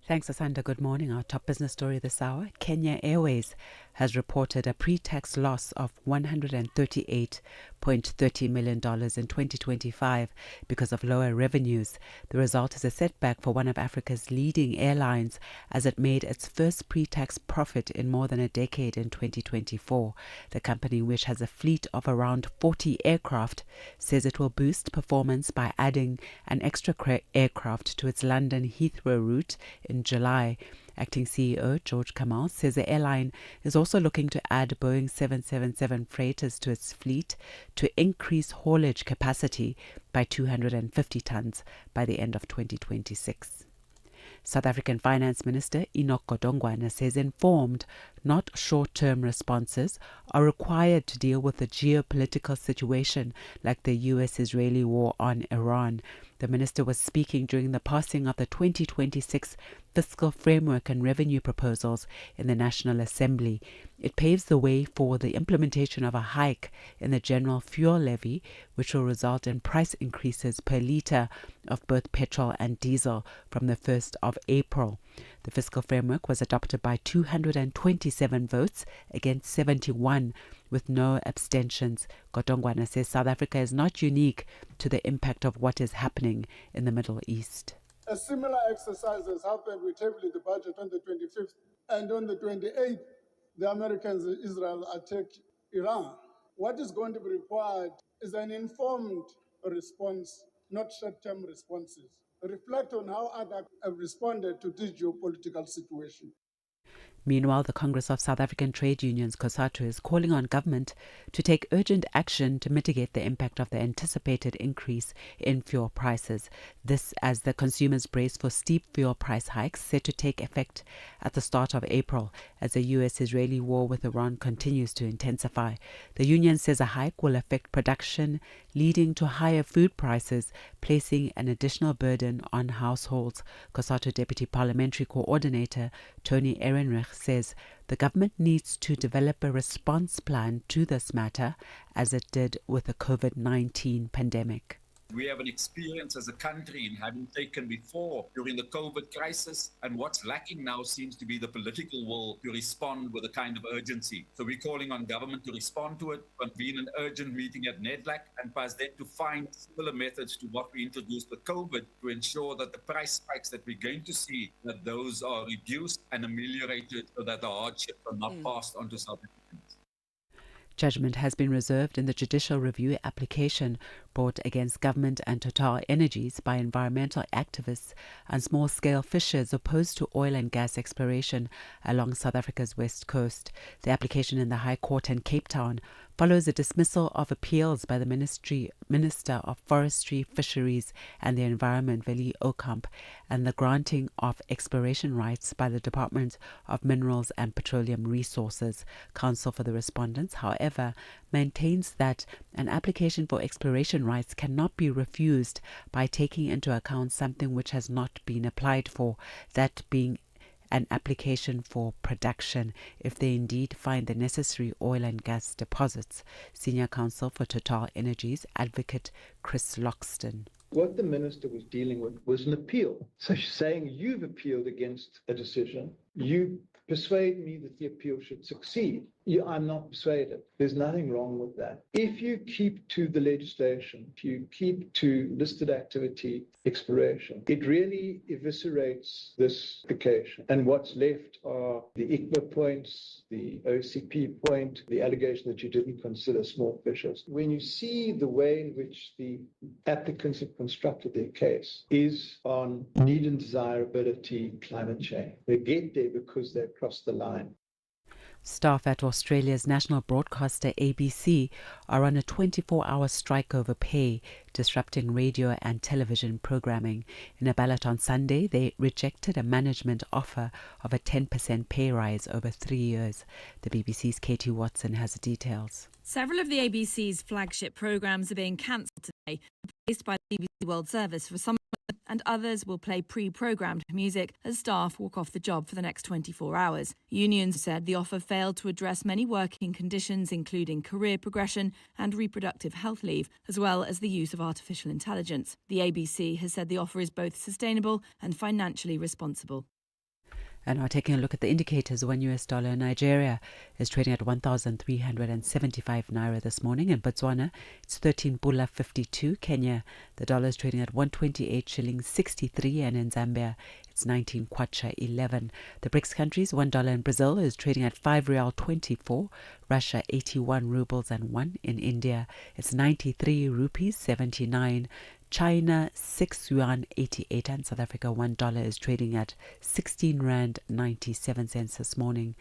Thanks, Asanda. Good morning. Our top business story this hour. Kenya Airways has reported a pre-tax loss of $138.30 million in 2025 because of lower revenues. The result is a setback for one of Africa's leading airlines as it made its first pre-tax profit in more than a decade in 2024. The company, which has a fleet of around 40 aircraft, says it will boost performance by adding an extra aircraft to its London Heathrow route in July. Acting CEO George Kamal says the airline is also looking to add Boeing 777 freighters to its fleet to increase haulage capacity by 250 tons by the end of 2026. South African Finance Minister Enoch Godongwana says informed, not short-term responses are required to deal with the geopolitical situation like the US-Israeli war on Iran. The minister was speaking during the passing of the 2026 fiscal framework and revenue proposals in the National Assembly. It paves the way for the implementation of a hike in the general fuel levy, which will result in price increases per litre of both petrol and diesel from the 1st of April. The fiscal framework was adopted by 227 votes against 71, with no abstentions. Godongwana says South Africa is not unique to the impact of what is happening in the Middle East. A similar exercise has happened. We tabled the budget on the 25th, and on the 28th, the Americans and Israel attacked Iran. What is going to be required is an informed response, not short-term responses. Reflect on how others have responded to this geopolitical situation. Meanwhile, the Congress of South African Trade Unions, COSATU, is calling on government to take urgent action to mitigate the impact of the anticipated increase in fuel prices. This as the consumers brace for steep fuel price hikes set to take effect at the start of April as the US-Israeli war with Iran continues to intensify. The union says a hike will affect production, leading to higher food prices, placing an additional burden on households. COSATU Deputy Parliamentary Coordinator Tony Ehrenreich says the government needs to develop a response plan to this matter as it did with the COVID-19 pandemic. We have an experience as a country in having taken before during the COVID crisis, and what's lacking now seems to be the political will to respond with a kind of urgency. So we're calling on government to respond to it, convene an urgent meeting at NEDLAC, and pass then to find similar methods to what we introduced with COVID to ensure that the price spikes that we're going to see, that those are reduced and ameliorated so that the hardships are not passed on to South Africans. Judgment has been reserved in the judicial review application brought against government and Total Energies by environmental activists and small-scale fishers opposed to oil and gas exploration along South Africa's west coast. The application in the High Court in Cape Town follows a dismissal of appeals by the Minister of Forestry, Fisheries and the Environment, Veli Okamp, and the granting of exploration rights by the Department of Minerals and Petroleum Resources. Counsel for the respondents, however, maintains that an application for exploration rights cannot be refused by taking into account something which has not been applied for, that being an application for production if they indeed find the necessary oil and gas deposits. Senior Counsel for Total Energies, Advocate Chris Loxton. What the minister was dealing with was an appeal. So she's saying you've appealed against a decision. You persuade me that the appeal should succeed. I'm not persuaded. There's nothing wrong with that. If you keep to the legislation, if you keep to listed activity exploration, it really eviscerates this application. And what's left are the ICMA points, the OCP point, the allegation that you didn't consider small fishes. When you see the way in which the applicants have constructed their case is on need and desirability climate change. They get there because they've crossed the line. Staff at Australia's national broadcaster ABC are on a 24-hour strike over pay, disrupting radio and television programming. In a ballot on Sunday, they rejected a management offer of a 10% pay rise over 3 years. The BBC's Katie Watson has the details. Several of the ABC's flagship programmes are being cancelled today, replaced by the BBC World Service for some, and others will play pre-programmed music as staff walk off the job for the next 24 hours. Unions said the offer failed to address many working conditions, including career progression and reproductive health leave, as well as the use of artificial intelligence. The ABC has said the offer is both sustainable and financially responsible. And now taking a look at the indicators, $1 US Nigeria is trading at 1,375 naira this morning. In Botswana, it's 13 pula 52. Kenya, the dollar is trading at 128 shillings 63, and in Zambia, it's 19 kwacha 11. The BRICS countries, $1 in Brazil is trading at 5 rial 24. Russia, 81 rubles and 1. In India, it's 93 rupees 79. China, 6 yuan 88, and South Africa, $1 is trading at 16 rand 97 cents this morning.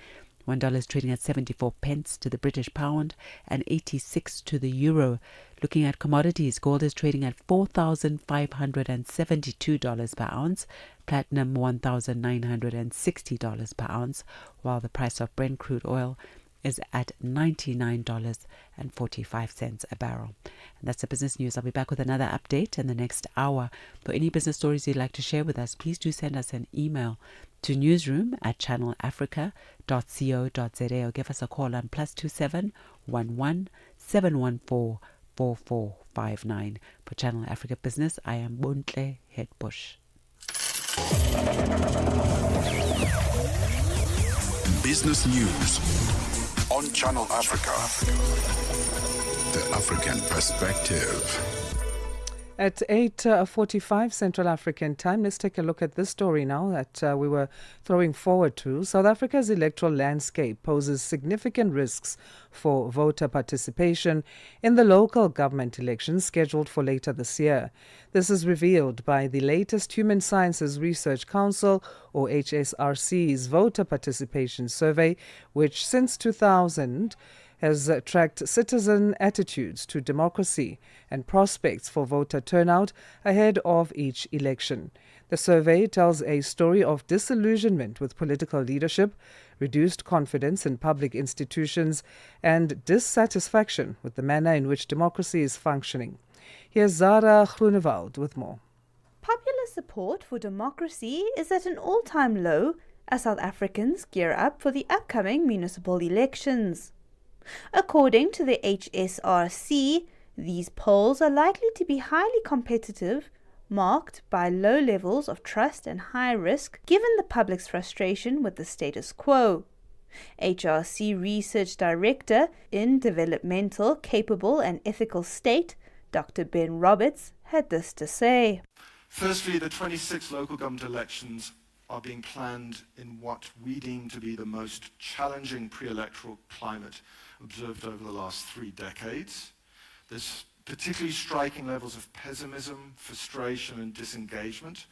$1 is trading at 74 pence to the British pound and 86 to the euro. Looking at commodities, gold is trading at $4,572 per ounce, platinum $1,960 per ounce, while the price of Brent crude oil is at $99.45 a barrel. And that's the business news. I'll be back with another update in the next hour. For any business stories you'd like to share with us, please do send us an email to newsroom@channelafrica.co.za or give us a call on +27 11 714 4459. For Channel Africa Business, I am Bontle Headbush. Business News on Channel Africa. The African Perspective. At 8:45 Central African time, let's take a look at this story now that we were throwing forward to. South Africa's electoral landscape poses significant risks for voter participation in the local government elections scheduled for later this year. This is revealed by the latest Human Sciences Research Council, or HSRC's voter participation survey, which since 2000 has tracked citizen attitudes to democracy and prospects for voter turnout ahead of each election. The survey tells a story of disillusionment with political leadership, reduced confidence in public institutions, and dissatisfaction with the manner in which democracy is functioning. Here's Zara Groenewald with more. Popular support for democracy is at an all-time low as South Africans gear up for the upcoming municipal elections. According to the HSRC, these polls are likely to be highly competitive, marked by low levels of trust and high risk given the public's frustration with the status quo. HRC Research Director in Developmental, Capable and Ethical State, Dr. Ben Roberts, had this to say. Firstly, the 26 local government elections are being planned in what we deem to be the most challenging pre-electoral climate observed over the last 3 decades. There's particularly striking levels of pessimism, frustration and disengagement,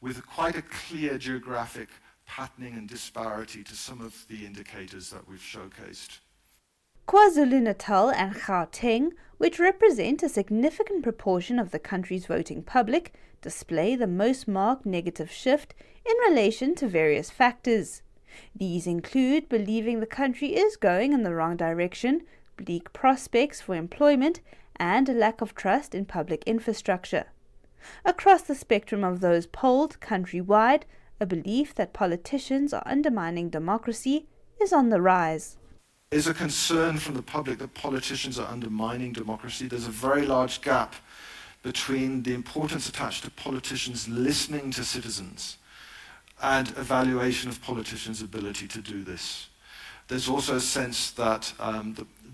with quite a clear geographic patterning and disparity to some of the indicators that we've showcased. KwaZulu-Natal and Gauteng, which represent a significant proportion of the country's voting public, display the most marked negative shift in relation to various factors. These include believing the country is going in the wrong direction, bleak prospects for employment, and a lack of trust in public infrastructure. Across the spectrum of those polled countrywide, a belief that politicians are undermining democracy is on the rise. There's a concern from the public that politicians are undermining democracy. There's a very large gap between the importance attached to politicians listening to citizens and evaluation of politicians' ability to do this. There's also a sense that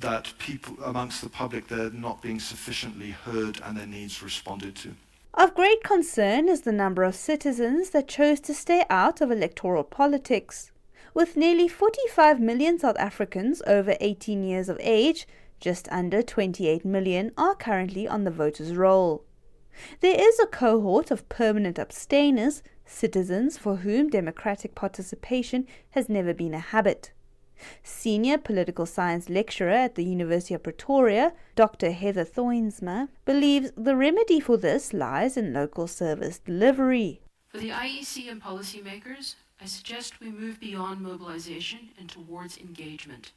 that people amongst the public, they're not being sufficiently heard and their needs responded to. Of great concern is the number of citizens that chose to stay out of electoral politics. With nearly 45 million South Africans over 18 years of age, just under 28 million are currently on the voters' roll. There is a cohort of permanent abstainers, citizens for whom democratic participation has never been a habit. Senior political science lecturer at the University of Pretoria, Dr. Heather Thoinsma, believes the remedy for this lies in local service delivery. For the IEC and policymakers, I suggest we move beyond mobilization and towards engagement.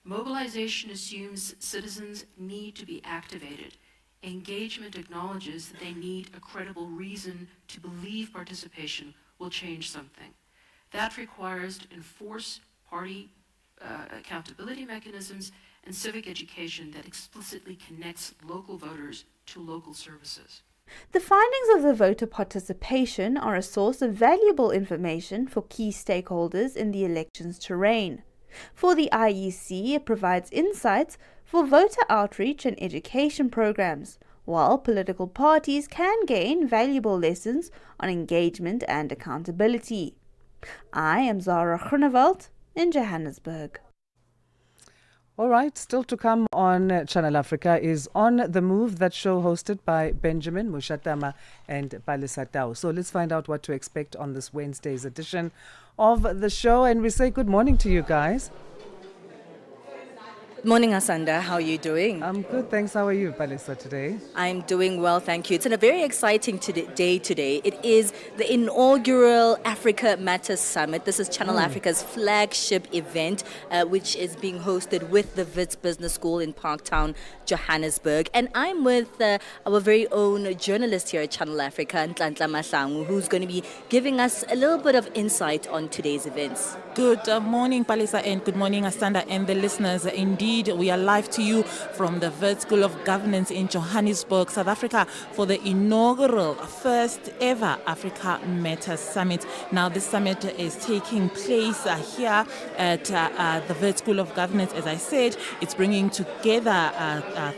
Mobilization assumes citizens need to be activated. Engagement acknowledges that they need a credible reason to believe participation will change something. That requires to enforce party accountability mechanisms and civic education that explicitly connects local voters to local services. The findings of the voter participation are a source of valuable information for key stakeholders in the elections terrain. For the IEC, it provides insights for voter outreach and education programs, while political parties can gain valuable lessons on engagement and accountability. I am Zara Groenewald in Johannesburg. All right, still to come on Channel Africa is On the Move, that show hosted by Benjamin Mushatama and Palisa Tau. So let's find out what to expect on this Wednesday's edition of the show. And we say good morning to you guys. Good morning, Asanda. How are you doing? I'm good, thanks. How are you, Palisa, today? I'm doing well, thank you. It's a very exciting day today. It is the inaugural Africa Matters Summit. This is Channel Africa's flagship event, which is being hosted with the Wits Business School in Parktown, Johannesburg. And I'm with our very own journalist here at Channel Africa, Nhlanhla Mahlangu, who's going to be giving us a little bit of insight on today's events. Good morning, Palisa, and good morning, Asanda, and the listeners. Indeed, we are live to you from the Wits School of Governance in Johannesburg, South Africa, for the inaugural first ever Africa Matters Summit. Now, this summit is taking place here at the Wits School of Governance. As I said, it's bringing together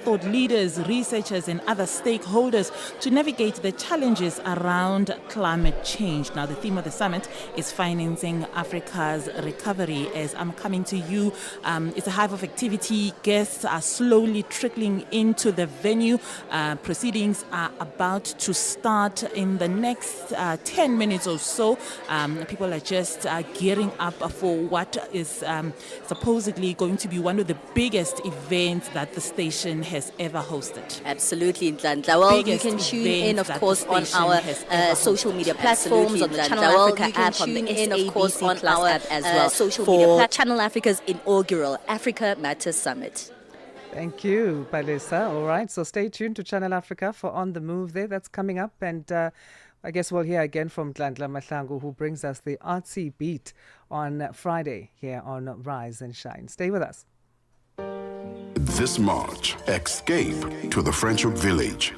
thought leaders, researchers, and other stakeholders to navigate the challenges around climate change. Now, the theme of the summit is financing Africa's recovery. As I'm coming to you, it's a hive of activity. Guests are slowly trickling into the venue. Proceedings are about to start in the next 10 minutes or so. People are just gearing up for what is supposedly going to be one of the biggest events that the station has ever hosted. Absolutely, Nhlanhla. Well, you can tune in, of course, on our social media platforms, on the Channel Africa app, on the SABC Plus app as well, social media Channel Africa's inaugural Africa Matters Summit. Thank you, Palisa. All right, so stay tuned to Channel Africa for On the Move there. That's coming up, and I guess we'll hear again from Nhlanhla Mahlangu, who brings us the artsy beat on Friday here on Rise and Shine. Stay with us. This March, escape to the Friendship Village.